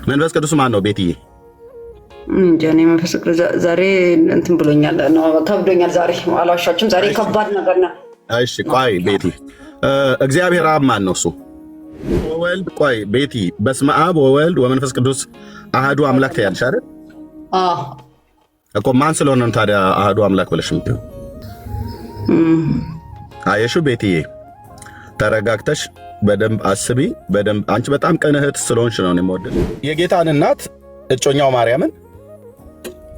መንፈስ ቅዱስ ማን ነው ቤትዬ? እንጀኔ መንፈስ ቅዱስ ዛሬ እንትን ብሎኛል ነው ከብዶኛል። ዛሬ አላዋሻችሁም። ዛሬ ከባድ ነገር ነው። እሺ ቆይ ቤቲ እግዚአብሔር አብ ማን ነው? እሱ ወወልድ ቆይ ቤቲ በስመ አብ ወወልድ ወመንፈስ ቅዱስ አሃዱ አምላክ ታያለሽ አይደል? አዎ እኮ ማን ስለሆነ ነው ታዲያ አሃዱ አምላክ ብለሽ የምትይው? አየሹ ቤትዬ ተረጋግተሽ በደንብ አስቢ። በደንብ አንቺ በጣም ቅን እህት ስለሆንሽ ነው የምወደው። የጌታን እናት እጮኛው ማርያምን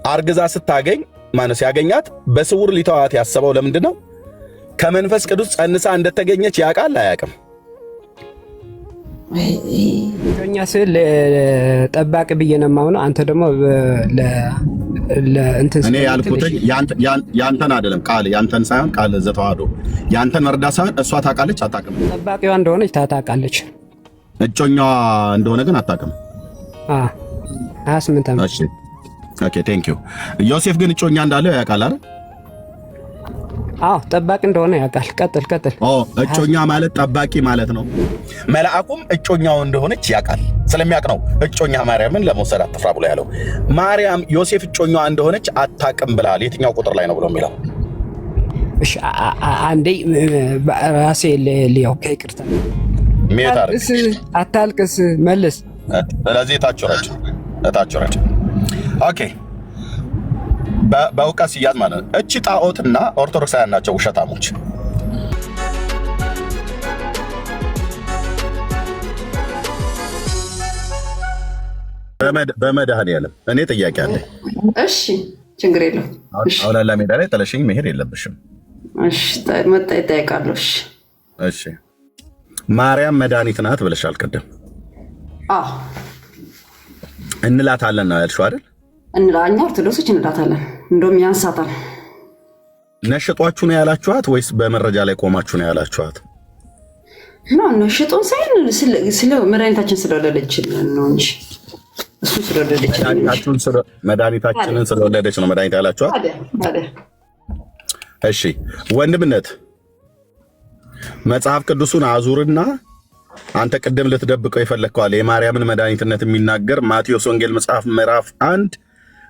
አርግዛ ስታገኝ ማነስ ያገኛት በስውር ሊተዋት ያሰበው ለምንድን ነው? ከመንፈስ ቅዱስ ጸንሳ እንደተገኘች ያውቃል አያውቅም? እጮኛ ስል ጠባቂ ብዬ ነው የማምነው። አንተ ደግሞ እኔ ያልኩት ያንተን አይደለም ቃል ያንተን ሳይሆን ቃል ዘተዋህዶ ያንተን መርዳ ሳይሆን እሷ ታውቃለች አታውቅም? ጠባቂዋ እንደሆነች ታውቃለች። እጮኛዋ እንደሆነ ግን አታውቅም። 28 ዓመት። እሺ ኦኬ ቴንክ ዩ። ዮሴፍ ግን እጮኛ እንዳለው ያውቃል አይደል? አዎ ጠባቂ እንደሆነ ያውቃል። ቀጥል። እጮኛ ማለት ጠባቂ ማለት ነው። መልአኩም እጮኛው እንደሆነች ያውቃል። ስለሚያውቅ ነው እጮኛ ማርያምን ለመውሰድ አትፍራ ብሎ ያለው። ማርያም ዮሴፍ እጮኛዋ እንደሆነች አታውቅም ብላል። የትኛው ቁጥር ላይ ነው ብሎ የሚለው? እሺ አንዴ ራሴ ሊያው ከይቅርታ አታልቅስ መልስ። ስለዚህ እታች ወረድ። ኦኬ በእውቀት ሲያዝ ማለት ነው። እቺ ጣዖትና ኦርቶዶክሳውያን ናቸው ውሸታሞች። በመድኃኒዓለም እኔ ጥያቄ አለ። እሺ ችግር የለም። አውላላ ሜዳ ላይ ጥለሽኝ መሄድ የለብሽም። እሺ መጣ ይጠይቃለሁ። እሺ ማርያም መድኃኒት ናት ብለሻል ቅድም። አዎ እንላታለን ነው ያልሽው አይደል? እኛ ኦርቶዶክሶች እንላታለን። እንደውም ያንሳታል። ነሽጧችሁ ነው ያላችኋት ወይስ በመረጃ ላይ ቆማችሁ ነው ያላችኋት? ነሽጦን ሳይሆን ስለ መድኃኒታችን ስለወለደች ነው እንጂ እሱ ስለወለደች መድኃኒታችንን ስለወለደች ነው መድኃኒት ያላችኋት። እሺ ወንድምነት መጽሐፍ ቅዱሱን አዙርና አንተ ቅድም ልትደብቀው የፈለግከዋል የማርያምን መድኃኒትነት የሚናገር ማቴዎስ ወንጌል መጽሐፍ ምዕራፍ 1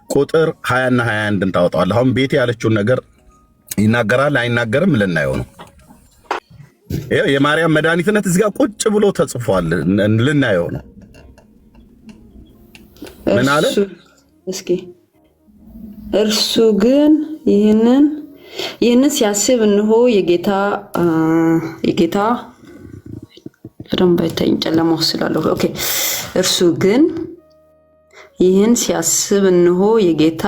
ቁጥር 20 እና 21 ታወጣዋለህ። አሁን ቤቴ ያለችውን ነገር ይናገራል አይናገርም ልናየው ነው። ይሄው የማርያም መድኃኒትነት እዚህ ጋር ቁጭ ብሎ ተጽፏል፣ ልናየው ነው። ምን አለ? እስኪ እርሱ ግን ይህንን ሲያስብ እንሆ የጌታ በደንብ አይታይም ጨለማ ውስጥ ስላለሁ። ኦኬ እርሱ ግን ይህን ሲያስብ እንሆ የጌታ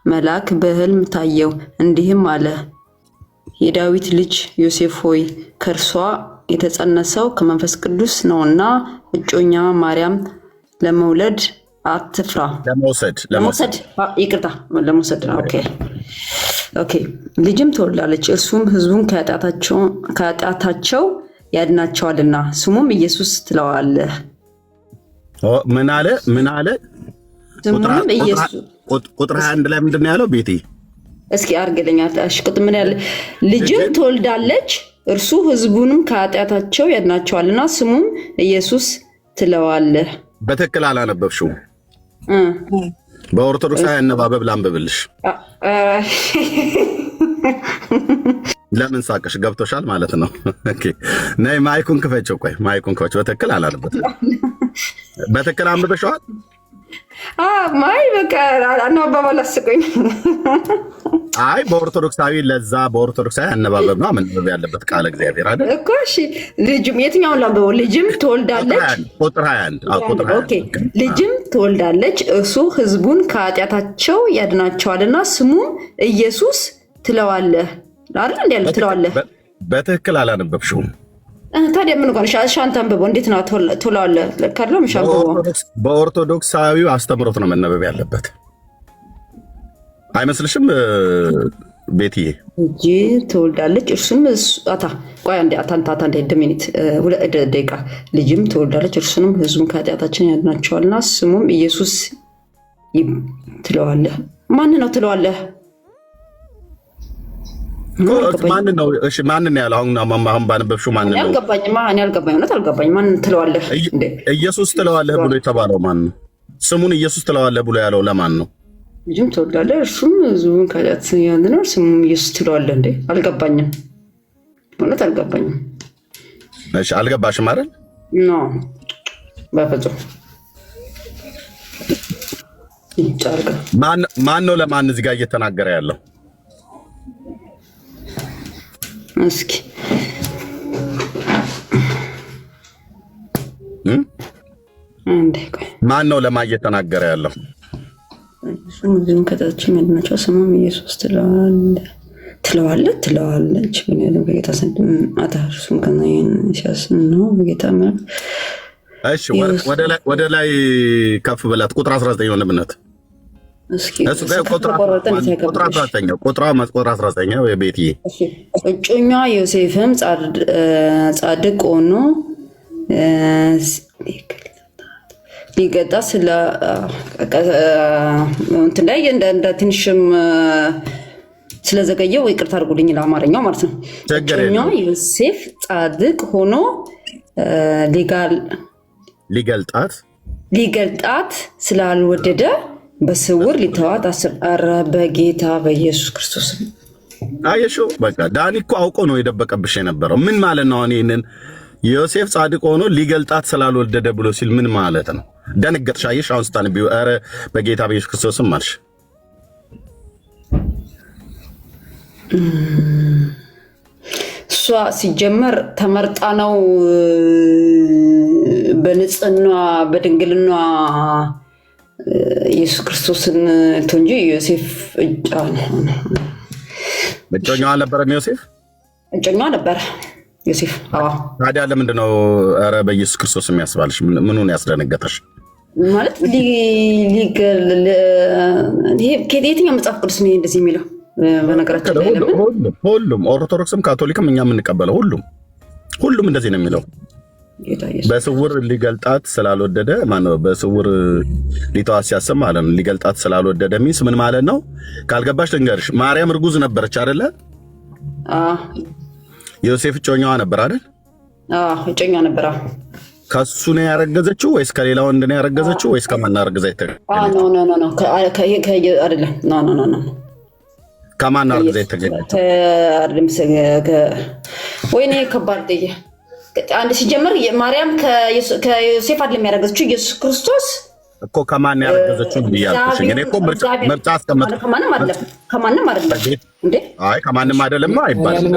መልአክ በሕልም ታየው፣ እንዲህም አለ፣ የዳዊት ልጅ ዮሴፍ ሆይ ከእርሷ የተጸነሰው ከመንፈስ ቅዱስ ነውና እጮኛ ማርያም ለመውለድ አትፍራ። ለመውሰድ ነው። ኦኬ ልጅም ትወልዳለች፣ እርሱም ሕዝቡን ከኃጢአታቸው ያድናቸዋልና ስሙም ኢየሱስ ትለዋለህ። ምን አለ? ስሙም ኢየሱስ። ቁጥር 21 ላይ ምንድን ነው ያለው? ቤቴ እስኪ አርግልኛ። ቁጥር ምን ያለ? ልጅም ትወልዳለች፣ እርሱ ሕዝቡንም ከኃጢአታቸው ያድናቸዋልና ስሙም ኢየሱስ ትለዋለህ። በትክክል አላነበብሽውም። በኦርቶዶክስ አነባበብ ላንብብልሽ። ለምን ሳቀሽ? ገብቶሻል ማለት ነው። ኦኬ ነይ ማይኩን ክፈችው። ቆይ ማይኩን ክፈችው። በትክክል አላለበትም። በትክክል አንብበሽዋል? ማይ በቃ አነባበብ አላስቆኝ። አይ በኦርቶዶክሳዊ ለዛ በኦርቶዶክሳዊ አነባበብ ነው መንበብ ያለበት ቃል እግዚአብሔር አይደል እኮ። እሺ ልጅም የትኛውን ላንብበው? ልጅም ትወልዳለች ቁጥር 21 ኦኬ ልጅም ትወልዳለች፣ እርሱ ሕዝቡን ከኃጢአታቸው ያድናቸዋልና ስሙም ኢየሱስ ትለዋለህ አይደል? እንዴ ያለው ትለዋለህ። በትክክል አላነበብሽውም። ታዲያ ምን ሆነ? ሻንታ አንብበው። እንዴት ነው ትለዋለህ? ለካለው ምሻንበው በኦርቶዶክሳዊው አስተምሮት ነው መነበብ ያለበት አይመስልሽም ቤትዬ? እንጂ ትወልዳለች እርሱም ቆይ አንዴ አታንታታ እንደ ደሚኒት 2 ደቂቃ። ልጅም ትወልዳለች እርሱንም ሕዝቡን ከኃጢአታችን ያድናቸዋልና ስሙም ኢየሱስ ትለዋለህ። ማን ነው ትለዋለህ? ማንን ነው? እሺ ማንን ያለው? አሁን ባነበብሽው ማንን ነው? እኔ አልገባኝም። እውነት አልገባኝም። ማንን ትለዋለህ? ኢየሱስ ትለዋለህ ብሎ የተባለው ማን ነው? ስሙን ኢየሱስ ትለዋለህ ብሎ ያለው ለማን ነው? ልጅም ትወልዳለህ እርሱም ሕዝቡን ከኃጢአት ያድናል ስሙም ኢየሱስ ትለዋለህ እንዴ? አልገባኝም ማለት አልገባኝም። እሺ አልገባሽም አይደል? ኖ በፍጹም ይጫርጋ ማን ነው ለማን እዚህ ጋር እየተናገረ ያለው? እስኪ አንዴ ቆይ ማን ነው ለማን እየተናገረ ያለው? እሱም ዝም ከታችን ያድናቸው ስሙም ኢየሱስ ትለዋለች በእኔ በጌታ ስም አታርሱም ከናየን ሲያስም ነው በጌታ ማለት። እሺ ወደ ላይ ከፍ በላት ቁጥር 19 ወንድምነት እስኪ ቁጥር 19 የቤትዬ እጮኛ ዮሴፍም ጻድቅ ሆኖ ሊገጣ ስለ እንትን ላይ እንደ ትንሽም ስለዘገየው ይቅርታ አድርጉልኝ ለአማርኛው ማለት ነው። እጮኛ ዮሴፍ ጻድቅ ሆኖ ሊገልጣት ስላልወደደ በስውር ሊተዋት አሰረ። በጌታ በኢየሱስ ክርስቶስ አየሽው። በቃ ዳኒ እኮ አውቆ ነው የደበቀብሽ የነበረው። ምን ማለት ነው? ይሄንን ዮሴፍ ጻድቅ ሆኖ ሊገልጣት ስላልወደደ ብሎ ሲል ምን ማለት ነው? ደነገጥሽ? አየሽ? አሁን ስታነቢው ኧረ በጌታ በኢየሱስ ክርስቶስም አልሽ። እሷ ሲጀመር ተመርጣ ነው በንጽህና በድንግልና ኢየሱስ ክርስቶስን እንጂ ዮሴፍ እጮኛዋ አልነበረም? ዮሴፍ እጮኛዋ ነበረ ዮሴፍ። ታዲያ ለምንድን ነው ኧረ በኢየሱስ ክርስቶስ የሚያስባልሽ? ምኑን ያስደነገጠሽ? ማለት የትኛው መጽሐፍ ቅዱስ ነው እንደዚህ የሚለው? በነገራችን ላይ ሁሉም ኦርቶዶክስም ካቶሊክም እኛ የምንቀበለው ሁሉም እንደዚህ ነው የሚለው። በስውር ሊገልጣት ስላልወደደ ማነው? በስውር ሊተዋት ሲያስብ ማለት ነው። ሊገልጣት ስላልወደደ ሚስ ምን ማለት ነው? ካልገባሽ ልንገርሽ። ማርያም እርጉዝ ነበረች አይደለ? ዮሴፍ እጮኛዋ ነበር አይደል? እጮኛ ነበር። ከሱ ነው ያረገዘችው ወይስ ከሌላ ወንድ ነው ያረገዘችው ወይስ ከማን አረገዘ? ከማን አረገዘ የተገኘችው? ወይኔ ከባድ ጥዬ አንድ ሲጀምር ማርያም ከዮሴፍ አይደለም ያረገዘችው ኢየሱስ ክርስቶስ እኮ ከማን ያረገዘችው ብያለሽ። እኔ እኮ ምርጫ አስቀመጥኩ። ከማንም አይደለም እንዴ? አይ ከማንም አይደለም አይባልም።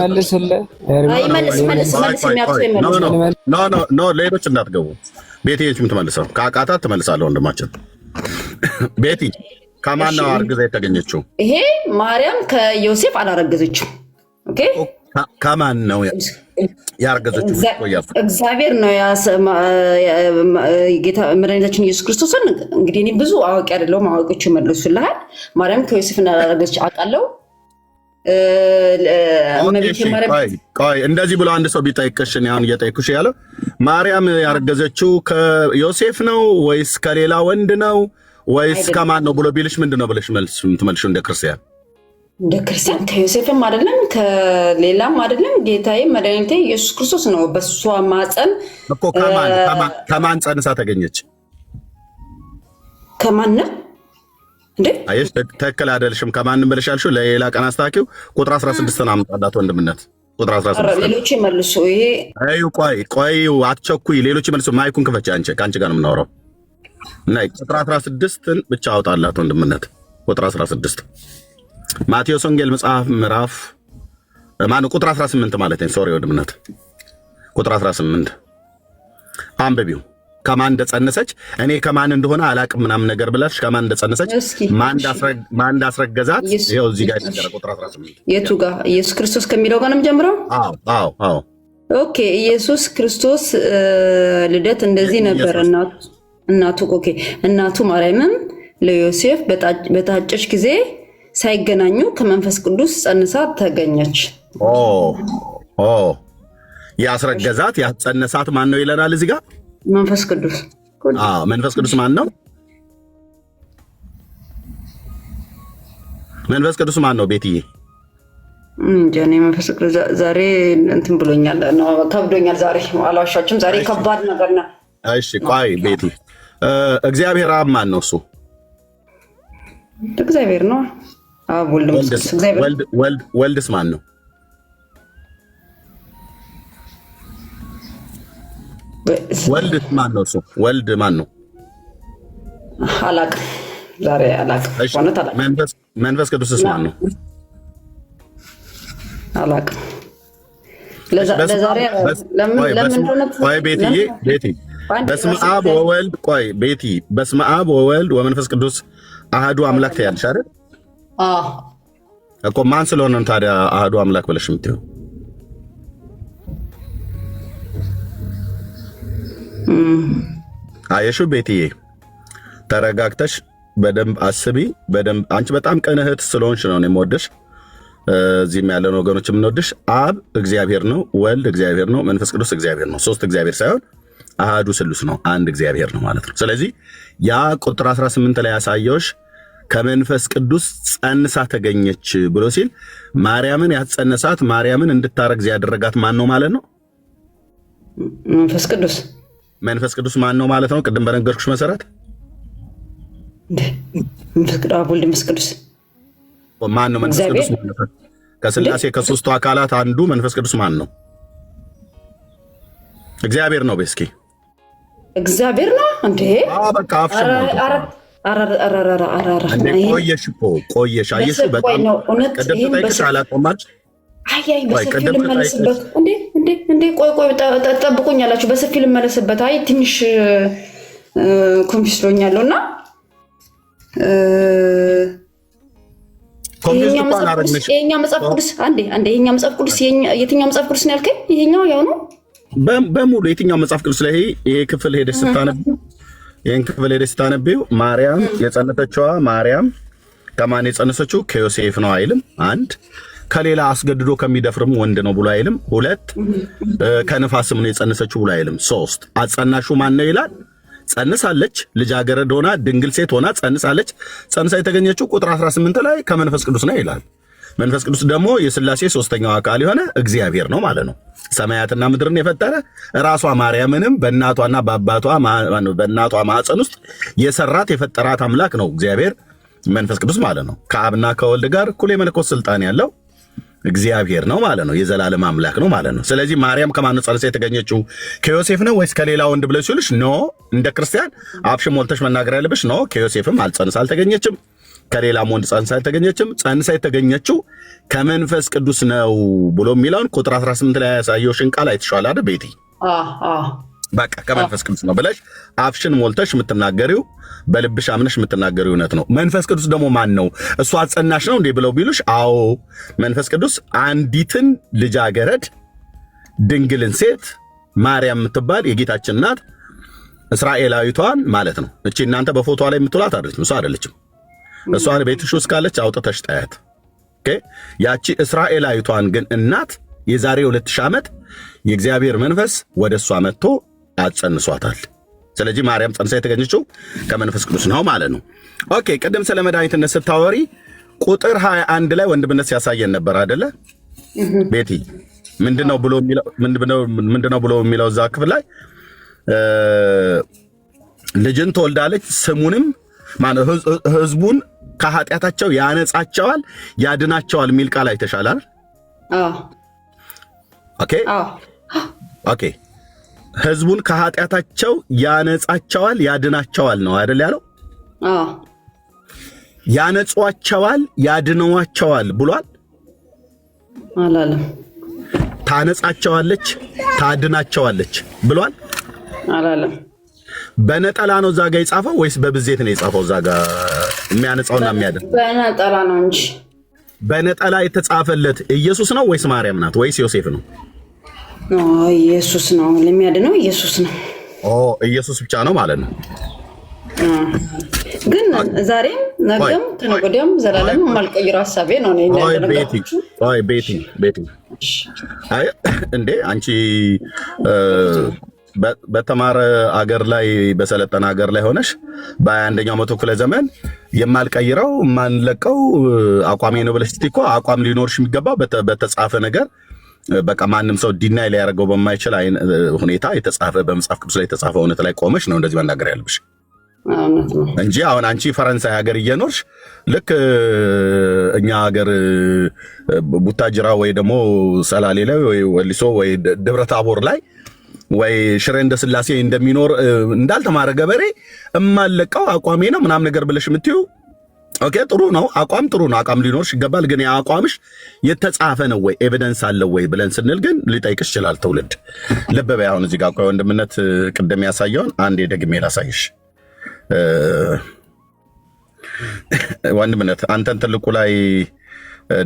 ኖ ሌሎች እንዳትገቡ። ቤቲ የምትመልሰው ከአቃታት ትመልሳለህ። ወንድማችን ቤቲ ከማን ነው አርግዛ የተገኘችው? ይሄ ማርያም ከዮሴፍ አላረገዘችው። ኦኬ ከማን ነው ያረገዘችው? እግዚአብሔር ነው ጌታ መድኃኒታችን ኢየሱስ ክርስቶስን። እንግዲህ እኔ ብዙ አዋቂ አይደለሁም፣ አዋቂዎች ይመልሱልሃል። ማርያም ከዮሴፍ እንዳላረገዘች አውቃለሁ። ቆይ እንደዚህ ብሎ አንድ ሰው ቢጠይቅሽ አሁን እየጠየኩሽ ያለው ማርያም ያረገዘችው ከዮሴፍ ነው ወይስ ከሌላ ወንድ ነው ወይስ ከማን ነው ብሎ ቢልሽ ምንድን ነው ብለሽ ትመልሺው? እንደ ክርስቲያን ከዮሴፍም አይደለም ከሌላም አይደለም፣ ጌታዬ መድኃኒቴ ኢየሱስ ክርስቶስ ነው። በሷ ማፀን እኮ ከማን ጸንሳ ተገኘች? ከማንም እንዴ? አየሽ፣ ትክክል አይደልሽም። ከማንም ብለሽ ያልሽው ለሌላ ቀን አስታኪው። ቁጥር 16 አምጣላት ወንድምነት። ቁጥር 16 ሌሎች ይመልሱ። ይሄ ቆይ አትቸኩይ። ሌሎች ይመልሱ። ማይኩን ክፈች። ከአንቺ ጋር ነው የምናወራው። እና ቁጥር 16ን ብቻ አውጣላት ወንድምነት። ቁጥር 16 ማቴዎስ ወንጌል መጽሐፍ ምዕራፍ ማነው? ቁጥር 18 ማለት ነው። ሶሪ ወንድምነት፣ ቁጥር 18 አንብቢው። ከማን እንደጸነሰች እኔ ከማን እንደሆነ አላቅም ምናምን ነገር ብላሽ ከማን እንደጸነሰች ማን እንዳስረገዛት ይኸው እዚህ ጋር የተነገረ ቁጥር 18 የቱ ጋር? ኢየሱስ ክርስቶስ ከሚለው ጋር ነው የምጀምረው። አዎ ኦኬ። ኢየሱስ ክርስቶስ ልደት እንደዚህ ነበር። እናቱ ማርያምም ለዮሴፍ በታጨች ጊዜ ሳይገናኙ ከመንፈስ ቅዱስ ጸንሳ ተገኘች። ያስረገዛት ያጸነሳት ማን ነው ይለናል እዚህ ጋር? መንፈስ ቅዱስ። መንፈስ ቅዱስ ማን ነው? መንፈስ ቅዱስ ማን ነው ቤትዬ? እኔ መንፈስ ቅዱስ ዛሬ እንትን ብሎኛል፣ ከብዶኛል። ዛሬ አልዋሻችሁም፣ ዛሬ ከባድ ነገር ነው። እሺ ቆይ ቤቲ እግዚአብሔር አብ ማን ነው? እሱ እግዚአብሔር ነው። አብ ወልድ መንፈስ እግዚአብሔር። ወልድስ ማን ነው? ወልድስ ማን ነው? እሱ ወልድ ማን ነው? አላቅም፣ ዛሬ አላቅም። ወነት አላቅም። መንፈስ ቅዱስስ ማን ነው? አላቅም። ለዛሬ ቤቲ በስመ አብ ወወልድ ቤቲ በስመ አብ ወወልድ ወመንፈስ ቅዱስ አህዱ አምላክ ትያለሽ አይደል? እኮ ማን ስለሆነ ነው ታዲያ አህዱ አምላክ ብለሽ የምትይው? አየሹ ቤትዬ፣ ተረጋግተሽ በደንብ አስቢ። በደንብ አንቺ በጣም ቅን እህት ስለሆንሽ ነው የምወድሽ። እዚህም ያለን ወገኖች የምንወድሽ። አብ እግዚአብሔር ነው፣ ወልድ እግዚአብሔር ነው፣ መንፈስ ቅዱስ እግዚአብሔር ነው። ሶስት እግዚአብሔር ሳይሆን አሃዱ ስሉስ ነው፣ አንድ እግዚአብሔር ነው ማለት ነው። ስለዚህ ያ ቁጥር 18 ላይ ያሳየውሽ ከመንፈስ ቅዱስ ጸንሳ ተገኘች ብሎ ሲል ማርያምን ያጸነሳት ማርያምን እንድታረግዝ ያደረጋት ማን ነው ማለት ነው? መንፈስ ቅዱስ። መንፈስ ቅዱስ ማን ነው ማለት ነው? ቅድም በነገርኩሽ መሰረት አብ ወልድ መንፈስ ቅዱስ ማን ነው? መንፈስ ቅዱስ ከስላሴ ከሶስቱ አካላት አንዱ መንፈስ ቅዱስ ማን ነው? እግዚአብሔር ነው። በስኪ እግዚአብሔር ነው እንዴ? በቃ አፍሽም ቆየሽ። አየሽ በጣም ቅድም ተጠይቅሽ አላቆማች። በሰፊው ልመለስበት እንዴ? ቆይ ጠብቁኝ አላችሁ። በሰፊው ልመለስበት። አይ ትንሽ ኮንፊውዝ ሆኛለሁ እና ይሄኛው መጽሐፍ ቅዱስ አንዴ ይሄኛው መጽሐፍ ቅዱስ የትኛው መጽሐፍ ቅዱስ ነው ያልከኝ? ይሄኛው ያው ነው በሙሉ የትኛው መጽሐፍ ቅዱስ ላይ ይሄ ክፍል ሄደሽ ስታነቢው ይሄን ክፍል ሄደሽ ስታነቢው ማርያም የጸነሰችዋ ማርያም ከማን የጸነሰችው? ከዮሴፍ ነው አይልም። አንድ ከሌላ አስገድዶ ከሚደፍርም ወንድ ነው ብሎ አይልም። ሁለት ከነፋስም ነው የጸነሰችው ብሎ አይልም። ሶስት አጸናሹ ማን ነው ይላል። ጸንሳለች፣ ልጃገረድ ሆና ድንግል ሴት ሆና ጸንሳለች። ጸንሳ የተገኘችው ቁጥር 18 ላይ ከመንፈስ ቅዱስ ነው ይላል። መንፈስ ቅዱስ ደግሞ የሥላሴ ሶስተኛው አካል የሆነ እግዚአብሔር ነው ማለት ነው። ሰማያትና ምድርን የፈጠረ ራሷ ማርያምንም በእናቷና በእናቷ ማዕፀን ውስጥ የሰራት የፈጠራት አምላክ ነው እግዚአብሔር መንፈስ ቅዱስ ማለት ነው። ከአብና ከወልድ ጋር እኩል የመለኮት ስልጣን ያለው እግዚአብሔር ነው ማለት ነው። የዘላለም አምላክ ነው ማለት ነው። ስለዚህ ማርያም ከማን ጸንሳ የተገኘችው? ከዮሴፍ ነው ወይስ ከሌላ ወንድ ብለው ሲሉሽ፣ ኖ እንደ ክርስቲያን አፍሽ ሞልተሽ መናገር ያለብሽ ኖ ከዮሴፍም ጸንሳ አልተገኘችም፣ ከሌላም ወንድ ጸንሳ አልተገኘችም። ጸንሳ የተገኘችው ከመንፈስ ቅዱስ ነው ብሎ የሚለውን ቁጥር 18 ላይ ያሳየውሽን ቃል አይተሽዋል አይደል ቤቲ? በቃ ከመንፈስ ቅዱስ ነው ብለሽ አፍሽን ሞልተሽ የምትናገሪው በልብሽ አምነሽ የምትናገሪው እውነት ነው። መንፈስ ቅዱስ ደግሞ ማን ነው? እሱ አጸናሽ ነው እንዴ ብለው ቢሉሽ፣ አዎ መንፈስ ቅዱስ አንዲትን ልጃገረድ ድንግልን ሴት ማርያም የምትባል የጌታችን እናት እስራኤላዊቷን ማለት ነው። እቺ እናንተ በፎቶ ላይ የምትውላት አይደለችም፣ እሷ አይደለችም። እሷ ቤትሽ ውስጥ ካለች አውጥተሽ ጣያት። ኦኬ። ያቺ እስራኤላዊቷን ግን እናት የዛሬ 2000 ዓመት የእግዚአብሔር መንፈስ ወደ እሷ መጥቶ አጸንሷታል። ስለዚህ ማርያም ጸንሳ የተገኘችው ከመንፈስ ቅዱስ ነው ማለት ነው። ኦኬ። ቅድም ስለ መድኃኒትነት ስታወሪ ቁጥር 21 ላይ ወንድምነት ሲያሳየን ነበር አይደለ ቤቲ? ምንድነው ብሎ የሚለው እዛ ክፍል ላይ ልጅን ትወልዳለች ስሙንም ሕዝቡን ከኃጢአታቸው ያነጻቸዋል ያድናቸዋል የሚል ቃል አይተሻላል? ኦኬ። ሕዝቡን ከኃጢአታቸው ያነጻቸዋል ያድናቸዋል ነው አይደል ያለው? ያነጿቸዋል ያድነዋቸዋል ብሏል አላለም? ታነጻቸዋለች ታድናቸዋለች ብሏል አላለም? በነጠላ ነው እዛ ጋ የጻፈው ወይስ በብዜት ነው የጻፈው? እዛ ጋ የሚያነጻውና የሚያድን በነጠላ ነው እንጂ። በነጠላ የተጻፈለት ኢየሱስ ነው ወይስ ማርያም ናት ወይስ ዮሴፍ ነው? ኢየሱስ ነው ለሚያድነው፣ ኢየሱስ ነው። ኢየሱስ ብቻ ነው ማለት ነው። ግን ዛሬም ነገም ከነገ ወዲያም ዘላለም የማልቀይረው ሐሳቤ ነው። ቤቲ እንዴ አንቺ በተማረ አገር ላይ በሰለጠነ አገር ላይ ሆነሽ በ21ኛው መቶ ክፍለ ዘመን የማልቀይረው የማንለቀው አቋሜ ነው ብለሽ እኮ አቋም ሊኖርሽ የሚገባው በተጻፈ ነገር በቃ ማንም ሰው ዲናይ ሊያደርገው በማይችል ሁኔታ የተጻፈ በመጽሐፍ ቅዱስ ላይ የተጻፈ እውነት ላይ ቆመሽ ነው እንደዚህ መናገር ያለብሽ። እንጂ አሁን አንቺ ፈረንሳይ ሀገር እየኖርሽ ልክ እኛ ሀገር ቡታጅራ ወይ ደግሞ ሰላሌ ላይ ወይ ወሊሶ ወይ ደብረ ታቦር ላይ ወይ ሽሬ እንደ ስላሴ እንደሚኖር እንዳልተማረ ገበሬ እማለቀው አቋሜ ነው ምናምን ነገር ብለሽ የምትዩ ኦኬ፣ ጥሩ ነው። አቋም ጥሩ ነው። አቋም ሊኖርሽ ይገባል። ግን ያ አቋምሽ የተጻፈ ነው ወይ ኤቪደንስ አለው ወይ ብለን ስንል ግን ሊጠይቅሽ ይችላል ትውልድ። ልብ በይ። አሁን እዚህ ጋር ቆይ ወንድምነት ቅድም ያሳየውን አንዴ ደግሜ ላሳይሽ። ወንድምነት አንተን ትልቁ ላይ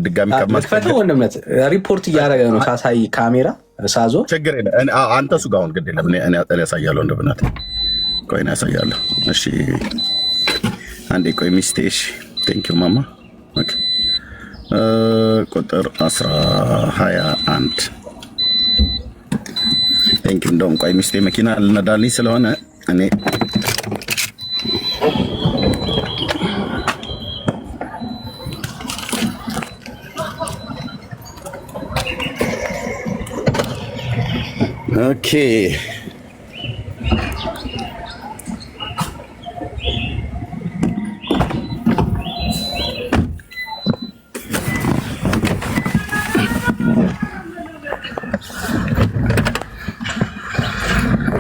ድጋሚ ከማስፈተው ወንድምነት ሪፖርት እያደረገ ነው ሳሳይ ካሜራ ሳዞ ችግር የለ። አንተ እሱ ጋር አሁን ግድ የለም እኔ ያሳያለሁ። ወንድምነት ቆይ ነው ያሳያለሁ። እሺ አንዴ ቆይ ሚስቴ። እሺ ቴንክ ዩ ማማ። ኦኬ ቁጥር 21 ቴንክ ዩ። እንደውም ቆይ ሚስቴ መኪና ልነዳልኝ ስለሆነ እኔ ኦኬ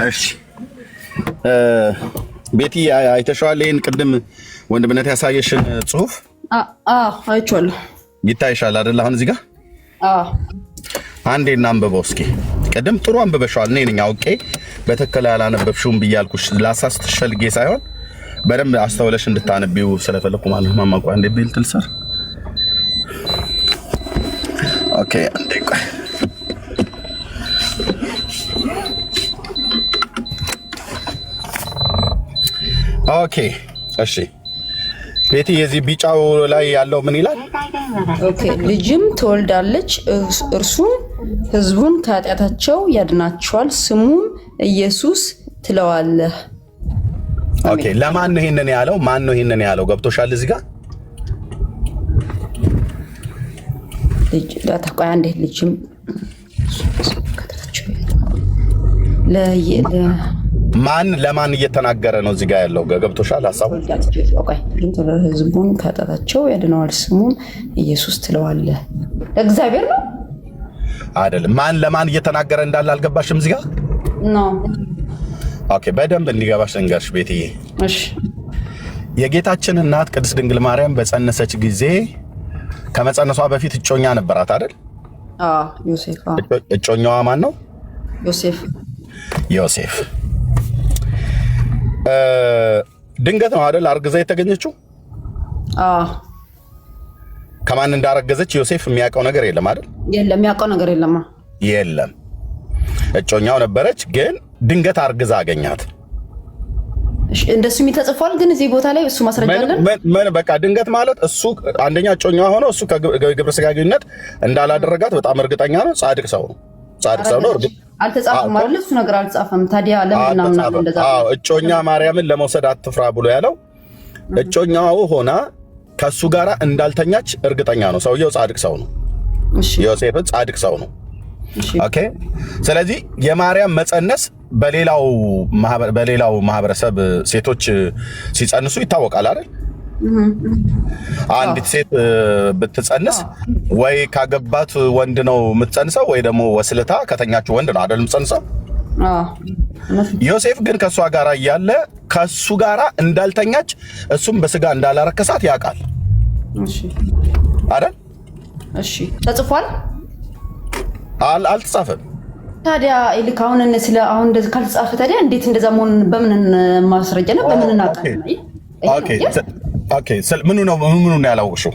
እሺ ቤቲ አይተሽዋል? ይሄን ቅድም ወንድምነት ያሳየሽን ጽሁፍ አይቼዋለሁ። ይታይሻል አይደል? አሁን እዚህ ጋር አንዴ እናንብበው እስኪ። ቅድም ጥሩ አንብበሽዋል። እኔ ነኝ አውቄ በትክክል ያላነበብሽውም ብያልኩሽ ላሳስትሽ ፈልጌ ሳይሆን በደንብ አስተውለሽ እንድታነቢው ስለፈለኩ ማለት ነው። ማማቋ እንደ ቢል ትልሰር ኦኬ አንዴ ቆይ ኦኬ እሺ ቤቲ የዚህ ቢጫው ላይ ያለው ምን ይላል? ኦኬ ልጅም ትወልዳለች፣ እርሱም ሕዝቡን ከኃጢአታቸው ያድናቸዋል፣ ስሙም ኢየሱስ ትለዋለህ። ኦኬ ለማን ነው ይሄንን ያለው? ማን ነው ይሄንን ያለው? ገብቶሻል? እዚህ ጋር ልጅ ለታቋያ እንደ ልጅም ማን ለማን እየተናገረ ነው እዚህ ጋር ያለው? ገብቶሻል ሐሳቡ? ሕዝቡን ከኃጢአታቸው ያድነዋል፣ ስሙም ኢየሱስ ትለዋለህ። እግዚአብሔር ነው አይደለም? ማን ለማን እየተናገረ እንዳለ አልገባሽም እዚህ ጋር ነው? ኦኬ በደንብ እንዲገባሽ ልንገርሽ ቤትዬ። እሺ የጌታችን እናት ቅድስት ድንግል ማርያም በጸነሰች ጊዜ ከመጸነሷ በፊት እጮኛ ነበራት አይደል? ዮሴፍ። እጮኛዋ ማን ነው? ዮሴፍ። ድንገት ነው አይደል አርግዛ የተገኘችው? ከማን እንዳረገዘች ዮሴፍ የሚያውቀው ነገር የለም አይደል? የለም፣ የሚያውቀው ነገር የለም። የለም። እጮኛው ነበረች፣ ግን ድንገት አርግዛ አገኛት። እንደሱ ተጽፏል። ግን እዚህ ቦታ ላይ እሱ ማስረጃ አለን። ምን በቃ ድንገት ማለት እሱ አንደኛ እጮኛዋ ሆኖ እሱ ከግብረ ሥጋ ግንኙነት እንዳላደረጋት በጣም እርግጠኛ ነው። ጻድቅ ሰው ነው። ጻድቅ ሰው ነው። አልተጻፈም አይደል? እሱ ነገር አልተጻፈም። ታዲያ ለምን ነው እንደዛ? እጮኛ ማርያምን ለመውሰድ አትፍራ ብሎ ያለው እጮኛው ሆና ከሱ ጋራ እንዳልተኛች እርግጠኛ ነው። ሰውየው ጻድቅ ሰው ነው። ዮሴፍ ጻድቅ ሰው ነው። ኦኬ። ስለዚህ የማርያም መጸነስ በሌላው ማህበረሰብ ሴቶች ሲጸንሱ ይታወቃል አይደል? አንዲት ሴት ብትጸንስ ወይ ካገባት ወንድ ነው የምትጸንሰው ወይ ደግሞ ወስልታ ከተኛችው ወንድ ነው አይደል የምትጸንሰው? ዮሴፍ ግን ከሷ ጋራ እያለ ከሱ ጋራ እንዳልተኛች እሱም በስጋ እንዳላረከሳት ያውቃል አይደል? እሺ ተጽፏል? አልተጻፈም። ታዲያ ይልክ አሁን እንደዚህ ካልተጻፈ ታዲያ እንዴት እንደዛ መሆን በምን ማስረጃ ነው? በምን እናውቃለን? ኦኬ ምኑ ነው ያላወቅሽው?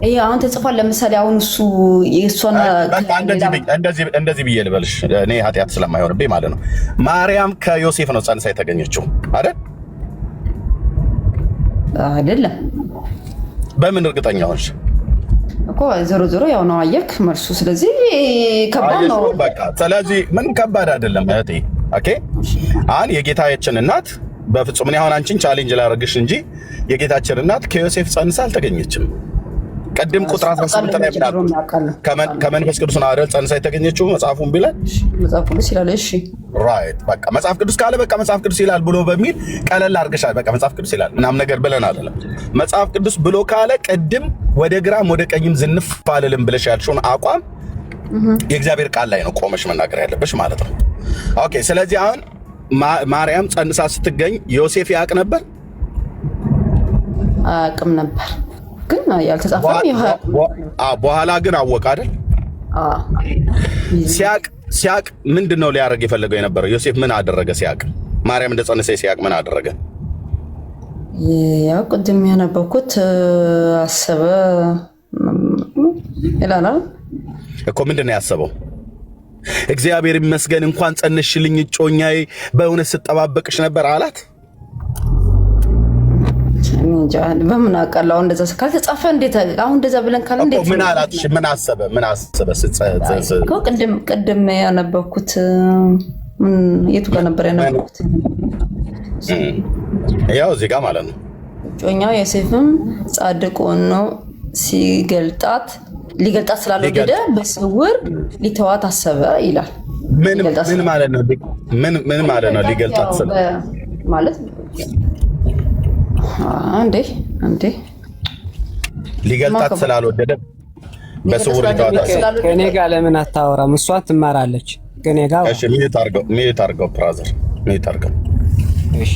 ይሄ አሁን ተጽፏል። ለምሳሌ አሁን እሱ የእሷን እንደዚህ ብዬ ልበልሽ፣ እኔ ኃጢአት ስለማይሆንብኝ ማለት ነው። ማርያም ከዮሴፍ ነው ጸንሳ የተገኘችው አይደል? አይደለም። በምን እርግጠኛ ሆንሽ እኮ? ዞሮ ያው ነው አየክ መልሱ። ስለዚህ ከባድ ነው በቃ። ስለዚህ ምን ከባድ አይደለም እህቴ። ኦኬ አሁን የጌታችን እናት በፍጹም እኔ አሁን አንቺን ቻሌንጅ ላደርግሽ እንጂ የጌታችን እናት ከዮሴፍ ጸንሳ አልተገኘችም። ቀደም ቁጥር 18 ላይ ከመንፈስ ቅዱስ ነው አይደል ጸንሳ የተገኘችው መጽሐፉን ቢላል መጽሐፍ ቅዱስ ይላል። እሺ ራይት በቃ መጽሐፍ ቅዱስ ካለ በቃ መጽሐፍ ቅዱስ ይላል ብሎ በሚል ቀለል አድርገሻል። በቃ መጽሐፍ ቅዱስ ይላል ምናምን ነገር ብለን አይደለም። መጽሐፍ ቅዱስ ብሎ ካለ ቀደም ወደ ግራም ወደ ቀኝም ዝንፍ አልልም ብለሽ ያልሽውን አቋም የእግዚአብሔር ቃል ላይ ነው ቆመሽ መናገር ያለብሽ ማለት ነው። ኦኬ ስለዚህ አሁን ማርያም ጸንሳ ስትገኝ ዮሴፍ ያውቅ ነበር? አያውቅም ነበር ግን ያልተጻፈው በኋላ ግን አወቀ አይደል? ሲያቅ ምንድነው ሊያደርግ የፈለገው የነበረው? ዮሴፍ ምን አደረገ ሲያቅ? ማርያም እንደጸነሰች ሲያቅ ምን አደረገ? ያው ቅድም ያነበብኩት አሰበ ይላል እኮ። ምንድነው ያሰበው? እግዚአብሔር ይመስገን እንኳን ጸነሽልኝ እጮኛዬ በእውነት ስጠባበቅሽ ነበር አላት። በምን አውቃለሁ? እንደዛ ካልተጻፈ እንዴት አሁን እንደዛ ብለን ካለ እንዴት ምን አላት? ምን አሰበ? ቅድም ያነበብኩት የቱ ጋር ነበር ያነበብኩት? ያው እዚህ ጋር ማለት ነው። እጮኛው ዮሴፍም ጻድቅ ሆኖ ሊገልጣት ስላልወደደ በስውር ሊተዋት አሰበ ይላል። ምን ማለት ነው? ምን ማለት ነው? ሊገልጣት ማለት አንዴ ሊገልጣት ስላልወደደ በስውር ሊተዋት አሰበ። ከኔ ጋር ለምን አታወራም? እሷ ትማራለች ከኔ ጋር። እሺ ሚዩት አድርገው ብራዘር፣ ሚዩት አድርገው። እሺ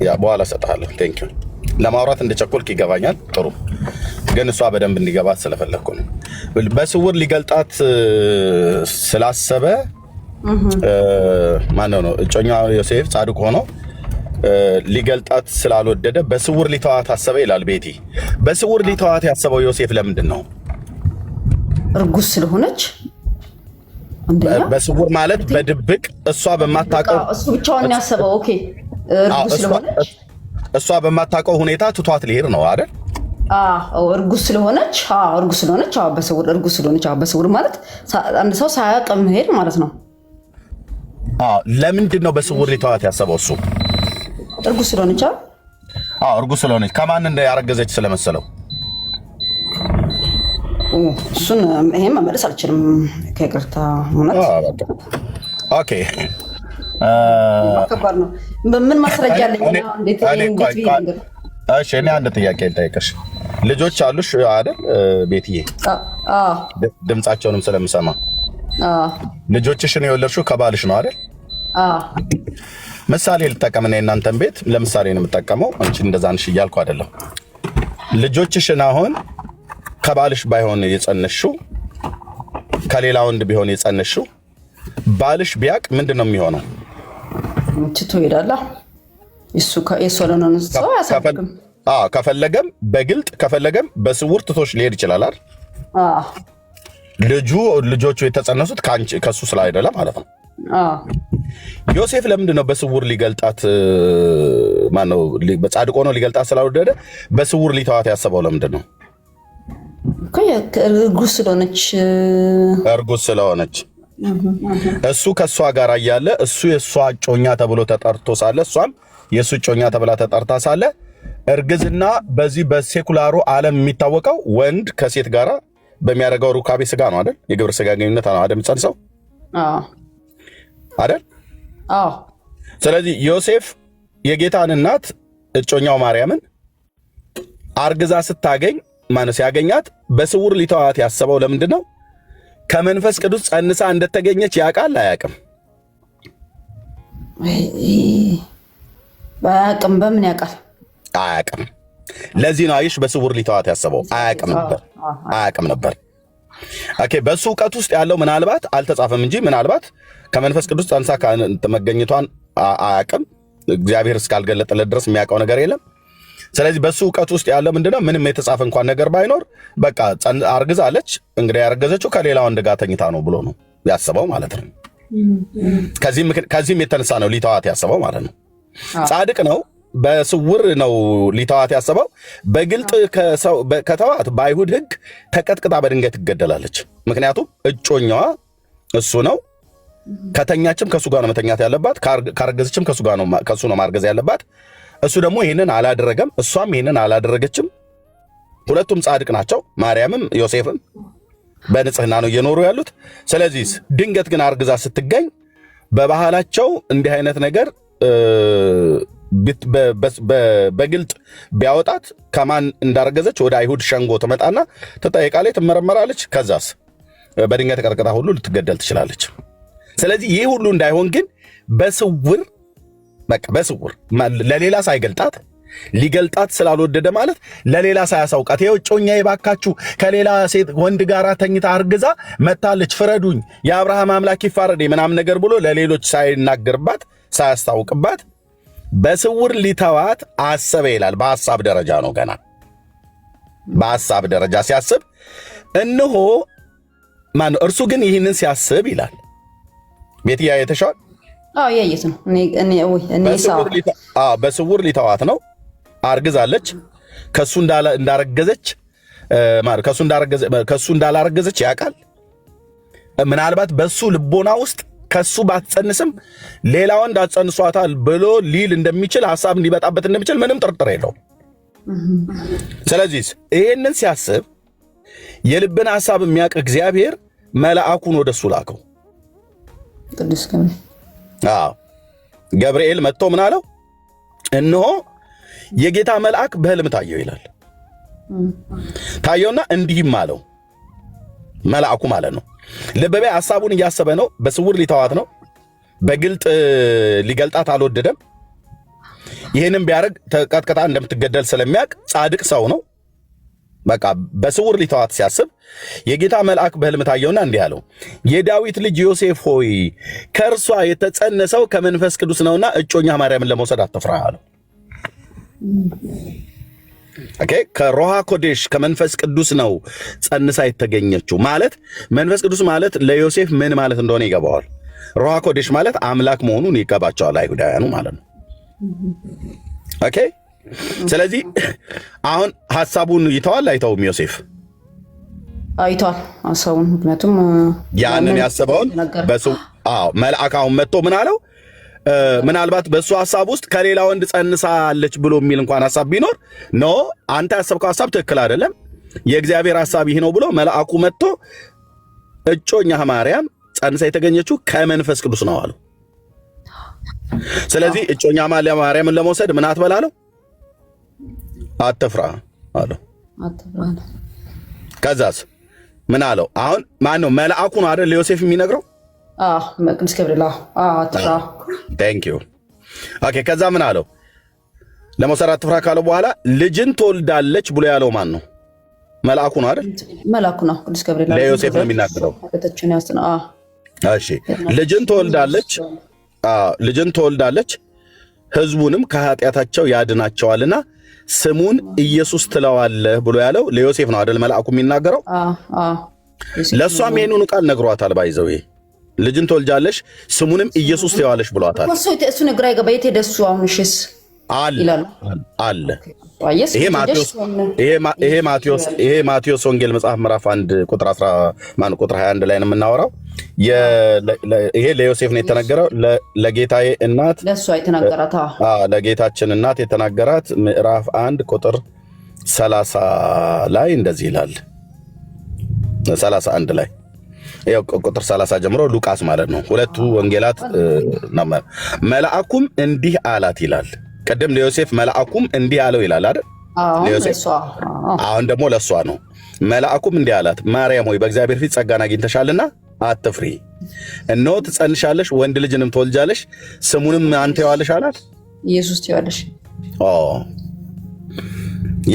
ያ በኋላ እሰጥሃለሁ። ቴንክ ዩ። ለማውራት እንደቸኮልክ ይገባኛል። ጥሩ ግን እሷ በደንብ እንዲገባት ስለፈለኩ ነው። በስውር ሊገልጣት ስላሰበ ማነው ነው እጮኛው ዮሴፍ ጻድቅ ሆኖ ሊገልጣት ስላልወደደ በስውር ሊተዋት አሰበ ይላል ቤቲ። በስውር ሊተዋት ያሰበው ዮሴፍ ለምንድን ነው? እርጉዝ ስለሆነች። በስውር ማለት በድብቅ እሷ በማታውቀው እሱ ብቻውን ያሰበው። ኦኬ እርጉዝ ስለሆነች እሷ በማታውቀው ሁኔታ ትቷት ሊሄድ ነው አይደል? እርጉዝ ስለሆነች በስውር ማለት አንድ ሰው ሳያውቅ መሄድ ማለት ነው። ለምንድን ነው በስውር ሊተዋት ያሰበው? እሱ እርጉዝ ስለሆነች እርጉዝ ስለሆነች ከማን ያረገዘች ስለመሰለው እሱን ይሄን መመለስ አልችልም ከይቅርታ እውነት። ኦኬ ከባድ ነው። ምን ማስረጃ አለኝ? እሺ እኔ አንድ ጥያቄ ልጠይቅሽ። ልጆች አሉሽ አይደል ቤትዬ? ድምጻቸውንም ስለምሰማ ልጆችሽን የወለድሽው ከባልሽ ነው አይደል? ምሳሌ ልጠቀም። እኔ እናንተን ቤት ለምሳሌ ነው የምጠቀመው። አንቺ እንደዛ ነሽ እያልኩ አይደለም። ልጆችሽን አሁን ከባልሽ ባይሆን የጸነሽው ከሌላ ወንድ ቢሆን የጸነሽው ባልሽ ቢያቅ ምንድነው የሚሆነው? ትቶ ይሄዳል። የሱ ለነን ሰው ያሳፍቅም። ከፈለገም በግልጥ ከፈለገም በስውር ትቶሽ ሊሄድ ይችላል አይደል? ልጆቹ የተጸነሱት ከሱ ስላይደለ ማለት ነው። ዮሴፍ ለምንድን ነው በስውር ሊገልጣት ማነው በጻድቅ ሆኖ ሊገልጣት ስላልወደደ በስውር ሊተዋት ያሰበው ለምንድን ነው? እርጉዝ ስለሆነች እሱ ከሷ ጋር እያለ እሱ የሷ እጮኛ ተብሎ ተጠርቶ ሳለ እሷም የሱ እጮኛ ተብላ ተጠርታ ሳለ እርግዝና በዚህ በሴኩላሩ ዓለም የሚታወቀው ወንድ ከሴት ጋራ በሚያደርገው ሩካቤ ስጋ ነው አይደል? የግብረ ስጋ ግንኙነት ነው አይደል? የሚጸንሰው አይደል? ስለዚህ ዮሴፍ የጌታን እናት እጮኛው ማርያምን አርግዛ ስታገኝ ማነስ ያገኛት በስውር ሊተዋት ያሰበው ለምንድን ነው? ከመንፈስ ቅዱስ ጸንሳ እንደተገኘች ያውቃል አያውቅም? አያውቅም። በምን ያውቃል? አያውቅም። ለዚህ ነው አይሽ በስውር ሊተዋት ያሰበው። አያውቅም ነበር። ኦኬ በሱ ዕውቀት ውስጥ ያለው ምናልባት አልተጻፈም እንጂ ምናልባት ከመንፈስ ቅዱስ ጸንሳ መገኘቷን አያውቅም። እግዚአብሔር እስካልገለጠለት ድረስ የሚያውቀው ነገር የለም። ስለዚህ በሱ ዕውቀት ውስጥ ያለው ምንድነው? ምንም የተጻፈ እንኳን ነገር ባይኖር በቃ አርግዛለች፣ እንግዲህ ያረገዘችው ከሌላ ወንድ ጋር ተኝታ ነው ብሎ ነው ያሰበው ማለት ነው። ከዚህም የተነሳ ነው ሊተዋት ያሰበው ማለት ነው። ጻድቅ ነው፣ በስውር ነው ሊተዋት ያሰበው። በግልጥ ከተዋት በአይሁድ ሕግ ተቀጥቅጣ በድንጋይ ትገደላለች። ምክንያቱም እጮኛዋ እሱ ነው። ከተኛችም ከሱ ጋር ነው መተኛት ያለባት፣ ካረገዘችም ከሱ ነው ማርገዝ ያለባት። እሱ ደግሞ ይሄንን አላደረገም፣ እሷም ይሄንን አላደረገችም። ሁለቱም ጻድቅ ናቸው። ማርያምም ዮሴፍም በንጽህና ነው እየኖሩ ያሉት። ስለዚህ ድንገት ግን አርግዛ ስትገኝ በባህላቸው እንዲህ አይነት ነገር በግልጥ ቢያወጣት ከማን እንዳረገዘች ወደ አይሁድ ሸንጎ ትመጣና ትጠይቃለች፣ ትመረመራለች። ከዛስ በድንጋይ ተቀጥቅጣ ሁሉ ልትገደል ትችላለች። ስለዚህ ይህ ሁሉ እንዳይሆን ግን በስውር ለሌላ ሳይገልጣት ሊገልጣት ስላልወደደ ማለት ለሌላ ሳያሳውቃት ይኸው እጮኛዬ ባካችሁ ከሌላ ሴት ወንድ ጋር ተኝታ አርግዛ መታለች ፍረዱኝ የአብርሃም አምላክ ይፋረደኝ ምናምን ነገር ብሎ ለሌሎች ሳይናገርባት ሳያስታውቅባት በስውር ሊተዋት አሰበ ይላል። በሐሳብ ደረጃ ነው ገና በሐሳብ ደረጃ ሲያስብ እነሆ ማን እርሱ ግን ይህንን ሲያስብ ይላል። ቤትያ የተሻለ ያየት ነው በስውር ሊተዋት ነው። አርግዛለች። ከሱ እንዳላረገዘች ያውቃል። ምናልባት በሱ ልቦና ውስጥ ከሱ ባትጸንስም ሌላ ወንድ አጸንሷታል ብሎ ሊል እንደሚችል ሐሳብ እንዲመጣበት እንደሚችል ምንም ጥርጥር የለውም። ስለዚህ ይሄንን ሲያስብ የልብን ሐሳብ የሚያውቅ እግዚአብሔር መልአኩን ወደሱ ላከው። ቅዱስ ገብርኤል መጥቶ ምን አለው? እነሆ የጌታ መልአክ በሕልም ታየው ይላል። ታየውና እንዲህም አለው፣ መልአኩ ማለት ነው። ልብ በይ ሐሳቡን እያሰበ ነው። በስውር ሊተዋት ነው። በግልጥ ሊገልጣት አልወደደም። ይህንም ቢያደርግ ተቀጥቅጣ እንደምትገደል ስለሚያውቅ ጻድቅ ሰው ነው። በቃ በስውር ሊተዋት ሲያስብ የጌታ መልአክ በሕልም ታየውና እንዲህ አለው፣ የዳዊት ልጅ ዮሴፍ ሆይ ከእርሷ የተጸነሰው ከመንፈስ ቅዱስ ነውና እጮኛ ማርያምን ለመውሰድ አትፍራ አለው። ከሮሃ ኮዴሽ ከመንፈስ ቅዱስ ነው ጸንሳ የተገኘችው ማለት መንፈስ ቅዱስ ማለት ለዮሴፍ ምን ማለት እንደሆነ ይገባዋል። ሮሃ ኮዴሽ ማለት አምላክ መሆኑን ይገባቸዋል አይሁዳውያኑ ማለት ነው። ስለዚህ አሁን ሐሳቡን ይተዋል አይተውም? ዮሴፍ አይተዋል ሐሳቡን። ምክንያቱም ያንን ያሰበውን መልአክ አሁን መጥቶ ምን አለው? ምናልባት በሱ ሐሳብ ውስጥ ከሌላ ወንድ ጸንሳለች ብሎ የሚል እንኳን ሐሳብ ቢኖር ኖ አንተ ያሰብከው ሐሳብ ትክክል አይደለም፣ የእግዚአብሔር ሐሳብ ይሄ ነው ብሎ መልአኩ መጥቶ እጮኛህ ማርያም ጸንሳ የተገኘችው ከመንፈስ ቅዱስ ነው አለው። ስለዚህ እጮኛ ማርያምን ለመውሰድ ምን አትበላለው? አትፍራ አለው። ከዛስ ምን አለው? አሁን ማን ነው? መልአኩ ነው አይደል ለዮሴፍ የሚነግረው? ቅዱስ ገብርኤል አትፍራ። ታንክ ዩ ከዛ ምን አለው? ለመውሰድ አትፍራ ካለው በኋላ ልጅን ትወልዳለች ብሎ ያለው ማን ነው? መልአኩ ነው አይደል? መልአኩ ነው። ቅዱስ ገብርኤል ለዮሴፍ ነው የሚናገረው። ልጅን ትወልዳለች ሕዝቡንም ከኃጢአታቸው ያድናቸዋልና ስሙን ኢየሱስ ትለዋለህ ብሎ ያለው ለዮሴፍ ነው አይደል? መልአኩ የሚናገረው ለእሷም ይሄንኑ ቃል ነግሯታል። ባይዘው ልጅን ትወልጃለሽ ስሙንም ኢየሱስ ትለዋለሽ ብሏታል። እሱ ነገር አይገባ የት ሄደ እሱ? አሁን እሺስ አለ ይሄ ማቴዎስ ወንጌል መጽሐፍ ምዕራፍ 1 ቁጥር 21 ላይ ነው የምናወራው። ይሄ ለዮሴፍ ነው የተነገረው። ለጌታዬ እናት ለሷ የተናገራት ለጌታችን እናት የተናገራት ምዕራፍ 1 ቁጥር 30 ላይ እንደዚህ ይላል። 31 ላይ ያው ቁጥር 30 ጀምሮ ሉቃስ ማለት ነው። ሁለቱ ወንጌላት መልአኩም እንዲህ አላት ይላል። ቀደም ለዮሴፍ መልአኩም እንዲህ አለው ይላል አይደል? ለዮሴፍ አሁን ደግሞ ለሷ ነው። መልአኩም እንዲህ አላት፣ ማርያም ሆይ በእግዚአብሔር ፊት ጸጋን አግኝተሻልና አትፍሪ፣ እነሆ ትጸንሻለሽ፣ ወንድ ልጅንም ትወልጃለሽ፣ ስሙንም አንተ ትይዋለሽ አላት። ኢየሱስ ትይዋለሽ።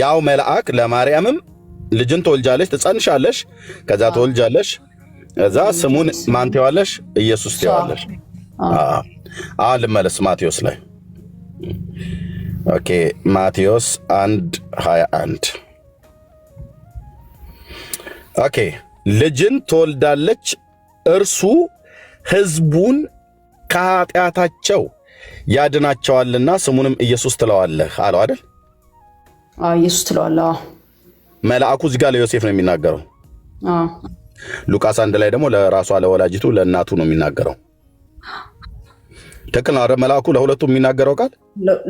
ያው መልአክ ለማርያምም ልጅን ትወልጃለሽ፣ ትጸንሻለሽ፣ ከዛ ትወልጃለሽ፣ ከዛ ስሙን ማን ትይዋለሽ? ኢየሱስ ትይዋለሽ። አሁን ልመለስ ማቴዎስ ላይ ማቴዎስ 1:21 ልጅን ትወልዳለች፣ እርሱ ሕዝቡን ከኃጢአታቸው ያድናቸዋልና ስሙንም ኢየሱስ ትለዋለህ አለው አይደል? ኢየሱስ ትለዋለህ። መልአኩ እዚህ ጋር ለዮሴፍ ነው የሚናገረው። ሉቃስ 1 ላይ ደግሞ ለራሷ ለወላጅቱ ለእናቱ ነው የሚናገረው። ትክክል ነው አይደል? መልአኩ ለሁለቱም የሚናገረው ቃል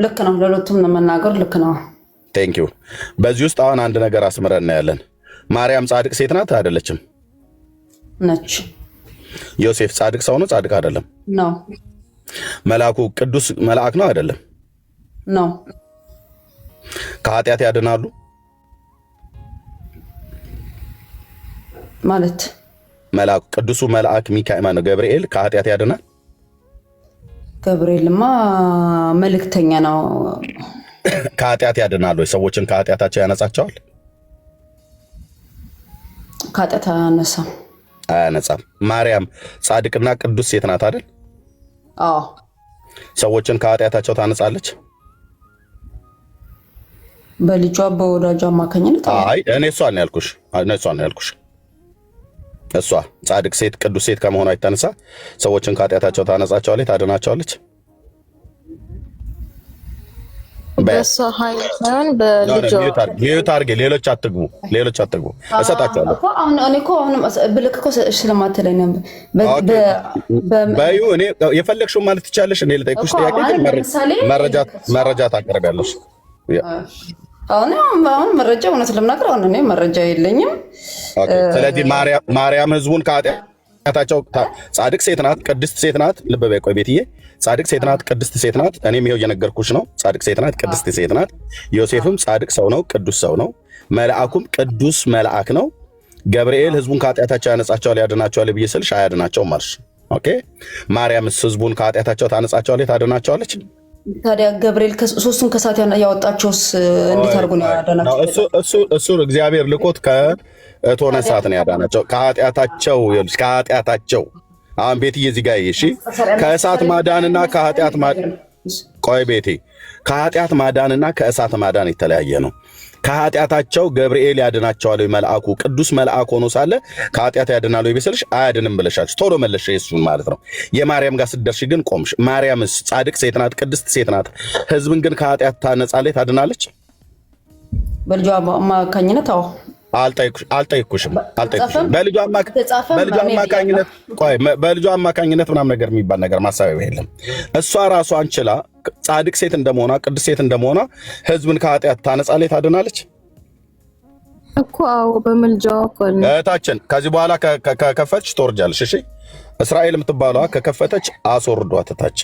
ልክ ነው። ለሁለቱም ነው መናገር ልክ ነው። ቴንክ ዩ። በዚህ ውስጥ አሁን አንድ ነገር አስምረን ያለን ማርያም ጻድቅ ሴት ናት አይደለችም? ነች። ዮሴፍ ጻድቅ ሰው ነው ጻድቅ አይደለም? ነው። መልአኩ ቅዱስ መልአክ ነው አይደለም? ነው። ከኃጢአት ያድናሉ ማለት መልአኩ ቅዱሱ መልአክ ሚካኤል ማነው ገብርኤል ከኃጢአት ያድናል? ገብርኤልማ መልእክተኛ ነው። ከኃጢአት ያድናሉ ወይ? ሰዎችን ከኃጢአታቸው ያነጻቸዋል? ከኃጢአት አያነሳም። አያነጻም። ማርያም ጻድቅና ቅዱስ ሴት ናት አይደል? አዎ። ሰዎችን ከኃጢአታቸው ታነጻለች? በልጇ በወዳጇ አማካኝነት። አይ እኔ እሷን ነው ያልኩሽ። እሷ ጻድቅ ሴት ቅዱስ ሴት ከመሆኗ የተነሳ ሰዎችን ከኃጢአታቸው ታነጻቸዋለች፣ ታድናቸዋለች። በሷ ኃይል ሳይሆን በልጇ ሚዩት አድርጌ ሌሎች አትግቡ እሰጣቸዋለሁ እኮ። እኔ እኮ አሁንም ብልክ እኮ ስለማትለኝ ነበር። በዩ እኔ የፈለግሽውን ማለት ትቻለሽ። እኔ ልጠይቅሽ ጥያቄ ግን መረጃ ታቀርቢያለሽ። አሁን መረጃ እውነት ለምናገር አሁን እኔ መረጃ የለኝም። ስለዚህ ማርያም ህዝቡን ከኃጢአታቸው ጻድቅ ሴት ናት፣ ቅድስት ሴት ናት። ልብ በይ ቆይ ቤትዬ፣ ጻድቅ ሴት ናት፣ ቅድስት ሴት ናት። እኔም ይኸው እየነገርኩሽ ነው። ጻድቅ ሴት ናት፣ ቅድስት ሴት ናት። ዮሴፍም ጻድቅ ሰው ነው፣ ቅዱስ ሰው ነው። መልአኩም ቅዱስ መልአክ ነው። ገብርኤል ህዝቡን ከኃጢአታቸው ያነጻቸዋል፣ ያድናቸዋል ብዬ ስልሽ አያድናቸውም አልሽ። ኦኬ። ማርያምስ ህዝቡን ከኃጢአታቸው ታነጻቸዋለች፣ ታድናቸዋለች? ታዲያ ገብርኤል ሶስቱን ከሳት ያወጣቸውስ እንዴት አድርጎ ነው ያዳናቸው? እሱ እግዚአብሔር ልኮት ከእቶነ እሳት ነው ያዳናቸው ከኃጢአታቸው። ይኸውልሽ ከኃጢአታቸው አሁን ቤትዬ እዚህ ጋር እሺ፣ ከእሳት ማዳንና ከኃጢአት ማዳን ቆይ ቤቴ፣ ከኃጢአት ማዳንና ከእሳት ማዳን የተለያየ ነው። ከኃጢአታቸው ገብርኤል ያድናቸዋል ወይ መልአኩ ቅዱስ መልአክ ሆኖ ሳለ ከኃጢአት ያድናል ወይ ቢሰልሽ አያድንም ብለሻች ቶሎ መለሽ እሱን ማለት ነው። የማርያም ጋር ስትደርሺ ግን ቆምሽ። ማርያምስ ጻድቅ ሴት ናት፣ ቅድስት ሴት ናት። ህዝብን ግን ከኃጢአት ታነጻለች፣ ታድናለች? በልጇ አማካኝነት። አዎ። አልጠይኩሽም። በልጇ አማካኝነት ምናምን ነገር የሚባል ነገር ማሳበብ የለም። እሷ ራሷን ችላ ጻድቅ ሴት እንደመሆኗ ቅድስት ሴት እንደመሆኗ ህዝብን ከኃጢአት ታነጻለች፣ ታድናለች እኮ። አዎ በመልጃዋ እኮ ነው። እህታችን ከዚህ በኋላ ከከፈትሽ ትወርጃለሽ። እሺ እስራኤል የምትባለዋ ከከፈተች አስወርዷት። እታች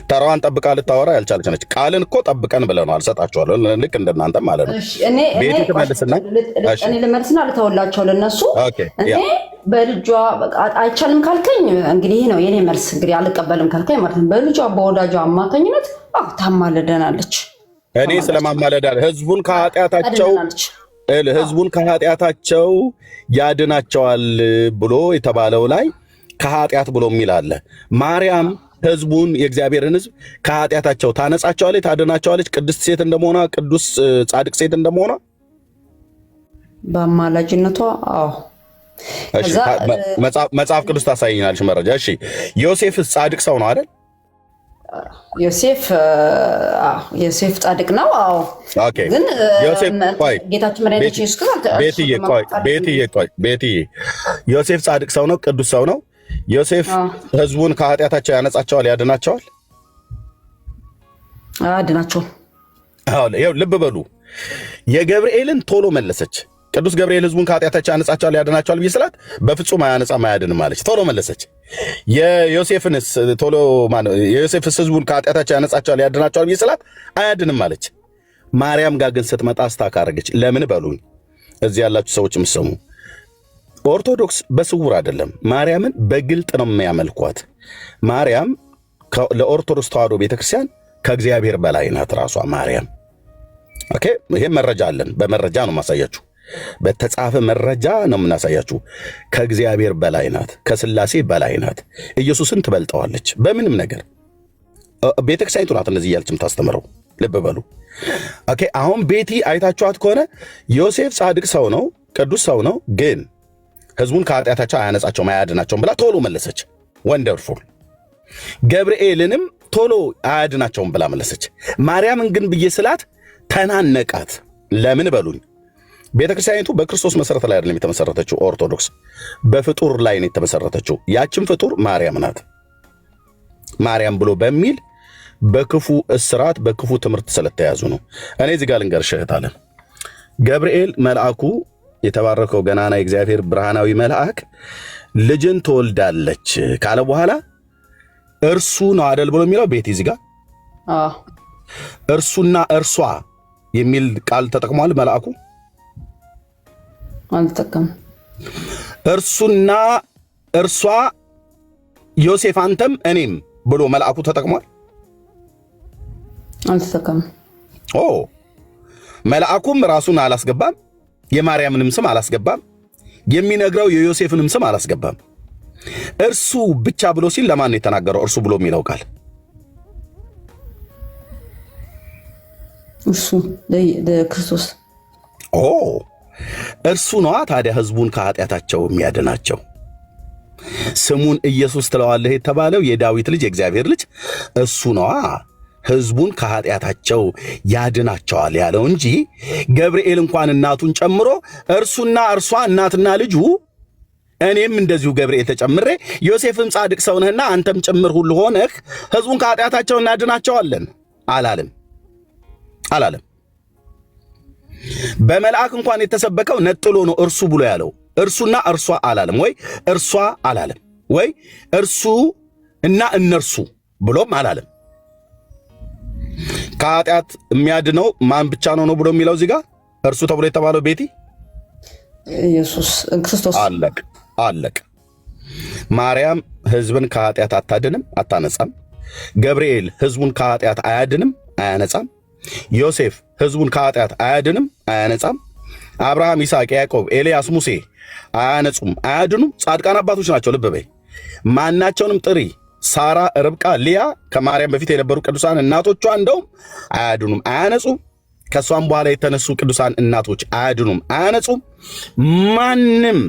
ተራዋን ጠብቃ ልታወራ ያልቻለች ነች። ቃልን እኮ ጠብቀን ብለናል፣ ሰጣችኋለሁ። ልክ እንደናንተ ማለት ነው። ቤት ትመልስና እኔ ልመልስና ልተውላቸው ለነሱ። እኔ በልጇ አይቻልም ካልከኝ እንግዲህ ይሄ ነው የኔ መልስ። እንግዲህ አልቀበልም ካልከኝ ማለት ነው በልጇ በወዳጇ አማካኝነት ታማልደናለች። እኔ ስለማማለዳ ህዝቡን ከኃጢአታቸው ያድናቸዋል ብሎ የተባለው ላይ ከኃጢአት ብሎ የሚል አለ። ማርያም ህዝቡን የእግዚአብሔርን ህዝብ ከኃጢአታቸው ታነጻቸዋለች፣ ታድናቸዋለች። ቅድስት ሴት እንደመሆኗ ቅዱስ ጻድቅ ሴት እንደመሆኗ በአማላጅነቷ። አዎ እሺ፣ መጽሐፍ ቅዱስ ታሳይኛለሽ መረጃ። እሺ ዮሴፍ ጻድቅ ሰው ነው አይደል? ዮሴፍ ጻድቅ ነው። አዎ ግን ጌታችን መድኃኒታችን ኢየሱስ ክርስቶስ ቤትዬ ዮሴፍ ጻድቅ ሰው ነው፣ ቅዱስ ሰው ነው። ዮሴፍ ህዝቡን ከኃጢአታቸው ያነጻቸዋል፣ ያድናቸዋል? አድናቸው። አዎ ልብ በሉ። የገብርኤልን ቶሎ መለሰች። ቅዱስ ገብርኤል ህዝቡን ከኃጢአታቸው ያነጻቸዋል፣ ያድናቸዋል ብዬ ስላት በፍጹም አያነጻም አያድንም አለች። ቶሎ መለሰች። የዮሴፍንስ ህዝቡን ከኃጢአታቸው ያነጻቸዋል፣ ያድናቸዋል ብዬ ስላት አያድንም አለች። ማርያም ጋር ግን ስትመጣ አስታካረገች። ለምን በሉኝ፣ እዚህ ያላችሁ ሰዎች የምትሰሙ ኦርቶዶክስ በስውር አይደለም፣ ማርያምን በግልጥ ነው የሚያመልኳት። ማርያም ለኦርቶዶክስ ተዋሕዶ ቤተክርስቲያን ከእግዚአብሔር በላይ ናት ራሷ ማርያም። ኦኬ፣ ይሄም መረጃ አለን። በመረጃ ነው ማሳያችሁ፣ በተጻፈ መረጃ ነው የምናሳያችሁ። ከእግዚአብሔር በላይ ናት፣ ከስላሴ በላይ ናት። ኢየሱስን ትበልጠዋለች በምንም ነገር። ቤተክርስቲያኒቱ ናት እንደዚህ እያለች የምታስተምረው። ልብ በሉ። ኦኬ፣ አሁን ቤቲ አይታችኋት ከሆነ ዮሴፍ ጻድቅ ሰው ነው፣ ቅዱስ ሰው ነው፣ ግን ህዝቡን ከኃጢአታቸው አያነጻቸውም፣ አያድናቸውም ብላ ቶሎ መለሰች። ወንደርፉል። ገብርኤልንም ቶሎ አያድናቸውም ብላ መለሰች። ማርያምን ግን ብዬ ስላት ተናነቃት። ለምን በሉኝ፣ ቤተክርስቲያኒቱ በክርስቶስ መሰረት ላይ አይደለም የተመሰረተችው። ኦርቶዶክስ በፍጡር ላይ ነው የተመሰረተችው። ያችን ፍጡር ማርያም ናት። ማርያም ብሎ በሚል በክፉ እስራት በክፉ ትምህርት ስለተያዙ ነው። እኔ እዚህ ጋር ልንገርሽ እህት አለን ገብርኤል መልአኩ የተባረከው ገናና የእግዚአብሔር ብርሃናዊ መልአክ ልጅን ትወልዳለች ካለ በኋላ እርሱ ነው አይደል ብሎ የሚለው ቤት እዚህ ጋር እርሱና እርሷ የሚል ቃል ተጠቅሟል። መልአኩ አልተጠቀም። እርሱና እርሷ ዮሴፍ አንተም እኔም ብሎ መልአኩ ተጠቅሟል። አልተጠቀም። መልአኩም ራሱን አላስገባም፣ የማርያምንም ስም አላስገባም፣ የሚነግረው የዮሴፍንም ስም አላስገባም። እርሱ ብቻ ብሎ ሲል ለማን ነው የተናገረው? እርሱ ብሎ የሚለው ቃል እርሱ ለክርስቶስ እርሱ ነዋ። ታዲያ ህዝቡን ከኃጢአታቸው የሚያድናቸው ስሙን ኢየሱስ ትለዋለህ የተባለው የዳዊት ልጅ የእግዚአብሔር ልጅ እሱ ነዋ። ህዝቡን ከኃጢአታቸው ያድናቸዋል ያለው እንጂ ገብርኤል እንኳን እናቱን ጨምሮ እርሱና እርሷ እናትና ልጁ እኔም እንደዚሁ ገብርኤል ተጨምሬ ዮሴፍም ጻድቅ ሰው ነህና አንተም ጭምር ሁሉ ሆነህ ህዝቡን ከኃጢአታቸው እናድናቸዋለን አላለም። በመልአክ እንኳን የተሰበከው ነጥሎ ነው እርሱ ብሎ ያለው። እርሱና እርሷ አላለም ወይ እርሷ አላለም ወይ እርሱ እና እነርሱ ብሎም አላለም። ከኃጢአት የሚያድነው ማን ብቻ ነው ብሎ የሚለው እዚህ ጋር እርሱ ተብሎ የተባለው ቤቲ ኢየሱስ ክርስቶስ። አለቅ ማርያም ህዝብን ከኃጢአት አታድንም፣ አታነጻም። ገብርኤል ህዝቡን ከኃጢአት አያድንም፣ አያነጻም። ዮሴፍ ህዝቡን ከኃጢአት አያድንም፣ አያነጻም። አብርሃም፣ ይስሐቅ፣ ያዕቆብ፣ ኤልያስ፣ ሙሴ አያነጹም፣ አያድኑም። ጻድቃን አባቶች ናቸው። ልብ በይ። ማናቸውንም ጥሪ ሳራ፣ ርብቃ፣ ሊያ ከማርያም በፊት የነበሩ ቅዱሳን እናቶቿ እንደውም አያድኑም፣ አያነጹም። ከሷም በኋላ የተነሱ ቅዱሳን እናቶች አያድኑም፣ አያነጹም። ማንም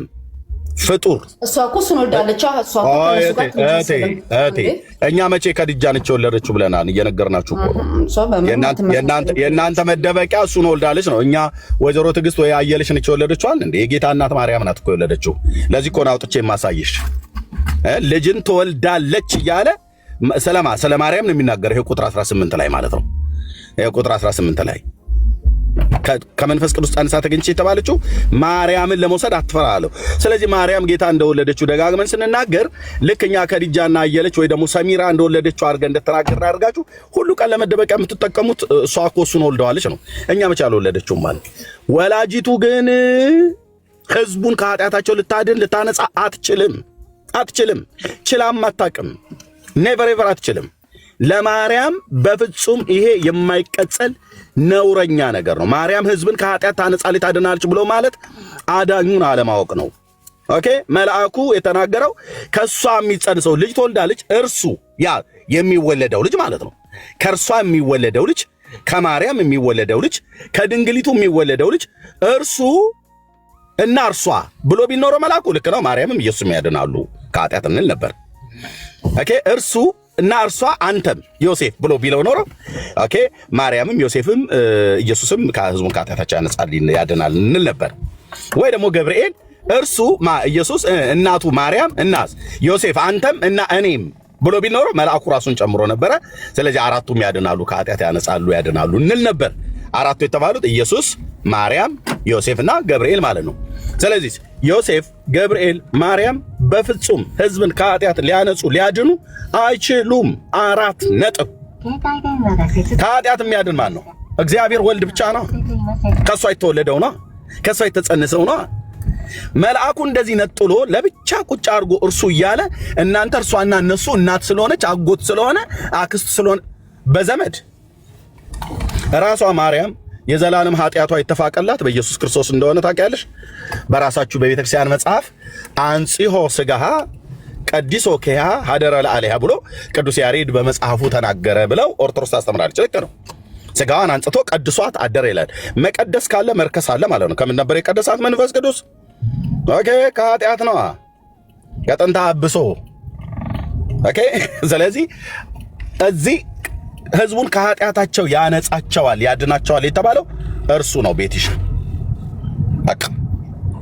ፍጡር እሷ እኮ እሱን ወልዳለች። እኛ መቼ ከድጃ ነች የወለደችው ብለናል፣ እየነገርናችሁ እኮ የእናንተ መደበቂያ እሱን ወልዳለች ነው። እኛ ወይዘሮ ትዕግስት ወይ አየለች ነች የወለደችው እንዴ? የጌታ እናት ማርያም ናት እኮ የወለደችው። ለዚህ እኮ ነው አውጥቼ የማሳይሽ። ልጅን ትወልዳለች እያለ ስለ ማርያም ነው የሚናገረው። ይሄ ቁጥር 18 ላይ ማለት ነው። ይሄ ቁጥር 18 ላይ ከመንፈስ ቅዱስ ጸንሳ ተገኝቼ የተባለችው ማርያምን ለመውሰድ አትፈራ አለው። ስለዚህ ማርያም ጌታ እንደወለደችው ደጋግመን ስንናገር ልክ እኛ ከዲጃና አየለች ወይ ደግሞ ሰሚራ እንደወለደችው አድርገን እንደተናገርን አድርጋችሁ ሁሉ ቀን ለመደበቂያ የምትጠቀሙት እሷ እኮ እሱን ወልደዋለች ነው። እኛ መቼ አልወለደችውም ማለት። ወላጂቱ ግን ህዝቡን ከኃጢአታቸው ልታድን ልታነጻ አትችልም። ችላም አታውቅም። ኔቨር ኤቨር አትችልም። ለማርያም በፍጹም ይሄ የማይቀጸል ነውረኛ ነገር ነው። ማርያም ህዝብን ከኃጢአት ታነጻለች ታድናለች ብሎ ማለት አዳኙን አለማወቅ ነው። ኦኬ። መልአኩ የተናገረው ከሷ የሚጸንሰው ልጅ ትወልዳለች። እርሱ ያ የሚወለደው ልጅ ማለት ነው። ከእርሷ የሚወለደው ልጅ፣ ከማርያም የሚወለደው ልጅ፣ ከድንግሊቱ የሚወለደው ልጅ እርሱ እና እርሷ ብሎ ቢኖረው መልአኩ ልክ ነው። ማርያምም ኢየሱስም ያድናሉ ከኃጢአት እንል ነበር። ኦኬ። እርሱ እና እርሷ አንተም ዮሴፍ ብሎ ቢለው ኖሮ ኦኬ፣ ማርያምም ዮሴፍም ኢየሱስም ከህዝቡን ከኃጢአታቸው ያነጻል ያድናል እንል ነበር። ወይ ደግሞ ገብርኤል እርሱ ኢየሱስ እናቱ ማርያም እናስ ዮሴፍ አንተም እና እኔም ብሎ ቢኖር መልአኩ ራሱን ጨምሮ ነበረ። ስለዚህ አራቱም ያድናሉ ከኃጢአት ያነጻሉ ያድናሉ እንል ነበር። አራቱ የተባሉት ኢየሱስ፣ ማርያም፣ ዮሴፍና ገብርኤል ማለት ነው። ስለዚህ ዮሴፍ፣ ገብርኤል፣ ማርያም በፍጹም ህዝብን ከኃጢአት ሊያነጹ ሊያድኑ አይችሉም። 4 ነጥብ። ከኃጢአት የሚያድን ማን ነው? እግዚአብሔር ወልድ ብቻ ነው። ከሷ የተወለደው ነው። ከሷ የተጸነሰው ነው። መልአኩ እንደዚህ ነጥሎ ለብቻ ቁጭ አድርጎ እርሱ እያለ እናንተ እርሷና እነሱ እናት ስለሆነች አጎት ስለሆነ አክስት ስለሆነ በዘመድ ራሷ ማርያም የዘላለም ኃጢአቷ የተፋቀላት በኢየሱስ ክርስቶስ እንደሆነ ታውቂያለሽ። በራሳችሁ በቤተክርስቲያን መጽሐፍ አንጽሖ ስጋሃ ቀዲሶ ከያ ሀደረ ለአለያ ብሎ ቅዱስ ያሬድ በመጽሐፉ ተናገረ ብለው ኦርቶዶክስ ታስተምራለች። ልክ ነው። ስጋዋን አንጽቶ ቀድሷት አደረ ይላል። መቀደስ ካለ መርከስ አለ ማለት ነው። ከምን ነበር የቀደሳት? መንፈስ ቅዱስ። ኦኬ፣ ከኃጢአት ነው ከጥንተ አብሶ። ኦኬ። ስለዚህ እዚህ ህዝቡን ከኃጢአታቸው ያነጻቸዋል ያድናቸዋል የተባለው እርሱ ነው። ቤትሽ በቃ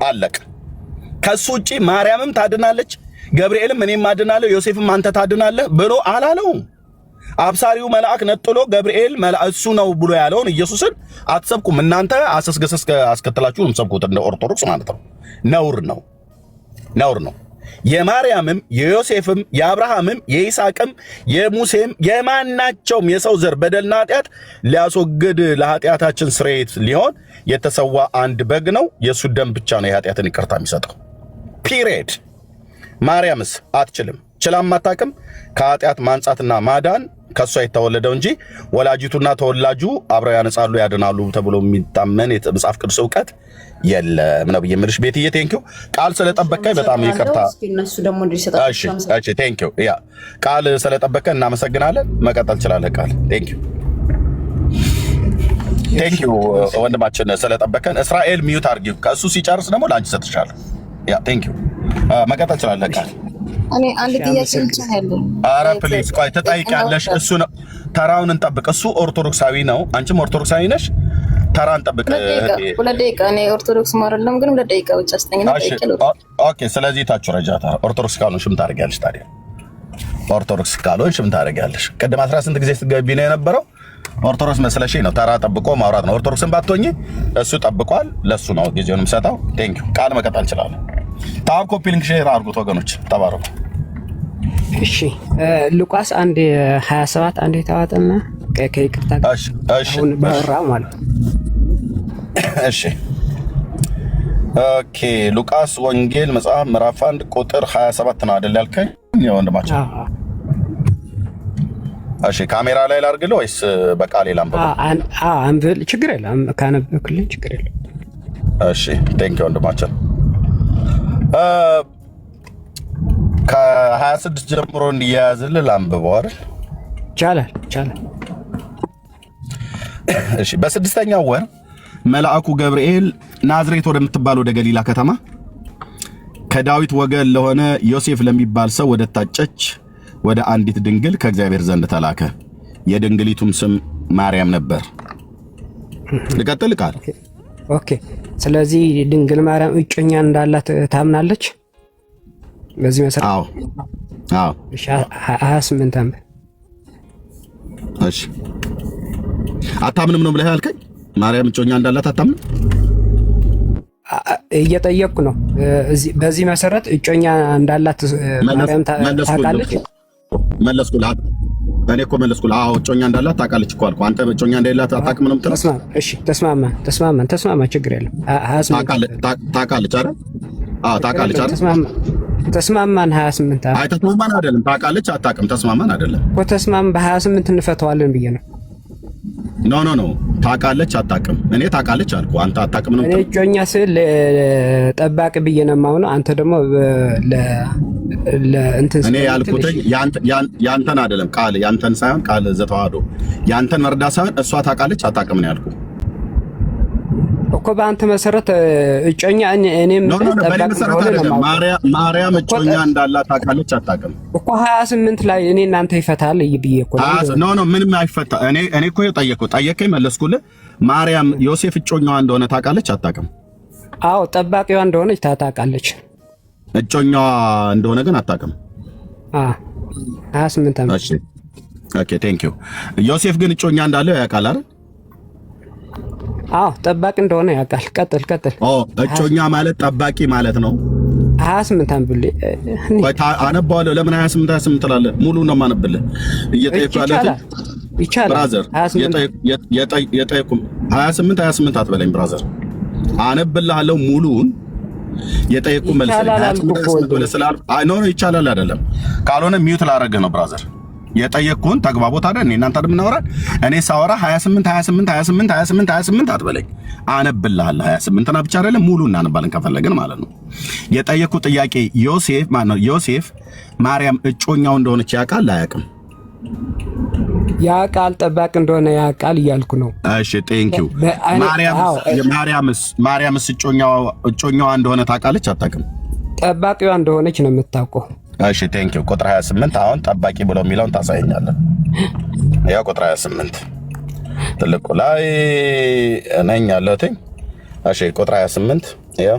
አለቀ። ከሱ ውጪ ማርያምም ታድናለች፣ ገብርኤልም እኔም አድናለሁ፣ ዮሴፍም አንተ ታድናለህ ብሎ አላለውም። አብሳሪው መልአክ ነጥሎ ገብርኤል እሱ ነው ብሎ ያለውን ኢየሱስን አትሰብኩም እናንተ። አሰስገሰስ አስከተላችሁ ነው የምትሰብኩት እንደ ኦርቶዶክስ ማለት ነው። ነውር ነው፣ ነውር ነው። የማርያምም የዮሴፍም የአብርሃምም የይስሐቅም የሙሴም የማናቸውም የሰው ዘር በደልና ኃጢአት ሊያስወግድ ለኃጢአታችን ስርየት ሊሆን የተሰዋ አንድ በግ ነው። የእሱ ደም ብቻ ነው የኃጢአትን ይቅርታ የሚሰጠው። ፒሪየድ። ማርያምስ አትችልም፣ ችላም አታውቅም። ከኃጢአት ማንጻትና ማዳን ከሷ የተወለደው እንጂ ወላጂቱና ተወላጁ አብረው ያነጻሉ ያድናሉ ተብሎ የሚታመን የመጽሐፍ ቅዱስ ዕውቀት የለም ነው የምልሽ። ቤትዬ ቴንኪው ቃል ስለጠበቀኝ በጣም ይቅርታ። እሺ ቴንኪው። ያ ቃል ስለጠበቀኝ እናመሰግናለን። መቀጠል ትችላለህ ቃል። ቴንኪው ወንድማችን ስለጠበቀኝ። እስራኤል ሚዩት አድርጊው። ከእሱ ሲጨርስ ደግሞ ለአንቺ ሰጥሻለሁ። ያ ቴንኪው። መቀጠል ትችላለህ ቃል። እኔ አንድ ጥያቄ ብቻ ያለው። ኧረ ፕሊዝ ቆይ ትጠይቂያለሽ። እሱ ነው ተራውን እንጠብቅ። እሱ ኦርቶዶክሳዊ ነው፣ አንቺም ኦርቶዶክሳዊ ነሽ። ተራ እንጠብቅ። 2 ደቂቃ እኔ ኦርቶዶክስ ማረለም ግን 2 ደቂቃ ብቻ አስተኛና ጠይቄለው። ኦኬ። ስለዚህ ታችሁ ረጃታ ኦርቶዶክስ ካልሆንሽ ምን ታደርጊያለሽ ታዲያ? ኦርቶዶክስ ካልሆንሽ ምን ታደርጊያለሽ? ቅድም 18 ጊዜ ስትገቢ ነው የነበረው። ኦርቶዶክስ መስለሽ ነው። ተራ ጠብቆ ማውራት ነው። ኦርቶዶክስን ባትሆኚ እሱ ጠብቋል። ለሱ ነው ጊዜውን የምሰጠው። ቴንኪው። ቃል መቀጠል እንችላለን። ታብ ኮፒ ሊንክ ሼር አድርጉት ወገኖች፣ ተባረኩ። እሺ ሉቃስ 1:27 አንዴ ታዋጠና ከይቅርታ አሁን ባወራ ማለት ነው። እሺ ኦኬ። ሉቃስ ወንጌል መጽሐፍ ምዕራፍ 1 ቁጥር 27 ነው አይደል ያልከኝ ወንድማችን? እሺ ካሜራ ላይ ላድርግልህ ወይስ በቃሌ ላንብብ? አንብብ፣ ችግር የለም። ካነበብክልኝ ችግር የለም። እሺ ቴንክ ዩ ወንድማችን። ከ26 ጀምሮ እንዲያያዝልህ ላንብበው አይደል? ይቻላል፣ ይቻላል። እሺ በስድስተኛው ወር መልአኩ ገብርኤል ናዝሬት ወደምትባል ወደ ገሊላ ከተማ ከዳዊት ወገን ለሆነ ዮሴፍ ለሚባል ሰው ወደ ታጨች ወደ አንዲት ድንግል ከእግዚአብሔር ዘንድ ተላከ። የድንግሊቱም ስም ማርያም ነበር። ልቀጥል ቃል። ኦኬ። ስለዚህ ድንግል ማርያም እጮኛ እንዳላት ታምናለች በዚህ መሰረት? አዎ አዎ። እሺ 28 ዓመት። እሺ አታምንም ነው ብለህ ያልከኝ? ማርያም እጮኛ እንዳላት አታምንም? እየጠየቅኩ ነው። በዚህ መሰረት እጮኛ እንዳላት ማርያም ታውቃለች? መለስኩልህ። እኔ እኮ መለስኩልህ። አዎ እጮኛ እንዳላት ታውቃለች እኮ አልኩህ። አንተ እጮኛ እንደሌላት አታውቅም ነው የምትለው? እሺ ተስማማ፣ ችግር የለም። ታውቃለች አይደል? አዎ ታውቃለች አይደል? ተስማማን። 28 ዓመት። አይ ተስማማን አይደለም። ታውቃለች አታውቅም? ተስማማን አይደለም እኮ። ተስማማን በ28 እንፈተዋለን ብዬ ነው። ኖ ታውቃለች አታውቅም? እኔ ታውቃለች አልኩ። አንተ አታውቅም ነው የምትለው? እኔ እጮኛ ስል ጠባቂ ብዬ ነው የማውነው። አንተ ደግሞ ለእንትን እኔ ያልኩት ያንተን አይደለም ቃል ያንተን ሳይሆን ቃል ዘተዋህዶ ያንተን መርዳት ሳይሆን እሷ ታውቃለች አታውቅም ነው ያልኩ እኮ። በአንተ መሰረት እጮኛ እኔም ማርያም እጮኛ እንዳላት ታውቃለች አታውቅም እኮ። 28 ላይ እኔ እናንተ ይፈታል ብዬ እኮ ኖ ምንም አይፈታ። እኔ እኮ ጠየቀኝ መለስኩልህ። ማርያም ዮሴፍ እጮኛዋ እንደሆነ ታውቃለች አታውቅም? አዎ ጠባቂዋ እንደሆነች ታውቃለች። እጮኛዋ እንደሆነ ግን አታውቅም። 28 ዓመት። እሺ ኦኬ ቴንክ ዩ። ዮሴፍ ግን እጮኛ እንዳለው ያውቃል አይደል? አዎ ጠባቂ እንደሆነ ያውቃል። ቀጥል። እጮኛ ማለት ጠባቂ ማለት ነው። 28 አንብልኝ። አነባዋለሁ። ለምን 28 ትላለህ? ሙሉ ነው የማነብልህ። እየጠየኩህ ያለሁት ይቻላል ብራዘር። የጠየኩህ 28 አትበለኝ ብራዘር። አነብልሃለሁ ሙሉውን። የጠየኩህ መልስ ይቻላል አይደለም? ካልሆነ ሚዩት ላደርግህ ነው ብራዘር። የጠየቅኩህን ተግባቦት አይደል? እኔ እናንተ እንደምናወራ እኔ ሳወራ 28 አትበለኝ። አነብልሃለሁ። 28ና ብቻ አይደለም ሙሉ እናነባለን ከፈለግን ማለት ነው። የጠየቅኩህ ጥያቄ ዮሴፍ ማርያም እጮኛው እንደሆነች ያውቃል አያውቅም? ያውቃል። ጠባቂ እንደሆነ ያውቃል እያልኩ ነው። እሺ ቴንኪው። ማርያምስ እጮኛዋ እንደሆነ ታውቃለች አታውቅም? ጠባቂዋ እንደሆነች ነው የምታውቀው። እሺ ቴንኪው። ቁጥር 28 አሁን ጠባቂ ብሎ የሚለውን ታሳየኛለህ። ያው ቁጥር 28 ትልቁ ላይ ነኝ ያለሁት። እሺ ቁጥር 28 ያው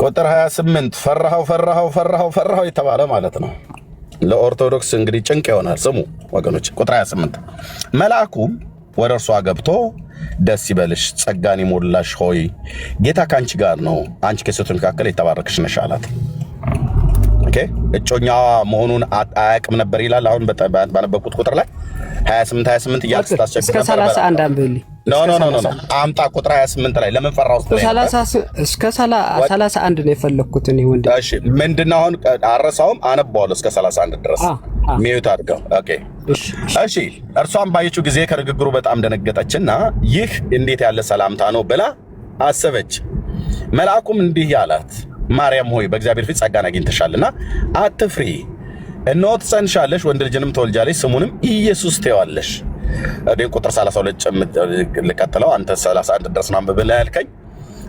ቁጥር 28 ፈራኸው የተባለ ማለት ነው። ለኦርቶዶክስ እንግዲህ ጭንቅ ይሆናል። ስሙ ወገኖች፣ ቁጥር 28 መልአኩም ወደ እርሷ ገብቶ ደስ ይበልሽ ጸጋን የሞላሽ ሆይ ጌታ ከአንቺ ጋር ነው፣ አንቺ ከሴቶች መካከል የተባረክሽ ነሽ አላት። ኦኬ እጮኛዋ መሆኑን አያውቅም ነበር ይላል። አሁን ባነበብኩት ቁጥር ላይ 28 እያልክ ስታስቸግር እስከ 31 አንብልኝ። ኖ አምጣ ቁጥር 28 ላይ ለምን ፈራው? እስከ 31 ነው የፈለኩት እኔ ወንድ። እሺ ምንድነው አሁን አረሳውም አነባዋለሁ እስከ 31 ድረስ ሚዩት አድርገው። ኦኬ እሺ እርሷም ባየችው ጊዜ ከንግግሩ በጣም ደነገጠችና ይህ እንዴት ያለ ሰላምታ ነው ብላ አሰበች። መልአኩም እንዲህ ያላት ማርያም ሆይ በእግዚአብሔር ፊት ጸጋን አግኝተሻልና አትፍሪ፣ እነሆ ትጸንሻለሽ፣ ወንድ ልጅንም ትወልጃለሽ፣ ስሙንም ኢየሱስ ትይዋለሽ። ቁጥር 32 ልቀጥለው፣ አንተ 31 ድረስ ነው አንብብ ላይ ያልከኝ።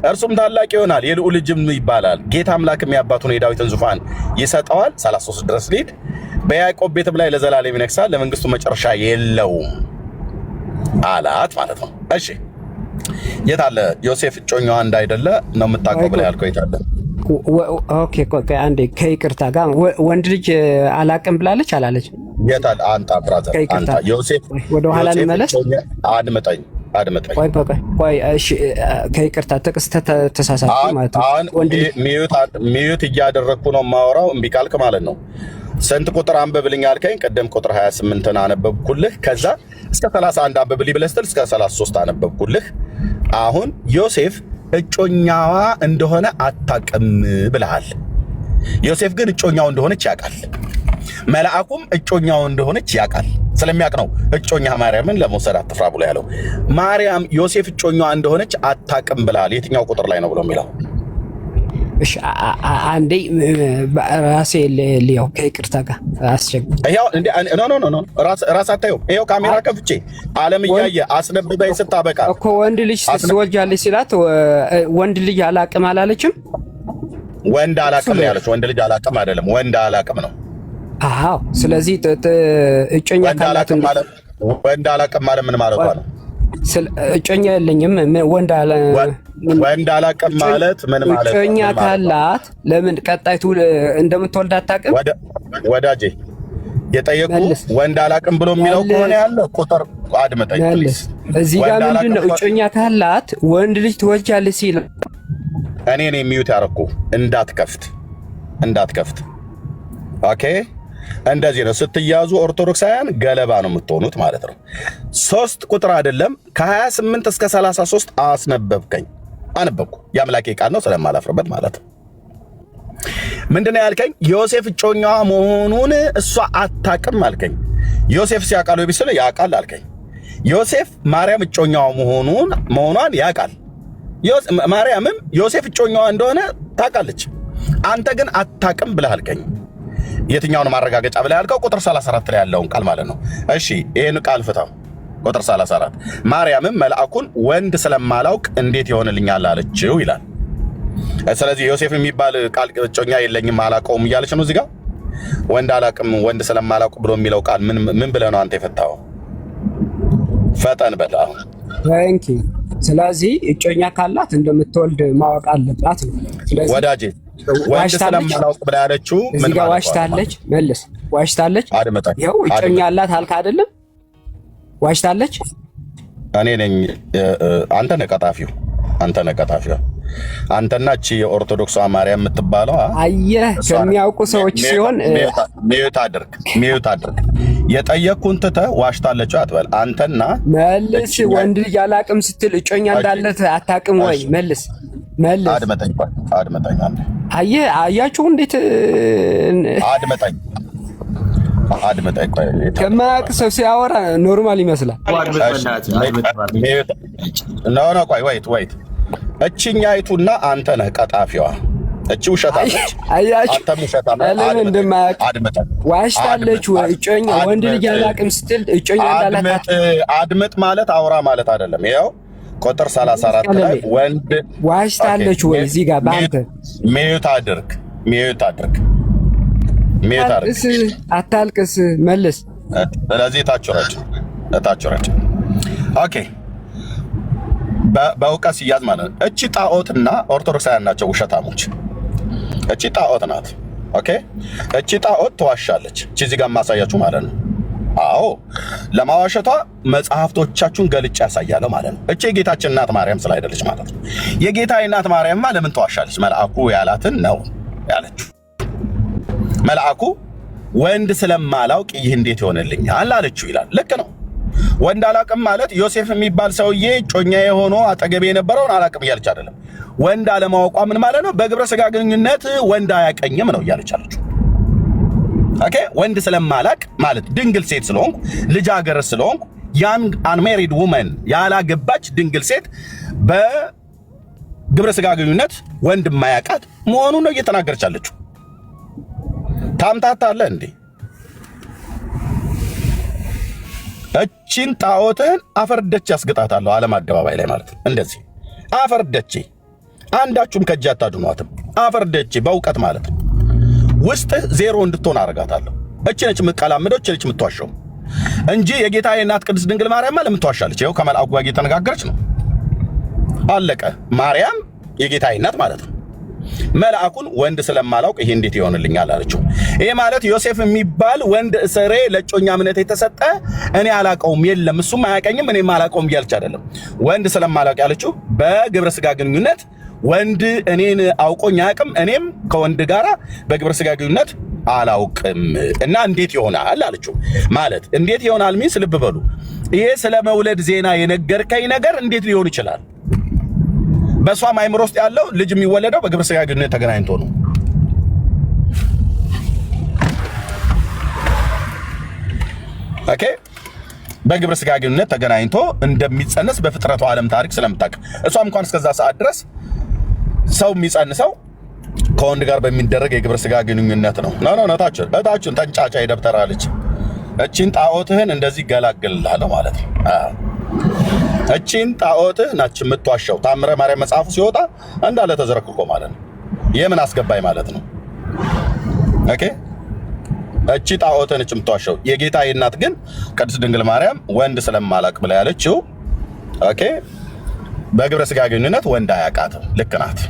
እርሱም ታላቅ ይሆናል፣ የልዑል ልጅም ይባላል፣ ጌታ አምላክም የአባቱን የዳዊትን ዙፋን ይሰጠዋል። 33 ድረስ ሊድ፣ በያዕቆብ ቤትም ላይ ለዘላለም ይነግሣል፣ ለመንግስቱ መጨረሻ የለውም አላት ማለት ነው። እሺ የት አለ ዮሴፍ እጮኛዋ እንዳይደለ ነው የምታውቀው ብለህ ያልከው? የት አለ? ኦኬ ቆይ አንዴ ከይቅርታ ጋር ወንድ ልጅ አላቅም ብላለች አላለች? የት አለ? አንተ ብራዘር አንተ ዮሴፍ ወደ ኋላ ልመለስ። አድምጠኝ ቆይ እሺ ከይቅርታ ጥቅስ ተሳሳትኩ ማለት ነው። ሚዩት እያደረግኩ ነው የማወራው፣ እምቢ ካልክ ማለት ነው። ስንት ቁጥር አንብብልኝ አልከኝ? ቀደም ቁጥር 28ን አነበብኩልህ። ከዛ እስከ 31 አንብብልኝ ብለህ ስትል እስከ 33 አነበብኩልህ። አሁን ዮሴፍ እጮኛዋ እንደሆነ አታውቅም ብለሃል። ዮሴፍ ግን እጮኛው እንደሆነች ያውቃል። መልአኩም እጮኛው እንደሆነች ያውቃል። ስለሚያውቅ ነው እጮኛ ማርያምን ለመውሰድ አትፍራ ብሎ ያለው። ማርያም ዮሴፍ እጮኛዋ እንደሆነች አታውቅም ብለሃል። የትኛው ቁጥር ላይ ነው ብሎ የሚለው? እሺ አንዴ ራሴ ሊያው ከይቅርታ ጋር አስቸግር። ይሄው እንዴ ኖ ራስ አታየው። ይሄው ካሜራ ከፍቼ ዓለም እያየ አስነብበኝ ስታበቃ እኮ ወንድ ልጅ ትወልጃለሽ ሲላት ወንድ ልጅ አላቅም አላለችም? ወንድ አላቅም ያለች ወንድ ልጅ አላቅም አይደለም፣ ወንድ አላቅም ነው። አዎ ስለዚህ እጮኛ ካላት ወንድ አላቅም ማለት ምን ማለት ነው? እጮኛ የለኝም ወንድ አላቅም ማለት ምን ማለት ነው? እጮኛ ካላት ለምን ቀጣይቱ እንደምትወልድ አታውቅም? ወዳጄ የጠየቁ ወንድ አላቅም ብሎ የሚለው ከሆነ ያለው ቁጥር አድመጠኝ ፕሊዝ። እዚህ ጋር ምንድነው እጮኛ ካላት ወንድ ልጅ ትወልጃለሽ ሲል እኔ ነኝ ሚዩት ያደረኩ እንዳትከፍት። ኦኬ እንደዚህ ነው ስትያዙ ኦርቶዶክሳውያን ገለባ ነው የምትሆኑት ማለት ነው። 3 ቁጥር አይደለም ከ28 እስከ 33 አነበብኩ። የአምላኬ ቃል ነው ስለማላፍርበት ማለት ነው። ምንድነው ያልከኝ? ዮሴፍ እጮኛዋ መሆኑን እሷ አታውቅም አልከኝ። ዮሴፍ ሲያውቃል ወይ ቢስል ያውቃል አልከኝ። ዮሴፍ ማርያም እጮኛዋ መሆኗን ያውቃል። ማርያምም ዮሴፍ እጮኛዋ እንደሆነ ታውቃለች። አንተ ግን አታውቅም ብለህ አልከኝ። የትኛውን ማረጋገጫ ብለህ ያልከው? ቁጥር 34 ላይ ያለውን ቃል ማለት ነው። እሺ ይሄን ቃል ፍታው። ቁጥር 34 ማርያምም መልአኩን ወንድ ስለማላውቅ እንዴት ይሆንልኛል አለችው ይላል። ስለዚህ ዮሴፍ የሚባል ቃል እጮኛ የለኝም አላውቀውም እያለች ነው እዚህ ጋር። ወንድ አላውቅም ወንድ ስለማላውቅ ብሎ የሚለው ቃል ምን ብለህ ነው አንተ የፈታው? ፈጠን በል አሁን። ታንኪ ስለዚህ እጮኛ ካላት እንደምትወልድ ማወቅ አለባት ነው። ስለዚህ ወዳጄ ወንድ ስለማላውቅ ብላ ያለችው ምን ማለት ነው? ዋሽታለች። መልስ ዋሽታለች። ይኸው እጮኛ አላት አልካ አይደለም? ዋሽታለች። እኔ ነኝ አንተ ነህ ቀጣፊው። አንተና እቺ የኦርቶዶክሷ ማርያም የምትባለው አየህ፣ ከሚያውቁ ሰዎች ሲሆን ሚዩት አድርግ። የጠየቅኩህን ትተህ ዋሽታለች አትበል። አንተና መልስ። ወንድ ልጅ አላቅም ስትል እጮኛ እንዳለት አታቅም ወይ? መልስ። አድመጠኝ አንዴ። አያችሁ እንዴት አድመጠኝ። ከማያውቅ ሰው ሲያወራ ኖርማል ይመስላል። ኖ ቆይ ወይት እችኛይቱና አንተ ነህ ቀጣፊዋ። እቺ ውሸታለች። አንተም ውሸታም። ለምን እንደማያውቅ ዋሽታለች ወይ? እጮኛ ወንድ ልጅ አላቅም ስትል እጮኛ እንዳላት አድምጥ ማለት አውራ ማለት አይደለም። ይኸው ቁጥር 34 ላይ ወንድ ዋሽታለች ወይ? እዚህ ጋር በአንተ ሚዩት አድርግ። አታልቅስ። መልስ። ስለዚህ ታችረች። ኦኬ በእውቀት ሲያዝ ማለት ነው። እቺ ጣዖትና ኦርቶዶክሳውያን ናቸው ውሸታሞች። እቺ ጣዖት ናት። ኦኬ እቺ ጣዖት ተዋሻለች። እቺ እዚህ ጋር ማሳያችሁ ማለት ነው። አዎ ለማዋሸቷ መጽሐፍቶቻችሁን ገልጬ ያሳያለሁ ማለት ነው። እቺ የጌታችን እናት ማርያም ስላይደለች ማለት ነው። የጌታ እናት ማርያምማ ለምን ተዋሻለች? መልአኩ ያላትን ነው ያለችው። መልአኩ ወንድ ስለማላውቅ ይህ እንዴት ይሆንልኛል አለችው ይላል። ልክ ነው። ወንድ አላቅም ማለት ዮሴፍ የሚባል ሰውዬ ጮኛ የሆነ አጠገቤ የነበረውን አላቅም እያለች አይደለም። ወንድ አለማወቋ ምን ማለት ነው? በግብረ ስጋ ግንኙነት ወንድ አያቀኝም ነው እያለች አለችው። ኦኬ ወንድ ስለማላቅ ማለት ድንግል ሴት ስለሆንኩ ልጃገረድ ስለሆንኩ ያንግ አንሜሪድ ውመን ያላገባች ድንግል ሴት በግብረ ስጋ ግንኙነት ወንድ ማያቃት መሆኑን ነው እየተናገረች አለችው። ታምታታለ እንዴ? እቺን ጣዖትን አፈርደች ያስገጣታለሁ ዓለም አደባባይ ላይ ማለት ነው። እንደዚህ አፈርደች፣ አንዳችሁም ከእጅ አታድኗትም። አፈርደች በእውቀት ማለት ነው። ውስጥ ዜሮ እንድትሆን አረጋታለሁ። እቺ ነች የምትቀላምደው፣ እቺ ነች የምትዋሸው እንጂ የጌታዬ እናት ቅድስት ድንግል ማርያም ለምን ትዋሻለች? ይኸው ከመልአኩ ጋር እየተነጋገረች ነው። አለቀ። ማርያም የጌታዬ እናት ማለት ነው። መልአኩን ወንድ ስለማላውቅ ይሄ እንዴት ይሆንልኛል አለችው። ይሄ ማለት ዮሴፍ የሚባል ወንድ እስሬ ለጮኛ እምነት የተሰጠ እኔ አላቀውም፣ የለም እሱም አያቀኝም እኔም አላቀውም እያለች አይደለም። ወንድ ስለማላውቅ ያለችው በግብረ ስጋ ግንኙነት ወንድ እኔን አውቆኝ አያውቅም፣ እኔም ከወንድ ጋር በግብረ ስጋ ግንኙነት አላውቅም እና እንዴት ይሆናል አለችው። ማለት እንዴት ይሆናል ሚንስ ልብ በሉ፣ ይሄ ስለ መውለድ ዜና የነገርከኝ ነገር እንዴት ሊሆን ይችላል? በሷ ማይምሮ ውስጥ ያለው ልጅ የሚወለደው በግብረ ስጋ ግንኙነት ተገናኝቶ ነው። ኦኬ በግብረ ስጋ ግንኙነት ተገናኝቶ እንደሚጸነስ በፍጥረቱ ዓለም ታሪክ ስለምታውቅ እሷም እንኳን እስከዛ ሰዓት ድረስ ሰው የሚጸንሰው ከወንድ ጋር በሚደረግ የግብረ ስጋ ግንኙነት ነው። ነው እታችን ተንጫጫ የደብተራ ልጅ እቺን ጣዖትህን እንደዚህ ገላግልልሃለሁ ማለት ነው። እቺን ጣዖትህ ናች የምትዋሸው። ታምረ ማርያም መጽሐፉ ሲወጣ እንዳለ ተዘረክኮ ማለት ነው። የምን አስገባይ ማለት ነው። ኦኬ እቺ ጣዖትህን ነች የምትዋሸው። የጌታዬ እናት ግን ቅድስት ድንግል ማርያም ወንድ ስለማላቅ ብላ ያለችው ኦኬ በግብረ ስጋ ግንኙነት ወንድ አያውቃትም። ልክ ናት።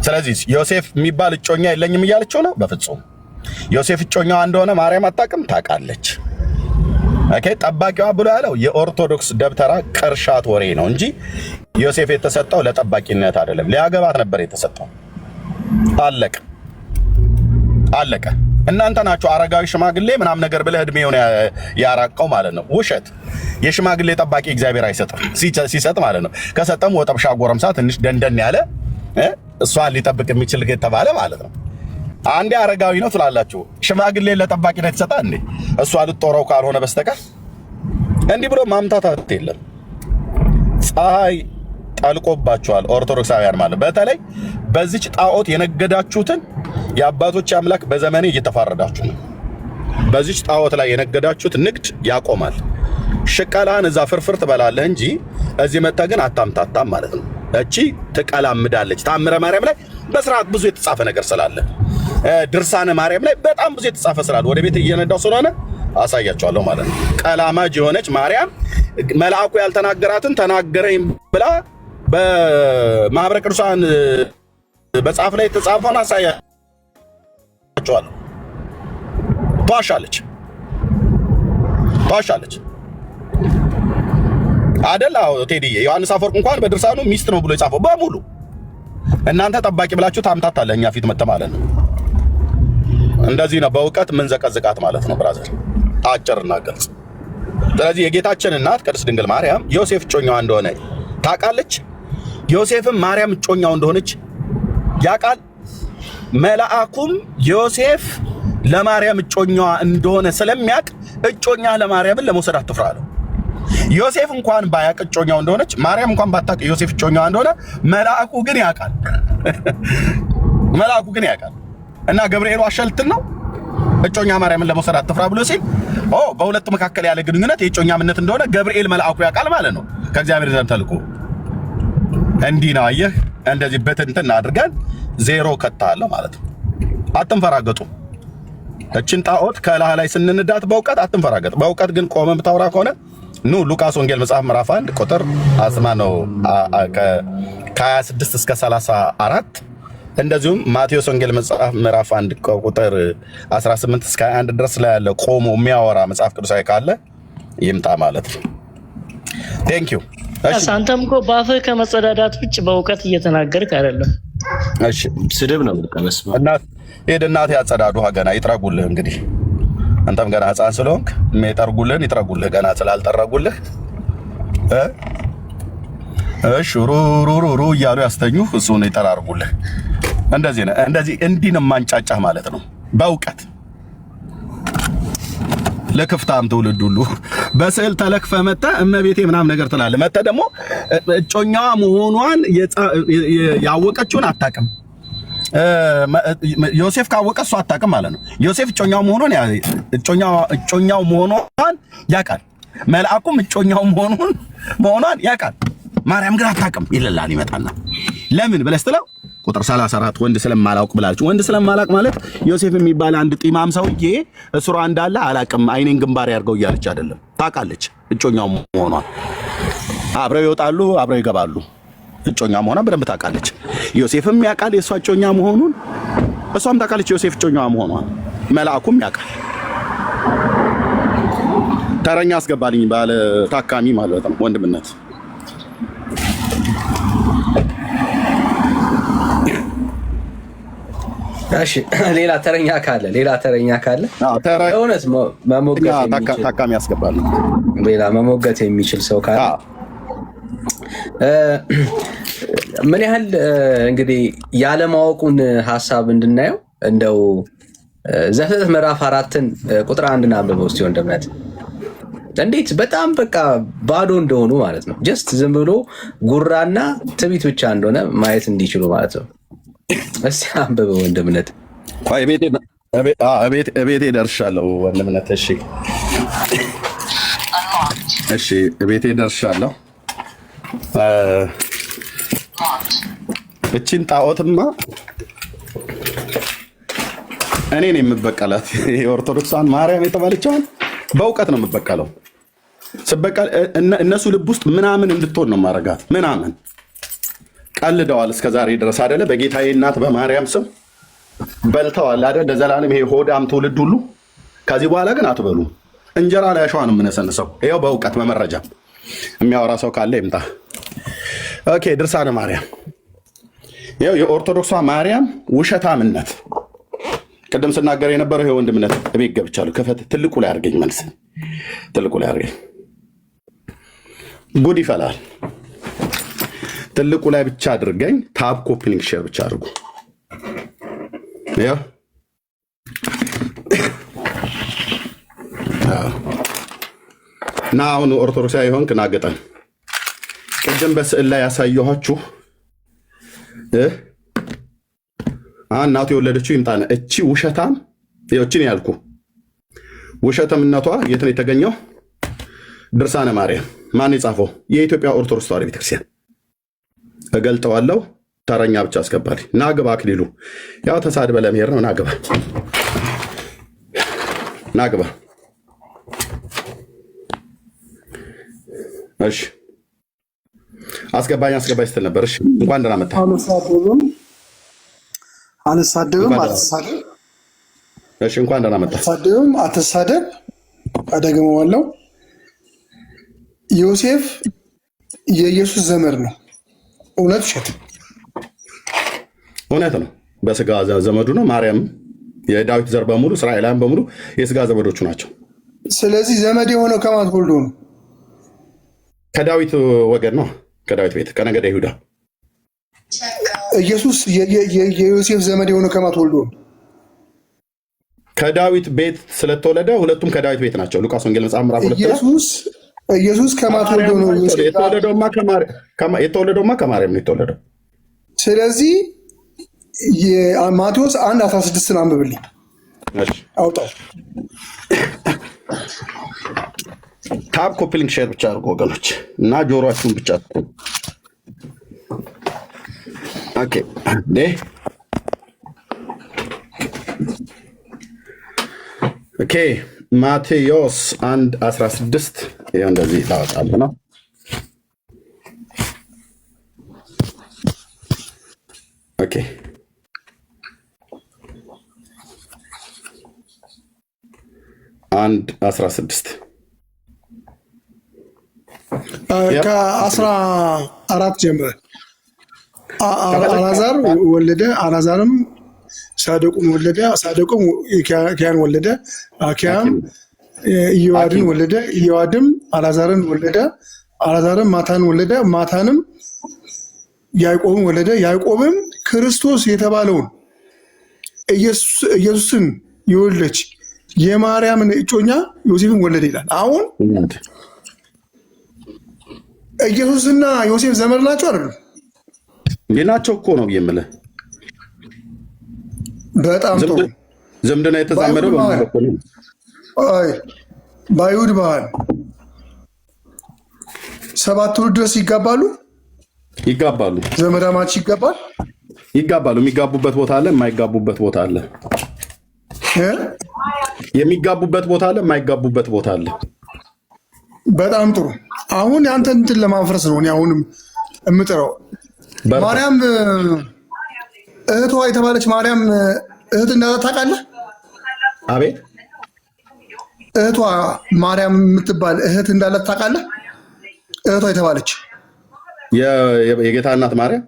ስለዚህ ዮሴፍ የሚባል እጮኛ የለኝም እያለችው ነው። በፍጹም ዮሴፍ እጮኛዋ እንደሆነ ማርያም አታውቅም፣ ታውቃለች። ኦኬ ጠባቂዋ ብሎ ያለው የኦርቶዶክስ ደብተራ ቅርሻት ወሬ ነው እንጂ ዮሴፍ የተሰጠው ለጠባቂነት አይደለም። ሊያገባት ነበር የተሰጠው። አለቀ። እናንተ ናችሁ አረጋዊ ሽማግሌ ምናምን ነገር ብለህ እድሜውን ያራቀው ማለት ነው። ውሸት። የሽማግሌ ጠባቂ እግዚአብሔር አይሰጥም። ሲሰጥ ማለት ነው ከሰጠም ወጠብሻ ጎረምሳ ትንሽ ደንደን ያለ እሷን ሊጠብቅ የሚችል ከተባለ ማለት ነው። አንዴ አረጋዊ ነው ትላላችሁ፣ ሽማግሌ ለጠባቂነት ይሰጣ እንዴ? እሷ ልትጦረው ካልሆነ በስተቀር እንዲህ ብሎ ማምታታት የለም። ፀሐይ ጠልቆባችኋል ኦርቶዶክሳውያን ማለት በተለይ በዚች ጣዖት የነገዳችሁትን የአባቶች አምላክ በዘመኔ እየተፋረዳችሁ ነው። በዚች ጣዖት ላይ የነገዳችሁት ንግድ ያቆማል። ሽቀላን እዛ ፍርፍር ትበላለህ እንጂ እዚህ መጣ ግን አታምታታም ማለት ነው። እቺ ትቀላምዳለች። ታምረ ማርያም ላይ በስርዓት ብዙ የተጻፈ ነገር ስላለ ድርሳነ ማርያም ላይ በጣም ብዙ የተጻፈ ስላለ ወደ ቤት እየነዳው ስለሆነ አሳያቸዋለሁ ማለት ነው። ቀላማጅ የሆነች ማርያም መልአኩ ያልተናገራትን ተናገረኝ ብላ በማህበረ ቅዱሳን በጻፍ ላይ የተጻፈውን አሳያቸዋለሁ። ተዋሻለች አደላው ቴዲዬ ዮሐንስ አፈወርቅ እንኳን በድርሳኑ ሚስት ነው ብሎ የጻፈው በሙሉ እናንተ ጠባቂ ብላችሁ ታምታታለህ እኛ ፊት መጣ ማለት ነው። እንደዚህ ነው በእውቀት ምን ዘቀዝቃት ማለት ነው ብራዘር፣ አጭርና ግልጽ። ስለዚህ የጌታችን እናት ቅድስት ድንግል ማርያም ዮሴፍ እጮኛዋ እንደሆነ ታውቃለች። ዮሴፍም ማርያም እጮኛው እንደሆነች ያውቃል። መልአኩም ዮሴፍ ለማርያም እጮኛዋ እንደሆነ ስለሚያውቅ እጮኛ ለማርያምን ለመውሰድ አትፍራ አለው። ዮሴፍ እንኳን ባያውቅ እጮኛው እንደሆነች ማርያም እንኳን ባታውቅ ዮሴፍ እጮኛዋ እንደሆነ መልአኩ ግን ያውቃል። እና ገብርኤል ዋሸልትን ነው እጮኛ ማርያምን ለመውሰድ አትፍራ ብሎ ሲል በሁለት መካከል ያለ ግንኙነት የእጮኛምነት እንደሆነ ገብርኤል መልአኩ ያውቃል ማለት ነው። ከእግዚአብሔር ዘንድ ተልኮ እንዲህ ነው። አየህ እንደዚህ በትንትን አድርገን ዜሮ ከታለ ማለት ነው። አትንፈራገጡ። እችን ጣዖት ከላህ ላይ ስንንዳት በእውቀት አትንፈራገጥ። በእውቀት ግን ቆመ ብታወራ ከሆነ ሉቃስ ወንጌል መጽሐፍ ምዕራፍ 1 ቁጥር ከ26 እስከ 34 እንደዚሁም ማቴዎስ ወንጌል መጽሐፍ ምዕራፍ 1 ቁጥር 18 እስከ 21 ድረስ ላይ ያለ ቆሞ የሚያወራ መጽሐፍ ቅዱሳዊ ካለ ይምጣ ማለት ነው። ቴንክ ዩ። እሺ አንተም እኮ በአፍህ ከመጸዳዳት ውጭ በእውቀት እየተናገርክ አይደለም። እሺ ስድብ ነው ቀበስ እናት ያጸዳዱ ገና ይጥረጉልህ። እንግዲህ አንተም ገና ህፃን ስለሆንክ ይጥረጉልህ ገና ስላልጠረጉልህ እሺ ሩሩሩሩ እያሉ ያስተኙ እሱን ይጠራርጉልህ። እንደዚህ እንዲህ ነው ማንጫጫህ ማለት ነው። በእውቀት ለክፍታም ትውልድ ሁሉ በስዕል ተለክፈ መጣ እመቤቴ ምናምን ነገር ትላለህ። መጣ ደግሞ እጮኛዋ መሆኗን ያወቀችውን አታውቅም። ዮሴፍ ካወቀ እሱ አታውቅም ማለት ነው። ዮሴፍ እጮኛው መሆኗን ያውቃል። መልአኩም እጮኛው መሆኗን ያውቃል። ማርያም ግን አታውቅም ይልላል። ይመጣና ለምን ብለህ ስትለው ቁጥር 34 ወንድ ስለማላውቅ ብላለች። ወንድ ስለማላውቅ ማለት ዮሴፍ የሚባል አንድ ጢማም ሰውዬ እስሯ እንዳለ አላውቅም አይኔን ግንባር ያርገው እያለች አይደለም። ታውቃለች እጮኛው መሆኗን። አብረው ይወጣሉ፣ አብረው ይገባሉ። እጮኛ መሆኗን በደንብ ታውቃለች። ዮሴፍም ያውቃል የእሷ እጮኛ መሆኑን፣ እሷም ታውቃለች ዮሴፍ እጮኛዋ መሆኗን። መልአኩም ያውቃል። ተረኛ አስገባልኝ ባለ ታካሚ ማለት ነው ወንድምነት። እሺ ሌላ ተረኛ ካለ እውነት መሞገት የሚችል ታካሚ ያስገባል። ሌላ መሞገት የሚችል ሰው ካለ ምን ያህል እንግዲህ ያለማወቁን ሐሳብ እንድናየው እንደው ዘፍጥረት ምዕራፍ 4ን ቁጥር 1 አንብበው እስቲ ወንድምነት እንዴት በጣም በቃ ባዶ እንደሆኑ ማለት ነው። ጀስት ዝም ብሎ ጉራና ትቢት ብቻ እንደሆነ ማየት እንዲችሉ ማለት ነው። እስቲ አንብበው ወንድምነት። ቆይ ቤቴ ደርሻለሁ ወንድምነት። እሺ ቤቴ ደርሻለሁ። እቺን ጣዖትማ እኔ ነኝ የምበቀላት። የኦርቶዶክሳን ማርያም የተባለችውን በእውቀት ነው የምበቀለው። ስበቀል እነሱ ልብ ውስጥ ምናምን እንድትሆን ነው ማረጋት። ምናምን ቀልደዋል እስከዛሬ ድረስ አይደለ? በጌታዬ እናት በማርያም ስም በልተዋል አይደል? ለዘላለም ይሄ ሆዳም ትውልድ ሁሉ። ከዚህ በኋላ ግን አትበሉ። እንጀራ ላይ አሸዋ ነው የምነሰንሰው። ይኸው በእውቀት በመረጃ የሚያወራ ሰው ካለ ይምጣ። ኦኬ ድርሳነ ማርያም። ይኸው የኦርቶዶክሷ ማርያም ውሸታምነት ቅድም ስናገር የነበረው ይሄ ወንድምነት እቤት ገብቻለሁ። ከፈት ትልቁ ላይ አድርገኝ፣ መልስ ትልቁ ላይ አድርገኝ። ጉድ ይፈላል። ትልቁ ላይ ብቻ አድርገኝ። ታብ ኮፒ ሊንክ ሼር ብቻ አድርጉ። ይኸው እና አሁን ኦርቶዶክሳዊ ሆንክ ናገጠን። ቅድም በስዕል ላይ ያሳየኋችሁ እናቱ የወለደችው ይምጣነ። እቺ ውሸታም እቺን ያልኩ ውሸታምነቷ የት ነው የተገኘው? ድርሳነ ማርያም። ማን የጻፈው? የኢትዮጵያ ኦርቶዶክስ ተዋሕዶ ቤተክርስቲያን። እገልጠዋለሁ። ተረኛ ብቻ አስገባል። ናግባ አክሊሉ። ያው ተሳድበ ለመሄድ ነው። ናግባ እሺ አስገባኝ ስትል ነበር። እሺ እንኳን ደህና መጣህ። አልሳደብም አትሳደብ። እሺ እንኳን ደህና መጣህ። አልሳደብም አትሳደብ። አደግመዋለሁ። ዮሴፍ የኢየሱስ ዘመድ ነው። እውነት ውሸት? እውነት ነው። በስጋ ዘመዱ ነው። ማርያም የዳዊት ዘር በሙሉ እስራኤላውያን በሙሉ የስጋ ዘመዶቹ ናቸው። ስለዚህ ዘመድ የሆነው ከማን ተወልዶ ነው? ከዳዊት ወገን ነው። ከዳዊት ቤት ከነገደ ይሁዳ። ኢየሱስ የዮሴፍ ዘመድ የሆነው ከማን ተወልዶ ነው? ከዳዊት ቤት ስለተወለደ ሁለቱም ከዳዊት ቤት ናቸው። ሉቃስ ወንጌል መጽሐፍ ምዕራፍ 2 ኢየሱስ ከማን ተወልዶ ነው? የተወለደውማ ከማርያም ነው የተወለደው። ስለዚህ ማቴዎስ 1:16 አንብብልኝ። አውጣው። ታብ ኮፒ ሊንክ ሼር ብቻ አድርጉ ወገኖች፣ እና ጆሮአችሁን ብቻ ኦኬ። ኦኬ ማቴዎስ 1:16 ይሄ እንደዚህ ታወጣለህ ነው። ኦኬ 1:16 ከ14 ጀምረ አልዓዛር ወለደ፣ አልዓዛርም ሳዶቅን ወለደ፣ ሳዶቅም ኪያን ወለደ፣ ኪያም ኢዮአድን ወለደ፣ ኢዮአድም አልዓዛርን ወለደ፣ አልዓዛርም ማታንን ወለደ፣ ማታንም ያዕቆብን ወለደ፣ ያዕቆብም ክርስቶስ የተባለውን ኢየሱስን የወለደች የማርያምን እጮኛ ዮሴፍን ወለደ ይላል። አሁን ኢየሱስና ዮሴፍ ዘመድ ናቸው አይደሉም? ናቸው እኮ ነው የምልህ። በጣም ጥሩ ዝምድና የተዛመደው በአይሁድ ባህል 7 ትውልድ ድረስ ይጋባሉ። ዘመዳማች ይጋባሉ። የሚጋቡበት ቦታ አለ፣ የማይጋቡበት ቦታ አለ። የሚጋቡበት ቦታ አለ፣ የማይጋቡበት ቦታ አለ። በጣም ጥሩ። አሁን ያንተን እንትን ለማፍረስ ነው እኔ አሁንም የምጥረው። ማርያም እህቷ የተባለች ማርያም እህት እንዳለ ታውቃለህ? አቤት። እህቷ ማርያም የምትባል እህት እንዳለ ታውቃለህ? እህቷ የተባለች የጌታ እናት ማርያም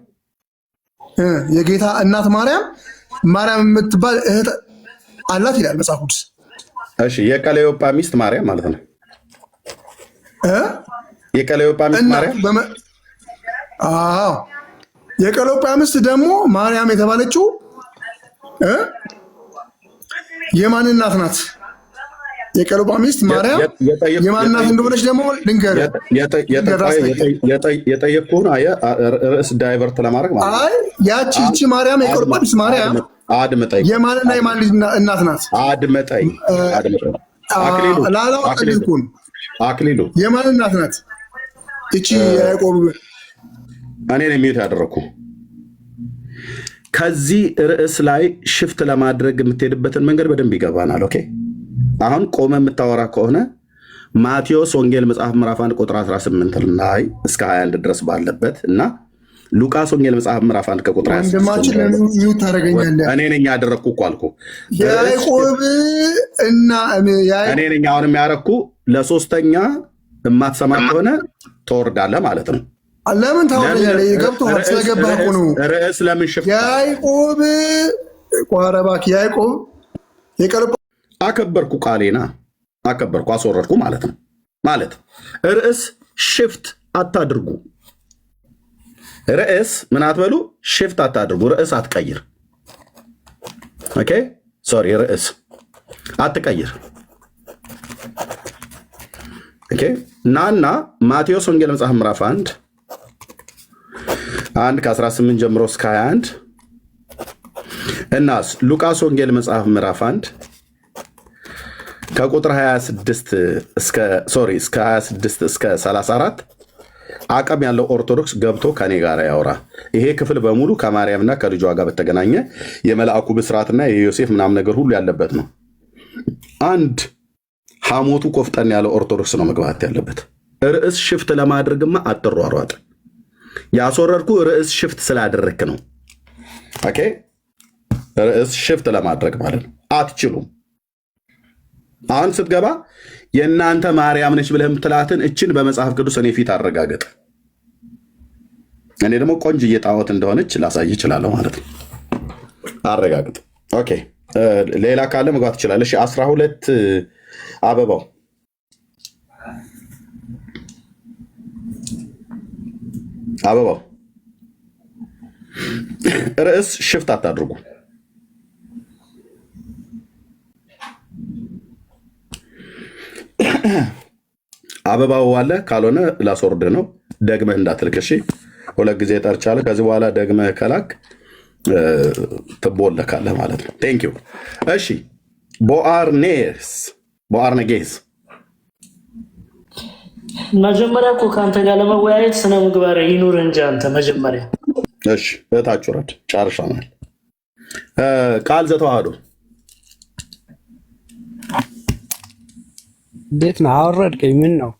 የጌታ እናት ማርያም የምትባል እህት አላት ይላል መጽሐፍ ቅዱስ። እሺ፣ የቀለዮጳ ሚስት ማርያም ማለት ነው። የቀለዮጳ ሚስት ማርያም። አዎ፣ የቀለዮጳ ሚስት ደግሞ ማርያም የተባለችው የማን እናት ናት? የቀለዮጳ ሚስት ማርያም የማን እናት እንደሆነች ደግሞ ልንገርህ። የጠየቅኩህን ርዕስ ዳይቨርት ለማድረግ ማለት አይ ያቺ ይቺ ማርያም የቀለዮጳ ሚስት ማርያም አድምጠኝ። የማንና የማን እናት ናት? አድምጠኝ። አክሊሉ የማን እናት ናት? ይቺ ያዕቆብ እኔ ነኝ ሚዩት ያደረኩ። ከዚህ ርዕስ ላይ ሽፍት ለማድረግ የምትሄድበትን መንገድ በደንብ ይገባናል። ኦኬ፣ አሁን ቆመ የምታወራ ከሆነ ማቴዎስ ወንጌል መጽሐፍ ምዕራፍ 1 ቁጥር 18 ላይ እስከ 21 ድረስ ባለበት እና ሉቃስ ወንጌል መጽሐፍ ምዕራፍ 1 ከቁጥር 26 እኔ ነኝ ያደረኩ እኮ አልኩ። ያዕቆብ እና እኔ ነኝ አሁን የሚያረኩ። ለሶስተኛ የማትሰማ ከሆነ ትወርዳለህ ማለት ነው። ለምን ታወራለህ? ገብቶሃል? ስለገባህ እኮ ነው። ርዕስ ለምን ሽፍት? ያዕቆብ ቋረባክ ያዕቆብ የቀለዮጳ አከበርኩ፣ ቃሌና አከበርኩ፣ አስወረድኩ ማለት ነው። ማለት ርዕስ ሽፍት አታድርጉ። ርዕስ ምን አትበሉ፣ ሽፍት አታድርጉ። ርዕስ አትቀይር። ኦኬ፣ ሶሪ፣ ርዕስ አትቀይር። ኦኬ፣ ናና ማቴዎስ ወንጌል መጽሐፍ ምዕራፍ 1 ከ18 ጀምሮ እስከ 21 እናስ ሉቃስ ወንጌል መጽሐፍ ምዕራፍ 1 ከቁጥር 26 እስከ 34 አቅም ያለው ኦርቶዶክስ ገብቶ ከኔ ጋር ያወራ። ይሄ ክፍል በሙሉ ከማርያምና ከልጇ ጋር በተገናኘ የመልአኩ ብስራትና የዮሴፍ ምናምን ነገር ሁሉ ያለበት ነው። አንድ ሐሞቱ ቆፍጠን ያለው ኦርቶዶክስ ነው መግባት ያለበት። ርዕስ ሽፍት ለማድረግማ አትሯሯጥ። ያስወረድኩ ርዕስ ሽፍት ስላደረክ ነው። ኦኬ፣ ርዕስ ሽፍት ለማድረግ ማለት ነው። አትችሉም። አሁን ስትገባ የእናንተ ማርያም ነች ብለህ የምትላትን እችን በመጽሐፍ ቅዱስ እኔ ፊት አረጋገጥ። እኔ ደግሞ ቆንጅዬ ጣዖት እንደሆነች ላሳይ ይችላለሁ ማለት ነው። አረጋግጥ። ኦኬ፣ ሌላ ካለ መግባት ትችላለህ። 12 አበባው ርዕስ ሽፍት አታድርጉ። አበባው አለ፣ ካልሆነ ላስወርድህ ነው። ደግመህ እንዳትልክ እሺ። 2 ጊዜ ጠርቻለሁ። ከዚህ በኋላ ደግመህ ከላክ ትቦለካለህ ማለት ነው። ቴንክ ዩ። እሺ፣ ቦአርኔጌስ መጀመሪያ እኮ ከአንተ ጋር ለመወያየት ስነ ምግባር ይኑር እንጂ አንተ መጀመሪያ። እሺ፣ እታች ወረድ። ጨርሻናል። ቃል ዘተዋህዶ እንዴት ነው? አወረድከኝ። ምን ነው?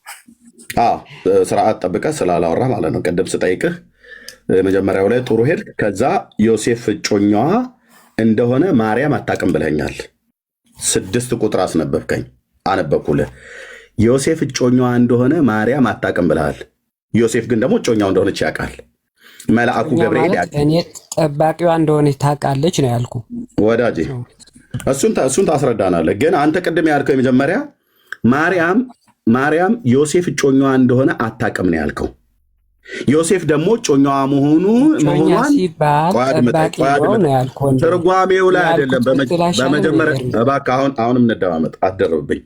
ስርዓት ጠብቀህ ስላላወራ ማለት ነው። ቅድም ስጠይቅህ መጀመሪያው ላይ ጥሩ ሄድ። ከዛ ዮሴፍ እጮኛዋ እንደሆነ ማርያም አታውቅም ብለኛል። 6 ቁጥር አስነበብከኝ። አነበብኩልህ። ዮሴፍ እጮኛዋ እንደሆነ ማርያም አታውቅም ብለሃል። ዮሴፍ ግን ደግሞ እጮኛው እንደሆነች ያውቃል። መልአኩ ገብርኤል ያውቃል። እኔ ጠባቂዋ እንደሆነች ታውቃለች ነው ያልኩ ወዳጄ። እሱን ታስረዳናለህ። ግን አንተ ቅድም ያልከው የመጀመሪያ ማርያም ዮሴፍ እጮኛዋ እንደሆነ አታውቅም ነው ያልከው። ዮሴፍ ደግሞ እጮኛዋ መሆኗን ትርጓሜው ላይ አይደለም። በመጀመሪያ እባክህ አሁንም እንደማመጥ አትደርብብኝ።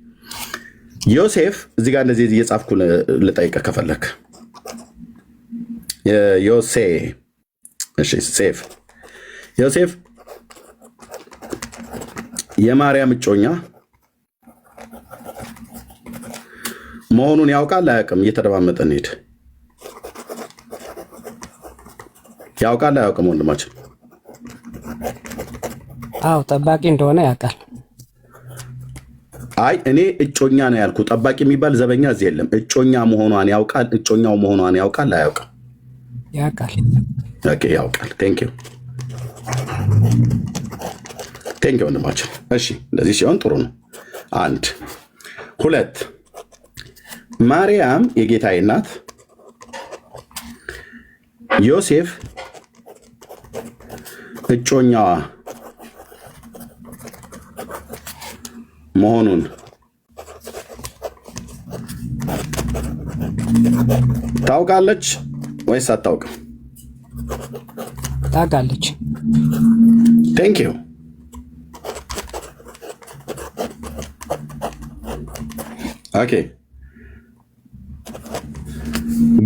ዮሴፍ እዚህ ጋር እንደዚህ እየጻፍኩ ልጠይቅህ ከፈለክ ዮሴፍ የማርያም እጮኛ መሆኑን ያውቃል አያውቅም? እየተደማመጠ እንሂድ። ያውቃል አያውቅም? ወንድማችን አዎ ጠባቂ እንደሆነ ያውቃል። አይ እኔ እጮኛ ነው ያልኩ። ጠባቂ የሚባል ዘበኛ እዚህ የለም። እጮኛ መሆኗን ያውቃል። እጮኛው መሆኗን ያውቃል አያውቅም? ያውቃል። ኦኬ ያውቃል። ቴንክ ዩ ወንድማችን። እሺ እንደዚህ ሲሆን ጥሩ ነው። 1 2 ማርያም የጌታዬ እናት፣ ዮሴፍ እጮኛዋ መሆኑን ታውቃለች ወይስ አታውቅም? ታውቃለች። ቴንክ ዩ። ኦኬ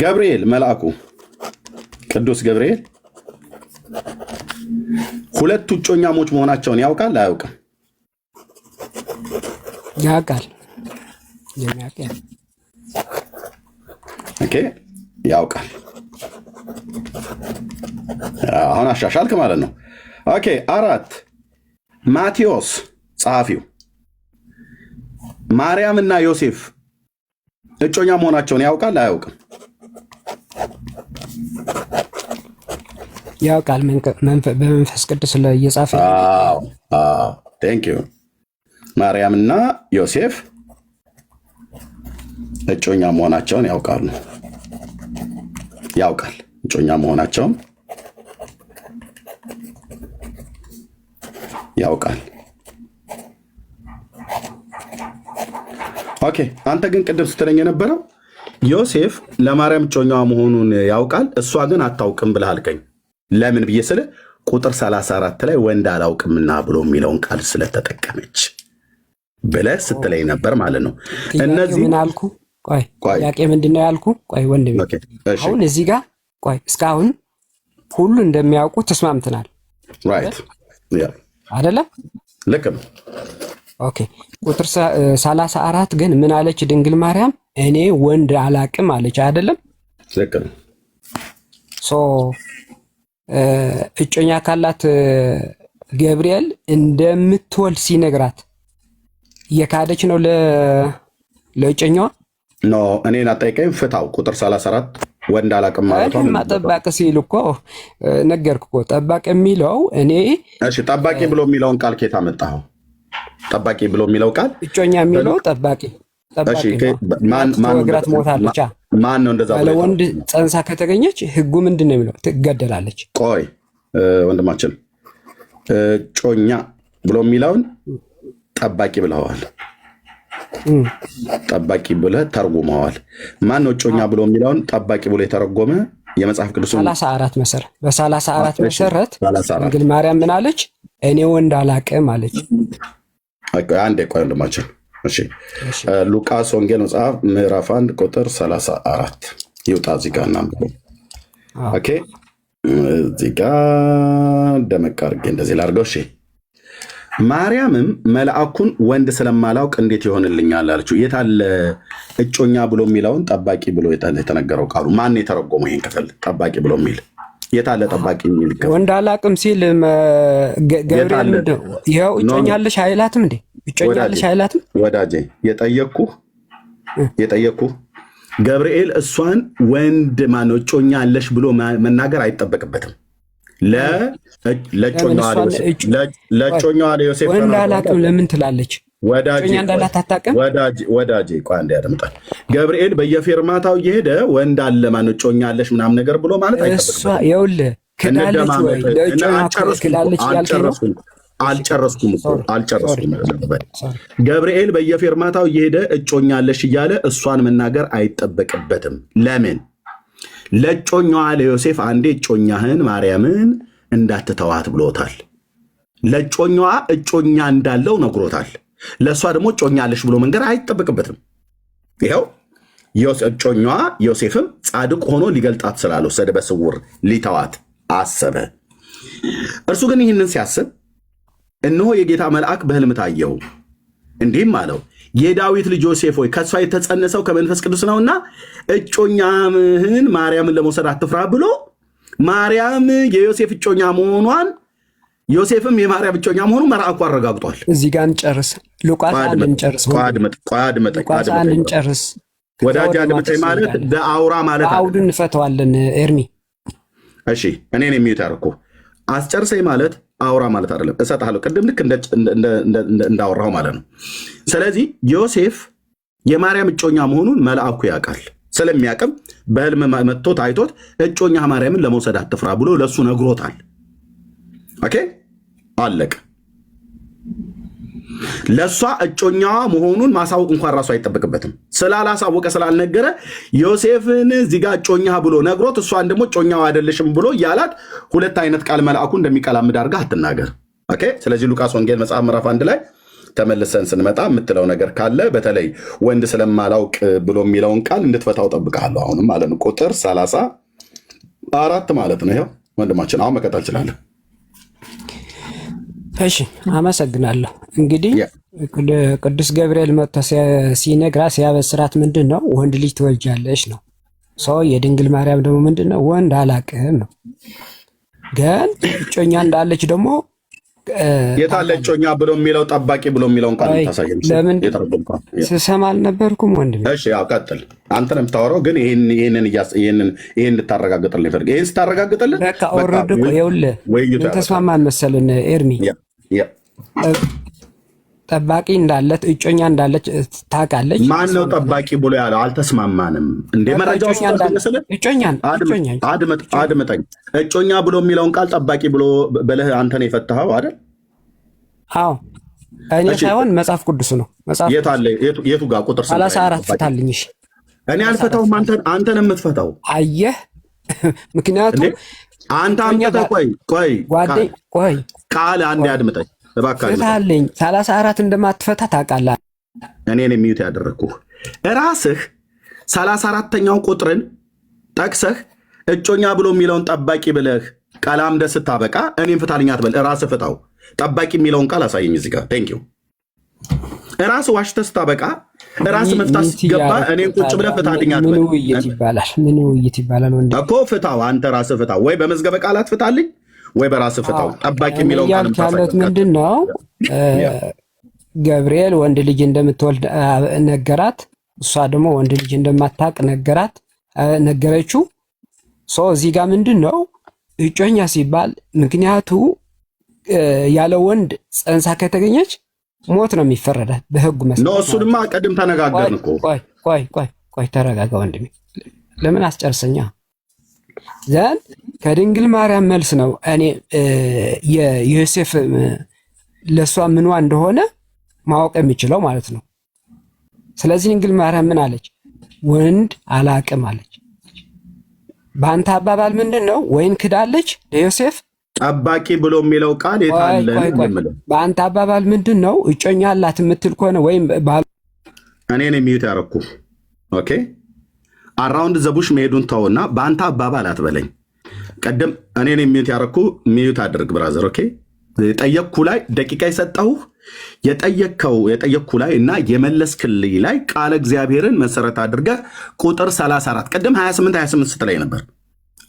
ገብርኤል መልአኩ ቅዱስ ገብርኤል ሁለቱ እጮኛሞች መሆናቸውን ያውቃል አያውቅም? ያውቃል። ኦኬ ያውቃል። አሁን አሻሻልክ ማለት ነው። ኦኬ 4 ማቴዎስ ጸሐፊው ማርያምና ዮሴፍ እጮኛ መሆናቸውን ያውቃል አያውቅም? ያውቃል። በመንፈስ ቅዱስ ላይ እየጻፈ ቴንክ ዩ። ማርያምና ዮሴፍ እጮኛ መሆናቸውን ያውቃሉ። ያውቃል እጮኛ መሆናቸውን ያውቃል። ኦኬ አንተ ግን ቅድም ስትለኝ የነበረው ዮሴፍ ለማርያም እጮኛዋ መሆኑን ያውቃል፣ እሷ ግን አታውቅም ብለህ አልከኝ። ለምን ብዬ ስለ ቁጥር 34 ላይ ወንድ አላውቅምና ብሎ የሚለውን ቃል ስለተጠቀመች ብለህ ስትለኝ ነበር ማለት ነው። እነዚህ ምን አልኩ? ቆይ ጥያቄ ምንድን ነው ያልኩ? ቆይ ወንድሜ አሁን እዚህ ጋር ቆይ እስካሁን ሁሉ እንደሚያውቁ ተስማምተናል ራይት አይደለም? ልክ ነው። ኦኬ ቁጥር 34 ግን ምን አለች ድንግል ማርያም? እኔ ወንድ አላቅም አለች አይደለም? ልክ ነው። ሶ እጮኛ ካላት ገብርኤል እንደምትወልድ ሲነግራት እየካደች ነው ለእጮኛዋ? ኖ እኔን አጠይቀኝ፣ ፍታው። ቁጥር 34 ወንድ አላቅም ማለት ነው። ጠባቂ ሲል እኮ ነገርኩ እኮ ጠባቂ የሚለው እኔ። እሺ ጠባቂ ብሎ የሚለውን ቃል ከየት አመጣኸው? ጠባቂ ብሎ የሚለው ቃል እጮኛ የሚለው ጠባቂ ወግራት ሞታለች። ማን ነው እንደዛ ብሎ? ወንድ ፀንሳ ከተገኘች ህጉ ምንድን ነው የሚለው? ትገደላለች። ቆይ ወንድማችን እጮኛ ብሎ የሚለውን ጠባቂ ብለዋል። ጠባቂ ብለህ ተርጉመዋል። ማን ነው እጮኛ ብሎ የሚለውን ጠባቂ ብሎ የተረጎመ? የመጽሐፍ ቅዱስ 34 መሰረት በ34 መሰረት ድንግል ማርያም ምን አለች? እኔ ወንድ አላቅም አለች። አንዴ ቆይ ወንድማችን። እሺ ሉቃስ ወንጌል መጽሐፍ ምዕራፍ 1 ቁጥር 34 ይውጣ። እዚህ ጋር እናንብበው። ኦኬ እዚህ ጋር ደመቅ አድርጌ እንደዚህ ላድርገው። እሺ ማርያምም መልአኩን ወንድ ስለማላውቅ እንዴት ይሆንልኛል አለችው። የታለ እጮኛ ብሎ የሚለውን ጠባቂ ብሎ የተነገረው ቃሉ? ማን የተረጎመው ይሄን ክፍል? ጠባቂ ብሎ የሚል የታለ? ጠባቂ የሚል ወንድ አላውቅም ሲል ገብርኤል ምንድን ነው ይኸው እጮኛለሽ አይላትም እንዴ? እጮኛለሽ አይላትም? ወዳጄ የጠየቅኩህ ገብርኤል እሷን ወንድ ማነው እጮኛ አለሽ ብሎ መናገር አይጠበቅበትም። ለእጮኛዋ ለዮሴፍ ወንድ አላውቅም ለምን ትላለች? እጮኛ እንዳላት አታውቅም? ወዳጄ ቆይ አንዴ ያደምጣል። ገብርኤል በየፌርማታው እየሄደ ወንድ አለ ማን እጮኛ አለሽ ምናምን ነገር ብሎ ማለት አይጠበቅም። እሷ ይኸውልህ ክዳለች ወይ ለእጮኛ ክዳለች ያልከኝ ነው። አልጨረስኩም። ገብርኤል በየፌርማታው እየሄደ እጮኛ አለሽ እያለ እሷን መናገር አይጠበቅበትም። ለምን? ለእጮኛዋ ለዮሴፍ አንዴ እጮኛህን ማርያምን እንዳትተዋት ብሎታል። ለእጮኛዋ እጮኛ እንዳለው ነግሮታል። ለእሷ ደግሞ እጮኛ አለሽ ብሎ መንገር አይጠበቅበትም። ይኸው እጮኛዋ ዮሴፍም ጻድቅ ሆኖ ሊገልጣት ስላልወሰደ በስውር ሊተዋት አሰበ። እርሱ ግን ይህንን ሲያስብ እነሆ የጌታ መልአክ በሕልም ታየው፣ እንዲህም አለው የዳዊት ልጅ ዮሴፍ ሆይ ከእሷ የተጸነሰው ከመንፈስ ቅዱስ ነውና እጮኛምህን ማርያምን ለመውሰድ አትፍራ ብሎ ማርያም የዮሴፍ እጮኛ መሆኗን ዮሴፍም የማርያም እጮኛ መሆኑ መልአኩ አረጋግጧል። እዚህ ጋር እንጨርስ። ሉቃስ 1 እንጨርስ። ሉቃስ 1 እንጨርስ። ወዳጅ አድምጠኝ ማለት በአውራ ማለት አውድ እንፈተዋለን። ኤርሚ እሺ፣ እኔን የሚዩት ያደረኩ አስጨርሰኝ ማለት አውራ ማለት አይደለም። እሰጥሃለሁ ቅድም ልክ እንዳወራው ማለት ነው። ስለዚህ ዮሴፍ የማርያም እጮኛ መሆኑን መልአኩ ያውቃል። ስለሚያውቅም በሕልም መጥቶ ታይቶት እጮኛ ማርያምን ለመውሰድ አትፍራ ብሎ ለእሱ ነግሮታል። ኦኬ አለቅ። ለእሷ እጮኛዋ መሆኑን ማሳወቅ እንኳን ራሱ አይጠበቅበትም። ስላላሳወቀ ስላልነገረ ዮሴፍን እዚህ ጋር እጮኛ ብሎ ነግሮት እሷን ደግሞ እጮኛዋ አይደለሽም ብሎ እያላት ሁለት አይነት ቃል መልአኩ እንደሚቀላምድ አድርጋ አትናገር። ኦኬ። ስለዚህ ሉቃስ ወንጌል መጽሐፍ ምዕራፍ 1 ላይ ተመልሰን ስንመጣ የምትለው ነገር ካለ በተለይ ወንድ ስለማላውቅ ብሎ የሚለውን ቃል እንድትፈታው ጠብቃለሁ። አሁንም ማለት ነው ቁጥር 34 ማለት ነው። ይኸው ወንድማችን አሁን መቀጠል ይችላለን። እሺ አመሰግናለሁ። እንግዲህ ቅዱስ ገብርኤል መጥቶ ሲነግራት ሲያበስራት ምንድን ነው ወንድ ልጅ ትወልጃለሽ ነው። ሰው የድንግል ማርያም ደግሞ ምንድን ነው ወንድ አላቅም ነው። ግን እጮኛ እንዳለች ደግሞ የታለ እጮኛ ብሎ የሚለው ጠባቂ ብሎ የሚለውን ቃል ታሳየን። ስሰማ አልነበርኩም ወንድሜ። እሺ ያው ቀጥል። አንተ ነው የምታወራው፣ ግን ይሄንን እንድታረጋግጥልኝ ይፈልግ። ይሄን ስታረጋግጥልኝ በቃ ኦልሬዲ እኮ ይኸውልህ ምን ተስማማን መሰልን ኤርሚ? ጠባቂ እንዳለት እጮኛ እንዳለች ታውቃለች። ማን ነው ጠባቂ ብሎ ያለው? አልተስማማንም እንዴ? መረጃው አድምጠኝ። እጮኛ ብሎ የሚለውን ቃል ጠባቂ ብሎ በለህ አንተ ነው የፈታኸው አይደል? አዎ እኔ ሳይሆን መጽሐፍ ቅዱስ ነው። የቱ ጋር ቁጥር 34 ፍታልኝ። እሺ እኔ አልፈታውም፣ አንተ ነው የምትፈታው። አየህ፣ ምክንያቱም አንተ አምጥተህ ቆይ ቃል አንዴ አድምጠኝ ፍታልኝ። 34 እንደማትፈታ ታውቃለህ። እኔን የሚዩት ያደረግኩህ ራስህ 34ኛው ቁጥርን ጠቅሰህ እጮኛ ብሎ የሚለውን ጠባቂ ብለህ ቃል አምደህ ስታበቃ እኔም ፍታልኝ አትበል። ራስህ ፍታው። ጠባቂ የሚለውን ቃል አሳየኝ እዚህ ጋር። ቴንክ ዩ። ራስህ ዋሽተህ ስታበቃ ራስህ መፍታት ሲገባ እኔን ቁጭ ብለህ ፍታልኝ አትበል። ምን ውይይት ይባላል ወንድም እኮ ፍታው። አንተ ራስህ ፍታው። ወይ በመዝገበ ቃላት ፍታልኝ ወይ በራስህ ፍታው። ጠባቂ የሚለውን ቃል ያልካለት ምንድን ነው? ገብርኤል ወንድ ልጅ እንደምትወልድ ነገራት። እሷ ደግሞ ወንድ ልጅ እንደማታውቅ ነገረችው። ሰው እዚህ ጋር ምንድን ነው እጮኛ ሲባል ምክንያቱ ያለ ወንድ ፀንሳ ከተገኘች ሞት ነው የሚፈረዳት በህጉ መሰረት ነው። እሱንማ ቀድም ተነጋገርን እኮ። ቆይ ተረጋጋ ወንድሜ፣ ለምን አስጨርሰኛ ዘን ከድንግል ማርያም መልስ ነው እኔ የዮሴፍ ለእሷ ምኗ እንደሆነ ማወቅ የሚችለው ማለት ነው። ስለዚህ ድንግል ማርያም ምን አለች? ወንድ አላቅም አለች። በአንተ አባባል ምንድን ነው? ወይን ክዳለች ለዮሴፍ ጠባቂ ብሎ የሚለው ቃል የታለ? በአንተ አባባል ምንድን ነው? እጮኛ አላት የምትል ከሆነ ወይም እኔን የሚዩት ያረኩ ኦኬ አራውንድ ዘቡሽ መሄዱን ተውና በአንተ አባባል አትበለኝ። ቀደም እኔን የሚዩት ያረኩ ሚዩት አድርግ ብራዘር። ኦኬ ጠየቅኩ ላይ ደቂቃ የሰጠሁህ የጠየቅኩ ላይ እና የመለስክልኝ ላይ ቃለ እግዚአብሔርን መሰረት አድርገህ ቁጥር 34 ቀደም 28 ስትላይ ነበር።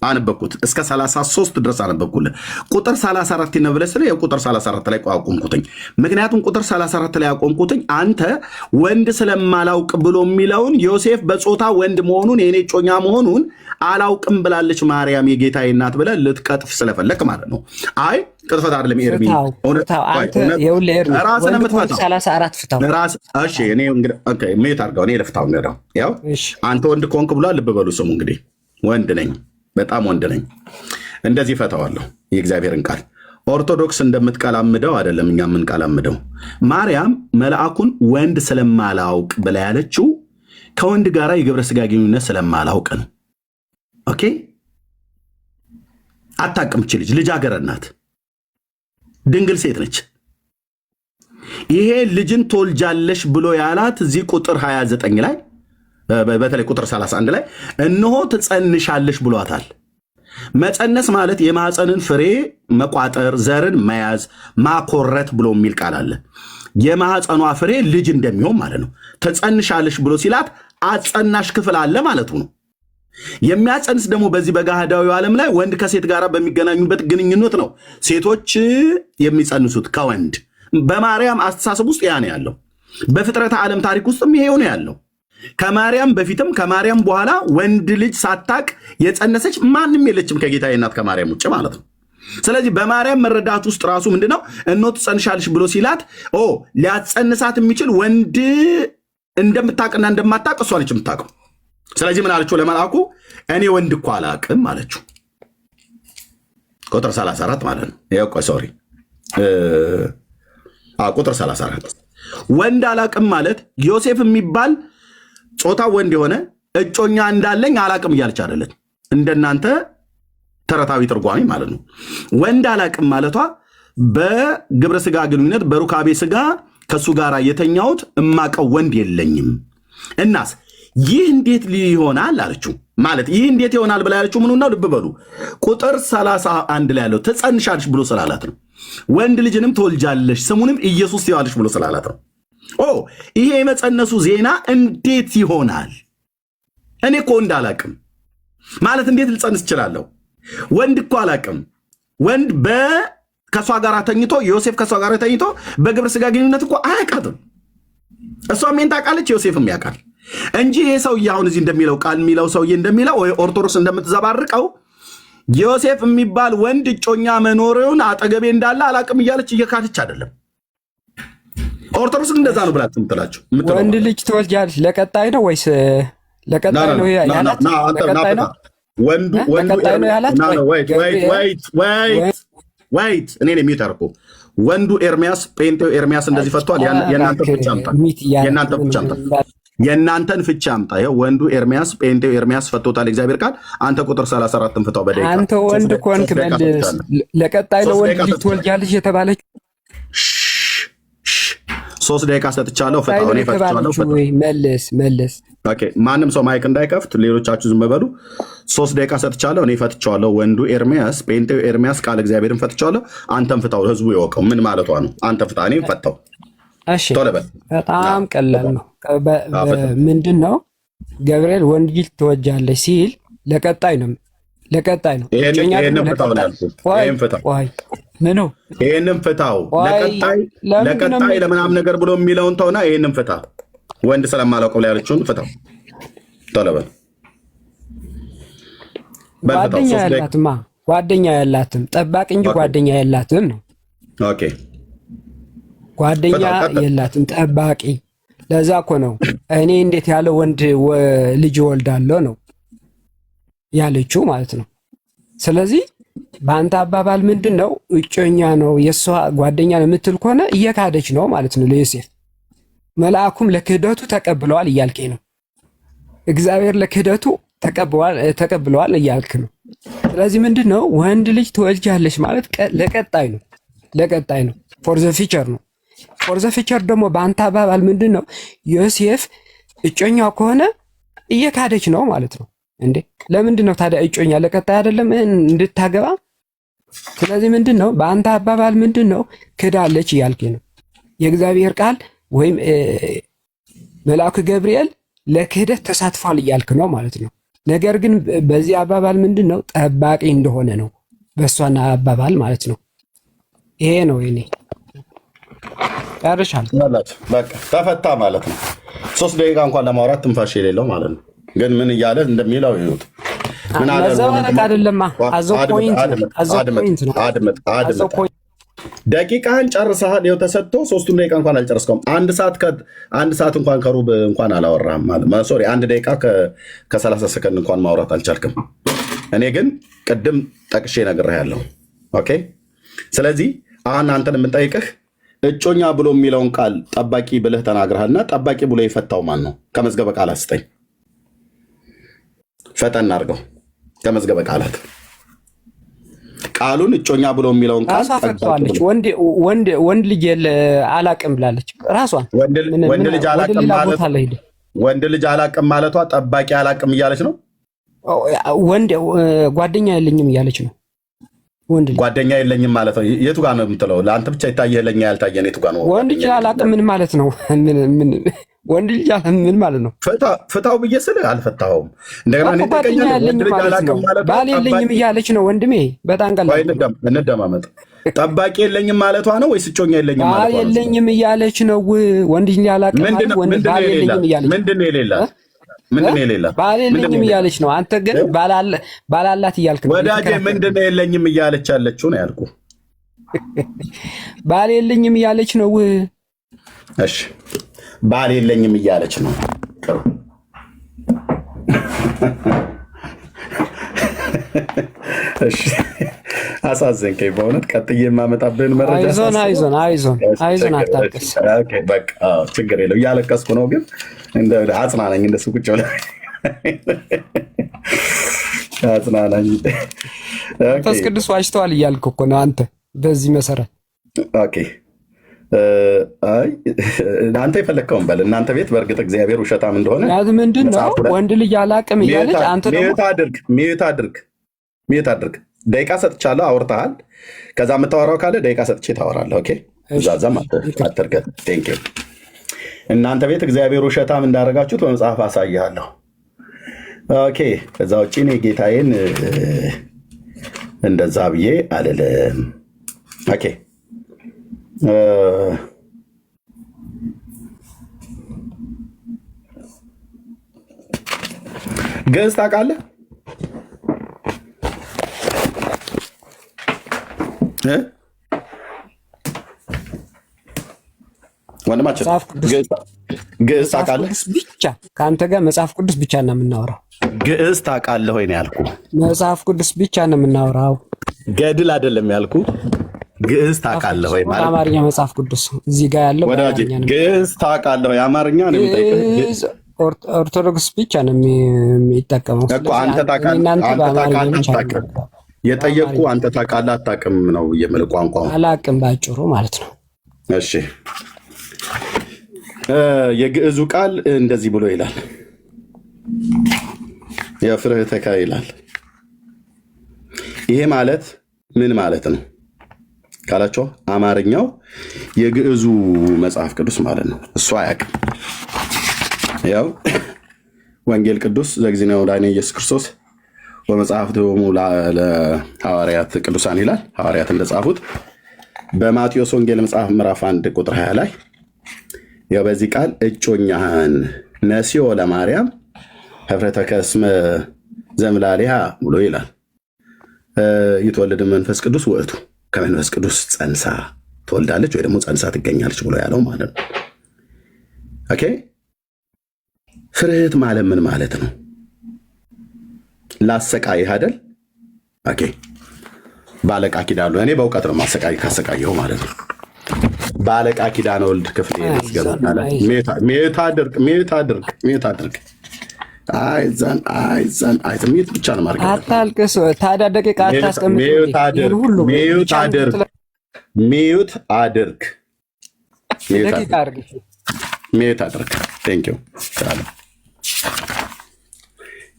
አነበብኩት እስከ 33 ድረስ አነበብኩልህ። ቁጥር 34 ነው ብለህ ስለ ቁጥር 34 ላይ አቆምኩትኝ። ምክንያቱም ቁጥር 34 ላይ አቆምኩትኝ አንተ ወንድ ስለማላውቅ ብሎ የሚለውን ዮሴፍ በጾታ ወንድ መሆኑን የኔ ጮኛ መሆኑን አላውቅም ብላለች ማርያም የጌታዬ እናት ብለህ ልትቀጥፍ ስለፈለክ ማለት ነው። አይ ቅጥፈት አይደለም ኤርሚ፣ ራስን የምትፈታው እሺ። እኔ እንግዲህ ኦኬ ሜት አድርገው እኔ ልፍታው ነው። ያው አንተ ወንድ ኮንክ ብሏል። ልብ በሉ ስሙ እንግዲህ ወንድ ነኝ፣ በጣም ወንድ ነኝ። እንደዚህ ፈታዋለሁ የእግዚአብሔርን ቃል። ኦርቶዶክስ እንደምትቀላምደው አይደለም እኛ የምንቀላምደው። ማርያም መልአኩን ወንድ ስለማላውቅ ብላ ያለችው ከወንድ ጋር የግብረ ስጋ ግንኙነት ስለማላውቅ ነው። ኦኬ አታውቅም። ልጅ ልጃገረድ ናት፣ ድንግል ሴት ነች። ይሄ ልጅን ትወልጃለሽ ብሎ ያላት እዚህ ቁጥር 29 ላይ በተለይ ቁጥር 31 ላይ እነሆ ትጸንሻለሽ ብሏታል። መጸነስ ማለት የማህፀንን ፍሬ መቋጠር፣ ዘርን መያዝ፣ ማኮረት ብሎ የሚል ቃል አለ። የማህፀኗ ፍሬ ልጅ እንደሚሆን ማለት ነው። ትጸንሻለሽ ብሎ ሲላት አጸናሽ ክፍል አለ ማለቱ ነው። የሚያጸንስ ደግሞ በዚህ በጋህዳዊ ዓለም ላይ ወንድ ከሴት ጋር በሚገናኙበት ግንኙነት ነው ሴቶች የሚጸንሱት ከወንድ። በማርያም አስተሳሰብ ውስጥ ያ ነው ያለው። በፍጥረተ ዓለም ታሪክ ውስጥም ይሄው ነው ያለው። ከማርያም በፊትም ከማርያም በኋላ ወንድ ልጅ ሳታቅ የጸነሰች ማንም የለችም ከጌታዬ እናት ከማርያም ውጭ ማለት ነው። ስለዚህ በማርያም መረዳት ውስጥ ራሱ ምንድነው እነሆ ትጸንሻለሽ ብሎ ሲላት ሊያጸንሳት የሚችል ወንድ እንደምታቅና እንደማታቅ እሷ ነች የምታውቀው። ስለዚህ ምን አለችው ለመልአኩ? እኔ ወንድ እኮ አላቅም አለችው። ቁጥር 34 ማለት ነው። ይሄ ቆይ ሶሪ ቁጥር 34 ወንድ አላቅም ማለት ዮሴፍ የሚባል ጾታ ወንድ የሆነ እጮኛ እንዳለኝ አላቅም እያለች አይደለች። እንደናንተ ተረታዊ ትርጓሜ ማለት ነው። ወንድ አላቅም ማለቷ በግብረ ስጋ ግንኙነት በሩካቤ ስጋ ከሱ ጋር የተኛሁት እማቀው ወንድ የለኝም። እናስ ይህ እንዴት ይሆናል አለችው። ማለት ይህ እንዴት ይሆናል ብላ ያለችው ምኑ ነው? ልብ በሉ ቁጥር 31 ላይ ያለው ትጸንሻለሽ ብሎ ስላላት ነው። ወንድ ልጅንም ትወልጃለሽ ስሙንም ኢየሱስ ትይዋለሽ ብሎ ስላላት ነው። ይሄ የመጸነሱ ዜና እንዴት ይሆናል? እኔ እኮ ወንድ አላቅም ማለት እንዴት ልጸንስ እችላለሁ? ወንድ እኮ አላቅም። ወንድ ከሷ ጋር ተኝቶ ዮሴፍ ከሷ ጋር ተኝቶ በግብረ ስጋ ግንኙነት እኮ አያውቃትም። እሷም ይሄን ታውቃለች፣ ዮሴፍም ያውቃል እንጂ ይሄ ሰውዬ አሁን እዚህ እንደሚለው ቃል የሚለው ሰውዬ እንደሚለው ወይ ኦርቶዶክስ እንደምትዘባርቀው ዮሴፍ የሚባል ወንድ እጮኛ መኖሩን አጠገቤ እንዳለ አላቅም እያለች እየካተች አይደለም። ኦርቶዶክስ እንደዛ ነው ብላችሁ የምትላችሁ። ወንድ ልጅ ትወልጃለሽ ለቀጣይ ነው ወይስ ለቀጣይ ነው ያላት? ለቀጣይ ነው ወይት እኔ ነው የሚታርኩ ወንዱ ኤርሚያስ ጴንጤው ኤርሚያስ እንደዚህ ፈቷል። የእናንተን ፍቻ አምጣ፣ የእናንተን ፍቻ አምጣ። ይኸው ወንዱ ኤርሚያስ ጴንጤው ኤርሚያስ ፈቶታል እግዚአብሔር ቃል። አንተ ቁጥር 34ን ፍታው በደቂቃ። አንተ ወንድ ኮንክ መልስ። ለቀጣይ ነው ወንድ ልጅ ትወልጃለሽ የተባለች 3 ደቂቃ ሰጥቻለሁ። ፍታው። እኔ ፈትቻለሁ። መልስ። ኦኬ ማንም ሰው ማይክ እንዳይከፍት ሌሎቻችሁ ዝም በሉ። 3 ደቂቃ ሰጥቻለሁ። እኔ ፈትቻለሁ። ወንዱ ኤርሚያስ ጴንጤው ኤርሚያስ ቃል እግዚአብሔርን ፈትቻለሁ። አንተም ፍታው፣ ህዝቡ ይወቀው ምን ማለቷ ነው። አንተ ፍታ፣ እኔ ፈታው። እሺ በጣም ቀላል ነው። ምንድን ነው ገብርኤል ወንድ ልጅ ትወልጃለሽ ሲል ለቀጣይ ነው። ይሄንን ፍታው። ለቀጣይ ለምናምን ነገር ብሎ የሚለውን ተውና ይሄንን ፍታ። ወንድ ስለማላውቀው ላይ ያለችውን ፍታው። ቶሎ በል። ጓደኛ ያላትም ጠባቂ እንጂ ጓደኛ ያላትም ነው። ኦኬ ጓደኛ የላትም ጠባቂ። ለዛ እኮ ነው እኔ እንዴት ያለ ወንድ ልጅ ወልዳለሁ ነው ያለችው ማለት ነው። ስለዚህ በአንተ አባባል ምንድን ነው እጮኛ ነው የእሷ ጓደኛ ነው የምትል ከሆነ እየካደች ነው ማለት ነው ለዮሴፍ። መልአኩም ለክህደቱ ተቀብለዋል እያልከኝ ነው። እግዚአብሔር ለክህደቱ ተቀብለዋል እያልክ ነው። ስለዚህ ምንድን ነው ወንድ ልጅ ትወልጃለች ማለት ለቀጣይ ነው ፎር ዘ ፊቸር ነው። ፎር ዘ ፊቸር ደግሞ በአንተ አባባል ምንድን ነው ዮሴፍ እጮኛው ከሆነ እየካደች ነው ማለት ነው። እንዴ ለምንድን ነው ታዲያ እጮኛ ለቀጣይ አይደለም እንድታገባ? ስለዚህ ምንድን ነው በአንተ አባባል ምንድን ነው ክዳለች እያልከኝ ነው። የእግዚአብሔር ቃል ወይም መልአኩ ገብርኤል ለክህደት ተሳትፏል እያልክ ነው ማለት ነው። ነገር ግን በዚህ አባባል ምንድን ነው ጠባቂ እንደሆነ ነው፣ በእሷና አባባል ማለት ነው። ይሄ ነው እኔ ጨርሻለሁ። በቃ ተፈታ ማለት ነው። 3 ደቂቃ እንኳን ለማውራት ትንፋሽ የሌለው ማለት ነው። ግን ምን እያለ እንደሚለው ይሁት ምን አለ አይደለማ። አዘው ፖይንት ነው። አድምጥ። ደቂቃህን ጨርሰሃል። ይኸው ተሰጥቶ 3 ደቂቃ እንኳን አልጨረስከውም። አንድ ሰዓት እንኳን ከሩብ እንኳን አላወራህም ማለት ሶሪ፣ 1 ደቂቃ ከ30 ሰከንድ እንኳን ማውራት አልቻልክም። እኔ ግን ቅድም ጠቅሼ ነግሬሃለሁ። ኦኬ። ስለዚህ አሁን አንተን የምንጠይቅህ እጮኛ ብሎ የሚለውን ቃል ጠባቂ ብለህ ተናግረሃልና ጠባቂ ብሎ የፈታው ማን ነው? ከመዝገበ ቃላት ስጠኝ። ፈጠን አድርገው ከመዝገበ ቃላት ቃሉን እጮኛ ብሎ የሚለውን ቃል ፈቷለች። ወንድ ልጅ አላቅም ብላለች ራሷን። ወንድ ልጅ አላቅም ማለቷ ጠባቂ አላቅም እያለች ነው። ወንድ ጓደኛ የለኝም እያለች ነው። ጓደኛ የለኝም ማለት ነው። የቱ ጋር ነው የምትለው? ለአንተ ብቻ ይታየህ ለኛ ያልታየን የቱ ጋር ነው? ወንድ ልጅ አላቅም ምን ማለት ነው? ወንድ ልጅ ምን ማለት ነው? ፍታው ብዬ ስልህ አልፈታኸውም። እንደገና ባል የለኝም እያለች ነው ወንድሜ። በጣም ቀላል እንደማመጥ ጠባቂ የለኝም ማለቷ ነው ወይስ እጮኛ የለኝም ማለቷ ነው? ባል የለኝም እያለች ነው። ወንድ ልጅ አላቅም ማለት ወንድ ባል የለኝም እያለች ምንድን ነው የሌላት? ምንድን ነው የሌላት? ባል የለኝም እያለች ነው። አንተ ግን ባላላት እያልክ ነው ወዳጄ። ምንድን ነው የለኝም እያለች ያለችው ነው ያልኩህ። ባል የለኝም እያለች ነው። እሺ ባል የለኝም እያለች ነው። እሺ አሳዘንከኝ በእውነት። ቀጥዬ የማመጣብህን መረጃ አይዞን አታልቅስ። በቃ ችግር የለው። እያለቀስኩ ነው ግን አጽናናኝ። እንደሱ ቁጭ ብለህ አጽናናኝ። መንፈስ ቅዱስ ዋጅተዋል እያልክ እኮ ነው አንተ። በዚህ መሰረት ኦኬ አንተ የፈለግከውን በል። እናንተ ቤት በእርግጥ እግዚአብሔር ውሸታም እንደሆነ ምንድን ነው ወንድ ልጅ አላቅም እያለች አንተ ሚዩት አድርግ። ደቂቃ ሰጥቻለሁ፣ አውርተሃል። ከዛ የምታወራው ካለ ደቂቃ ሰጥቼ ታወራለህ። ኦኬ እዛዛም አትርገጥ። ቴንክ ዩ። እናንተ ቤት እግዚአብሔር ውሸታም እንዳደረጋችሁት በመጽሐፍ አሳይሃለሁ። ኦኬ ከዛ ውጭ እኔ ጌታዬን እንደዛ ብዬ አልልም። ኦኬ ግዕዝ ታውቃለህ? ወንድማችን ግዕዝ ታውቃለህ? ብቻ ከአንተ ጋር መጽሐፍ ቅዱስ ብቻ ነው የምናወራው። ግዕዝ ታውቃለህ ወይ ነው ያልኩህ። መጽሐፍ ቅዱስ ብቻ ነው የምናወራው፣ ገድል አይደለም ያልኩህ። ግዕዝ ታውቃለህ ወይ ማለት አማርኛ መጽሐፍ ቅዱስ እዚህ ጋር ያለው ግዕዝ ታውቃለህ ወይ? አማርኛ ነው የሚጠይቅህ። ኦርቶዶክስ ብቻ ነው የሚጠቀመው እኮ። አንተ ታውቃለህ የጠየቅኩ አንተ ታውቃለህ አታውቅም ነው የምልህ። ቋንቋው አላውቅም ባጭሩ ማለት ነው። እሺ የግዕዙ ቃል እንደዚህ ብሎ ይላል፣ የፍርህተከ ይላል። ይሄ ማለት ምን ማለት ነው ካላቸው አማርኛው የግዕዙ መጽሐፍ ቅዱስ ማለት ነው። እሱ አያውቅም። ያው ወንጌል ቅዱስ ዘእግዚእነ ወመድኃኒነ ኢየሱስ ክርስቶስ ወመጽሐፍቶሙ ለሐዋርያት ቅዱሳን ይላል። ሐዋርያት እንደጻፉት በማቴዎስ ወንጌል መጽሐፍ ምዕራፍ 1 ቁጥር 20 ላይ ያው በዚህ ቃል እጮኛህን ነሲዮ ለማርያም ኅፍረተከ እስመ ዘእምላሊሃ ብሎ ይላል። ይትወለድ መንፈስ ቅዱስ ውእቱ፣ ከመንፈስ ቅዱስ ጸንሳ ትወልዳለች ወይ ደግሞ ጸንሳ ትገኛለች ብሎ ያለው ማለት ነው። ኦኬ ፍርህት ማለት ምን ማለት ነው? ላሰቃይህ አይደል? ኦኬ ባለቃ ኪዳኑ እኔ በእውቀት ነው ማሰቃይ ካሰቃየው ማለት ነው። ባለቃ ኪዳነ ወልድ ክፍሌ ያስገባናል። ሜታ አድርግ አይዛን ሚዩት ብቻ ነው ማድረግ። አታልቅስ። ታዲያ ደቂቃ አታስቀምጥ። ሚዩት አድርግ። ቴንክ ዩ።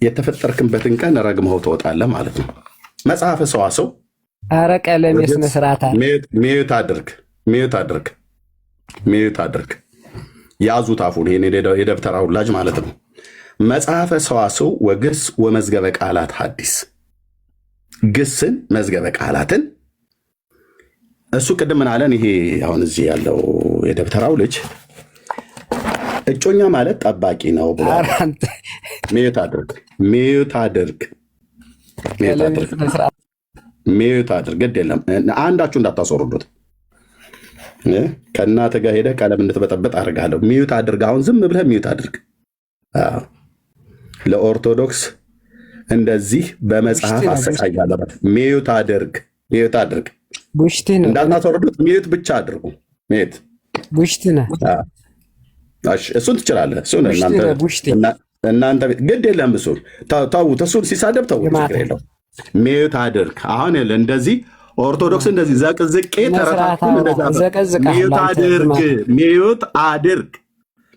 የተፈጠርክበትን ቀን ረግመው ትወጣለህ ማለት ነው። መጽሐፈ ሰዋስው ኧረ ቀለም የስነ ስርዓት ሚዩት አድርግ። ያዙት አፉን። ይሄን የደብተራ ውላጅ ማለት ነው። መጽሐፈ ሰዋስው ወግስ ወመዝገበ ቃላት ሐዲስ ግስን መዝገበ ቃላትን እሱ ቅድም ምን አለን? ይሄ አሁን እዚህ ያለው የደብተራው ልጅ እጮኛ ማለት ጠባቂ ነው ብሏል። ሚዩት አድርግ፣ ሚዩት አድርግ፣ ሚዩት አድርግ። ግድ የለም አንዳችሁ እንዳታስወርዱት። ከእናትህ ጋር ሄደህ ቀለም እንድትበጠበጥ አድርጋለሁ። ሚዩት አድርግ። አሁን ዝም ብለህ ሚዩት አድርግ። ለኦርቶዶክስ እንደዚህ በመጽሐፍ አሰቃያለሁ። ሚዩት አድርግ፣ ሚዩት አድርግ። እንዳታስወርዱት። ሚዩት ብቻ አድርጉ። ሚዩት ቡሽቲና እሱን ትችላለህ። እሱን እናንተ ግድ የለም። እሱን ተዉት። እሱን ሲሳደብ ተዉት። ችግር የለው። ሚዩት አድርግ። አሁን እንደዚህ ኦርቶዶክስ እንደዚህ ዘቅዝቄ ተረታኩን ሚዩት አድርግ፣ ሚዩት አድርግ።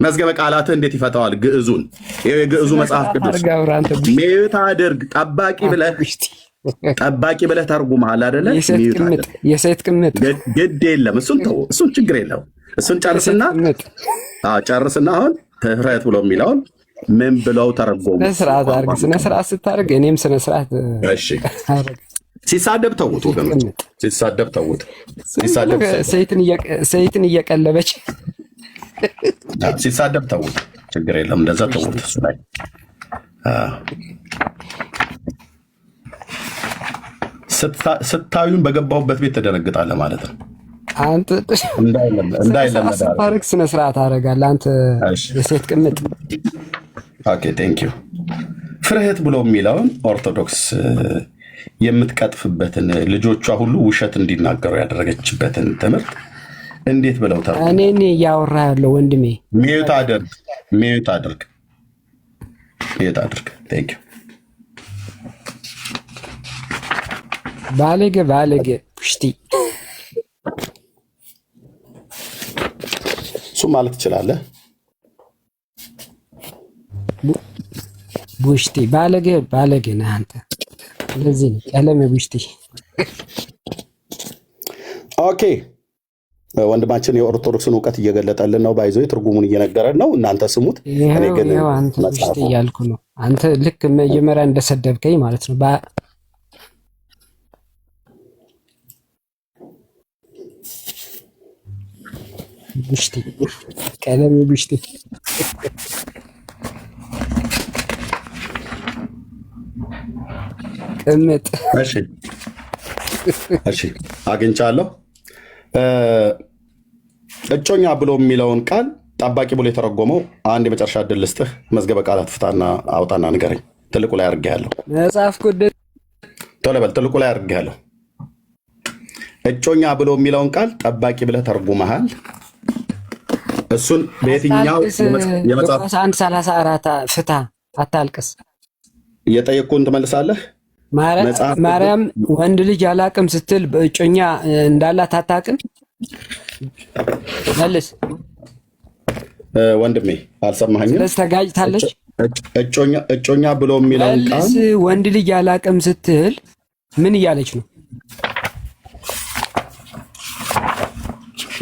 መዝገበ ቃላት እንዴት ይፈታዋል? ግዕዙን ይሄ የግዕዙ መጽሐፍ ቅዱስ ሚዩት አድርግ። ጠባቂ ብለህ ተርጉመሃል አይደለ? የሴት ቅምጥ ግድ የለም። እሱን ተው። እሱን ችግር የለው። እሱን ጨርስና አሁን ህፍረት ብሎ የሚለውን ምን ብለው ተረጎሙ? ስነስርዓት አድርግ። ስነስርዓት ስታደርግ እኔም ስነስርዓት ሲሳደብ ተውት ወገኖች፣ ሲሳደብ ተውት። ሰይትን እየቀለበች ሲሳደብ ተውት። ችግር የለም። እንደዛ ተውት። እሱ ላይ ስታዩን በገባሁበት ቤት ትደነግጣለህ ማለት ነው። አንተ እንዳይለመድ ስነ ስርዓት አደርጋለህ። አንተ የሴት ቅምጥ። ኦኬ ቴንክ ዩ። ፍርሃት ብሎ የሚለውን ኦርቶዶክስ የምትቀጥፍበትን ልጆቿ ሁሉ ውሸት እንዲናገሩ ያደረገችበትን ትምህርት እንዴት ብለው እኔ እያወራ ያለው ወንድሜ ሚዩት አድርግ፣ ሚዩት አድርግ፣ ሚዩት አድርግ። ቴንክ ዩ። ባለጌ ፑሽቲ እሱ ማለት ትችላለህ። ቡሽቲ ባለጌ ነህ አንተ። ለዚህ ነው ቀለም ቡሽቲ። ኦኬ ወንድማችን የኦርቶዶክስን እውቀት እየገለጠልን ነው። ባይዞ ትርጉሙን እየነገረን ነው። እናንተ ስሙት። እኔ ግን አንተ ቡሽቲ እያልኩ ነው። አንተ ልክ መጀመሪያ እንደሰደብከኝ ማለት ነው። ቡሽቲ ቀለም ቡሽቲ ቅምጥ። እሺ አግኝቻለሁ። እጮኛ ብሎ የሚለውን ቃል ጠባቂ ብሎ የተረጎመው አንድ የመጨረሻ ዕድል ልስጥህ። መዝገበ ቃላት ፍታና አውጣና ንገረኝ። ትልቁ ላይ አድርጌያለሁ። መጽሐፍ ቅዱስ ቶሎ በል። ትልቁ ላይ አድርጌያለሁ። እጮኛ ብሎ የሚለውን ቃል ጠባቂ ብለህ ተርጉመሃል። እሱን በየትኛው የመጽሐፍ 1:34 ፍታ፣ አታልቅስ። እየጠየቅኩህን ትመልሳለህ። ማርያም ወንድ ልጅ አላቅም ስትል በእጮኛ እንዳላት አታቅም? መልስ ወንድሜ፣ አልሰማኸኝም? ስለዚህ ተጋጭታለች። እጮኛ ብሎ የሚለውን ቃል ወንድ ልጅ አላቅም ስትል ምን እያለች ነው?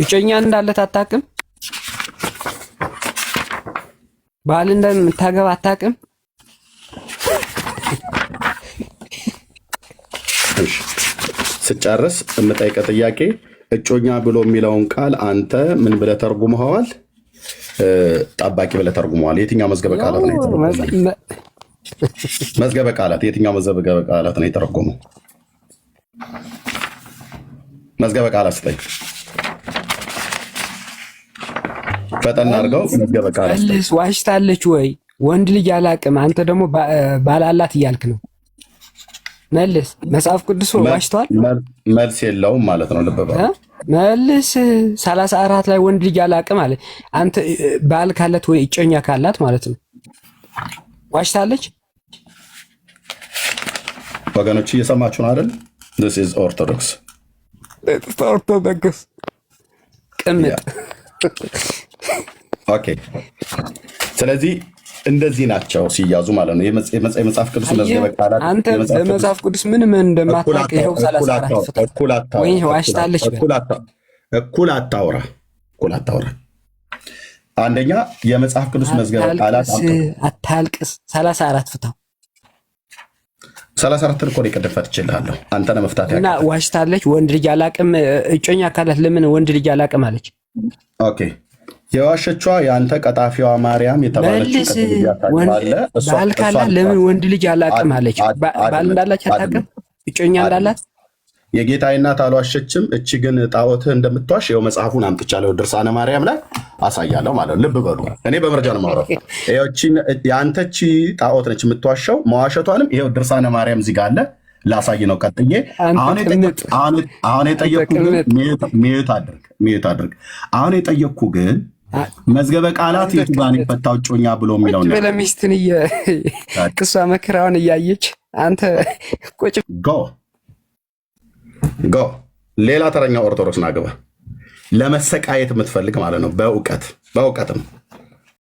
እጮኛ እንዳለት አታቅም? ባል እንደምታገባ አታቅም? ስጨርስ የምጠይቀህ ጥያቄ እጮኛ ብሎ የሚለውን ቃል አንተ ምን ብለህ ተርጉመኸዋል? ጠባቂ ብለህ ተርጉመዋል። የትኛው መዝገበ ቃላት ነው የተረጎመው? መዝገበ ቃላት የትኛው መዝገበ ቃላት ነው የተረጎመው? መዝገበ ቃላት ስጠኝ። ፈጠን አድርገው። መዝገበ ቃላት ስጠኝ። ዋሽታለች ወይ? ወንድ ልጅ አላቅም፣ አንተ ደግሞ ባላላት እያልክ ነው። መልስ። መጽሐፍ ቅዱስ ዋሽቷል? መልስ የለውም ማለት ነው። ልብ በል መልስ። 34 ላይ ወንድ ልጅ አላቅም አለ። አንተ ባል ካላት ወይ እጮኛ ካላት ማለት ነው። ዋሽታለች? ወገኖች እየሰማችሁ ነው አይደል? this is orthodox ቅምጥ። ኦኬ። ስለዚህ እንደዚህ ናቸው ሲያዙ ማለት ነው። የመጽሐፍ ቅዱስ መዝገበ ቃላት አንተ በመጽሐፍ ቅዱስ ምን እንደማታውቅ ይኸው 34 ወይ ዋሽታለች። እኩል አታውራ። አንደኛ የመጽሐፍ ቅዱስ መዝገበ ቃላት አታልቅስ 34 ፍታው 34 እኮ ቅድም ፈትቼልሃለሁ። አንተ ነህ መፍታት እና ዋሽታለች። ወንድ ልጅ አላቅም እጮኛ ካላት ለምን ወንድ ልጅ አላቅም አለች? ኦኬ የዋሸቿ የአንተ ቀጣፊዋ ማርያም የተባለችው ባል ካላት ለምን ወንድ ልጅ አላቅም አለች? ባል እንዳላች አታውቅም? እጮኛ እንዳላት የጌታዬ እናት አልዋሸችም። እቺ ግን ጣዖትህ እንደምትዋሽ ይኸው መጽሐፉን አምጥቻለሁ ድርሳነ ማርያም ላይ አሳያለሁ ማለት ነው። ልብ በሉ፣ እኔ በመረጃ ነው የማወራው። የአንተ እቺ ጣዖት ነች የምትዋሸው። መዋሸቷንም ይኸው ድርሳነ ማርያም እዚህ ጋር አለ፣ ላሳይ ነው ቀጥዬ። አሁን የጠየቅኩ ግን ሚዩት አድርግ። አሁን የጠየቅኩ ግን መዝገበ ቃላት የቱ ጋር ነው የፈታው እጮኛ ብሎ የሚለው ነው። ለሚስትን እሷ መከራውን እያየች አንተ ቁጭ ጎ ሌላ ተረኛ ኦርቶዶክስ ናግባ ለመሰቃየት የምትፈልግ ማለት ነው። በእውቀትም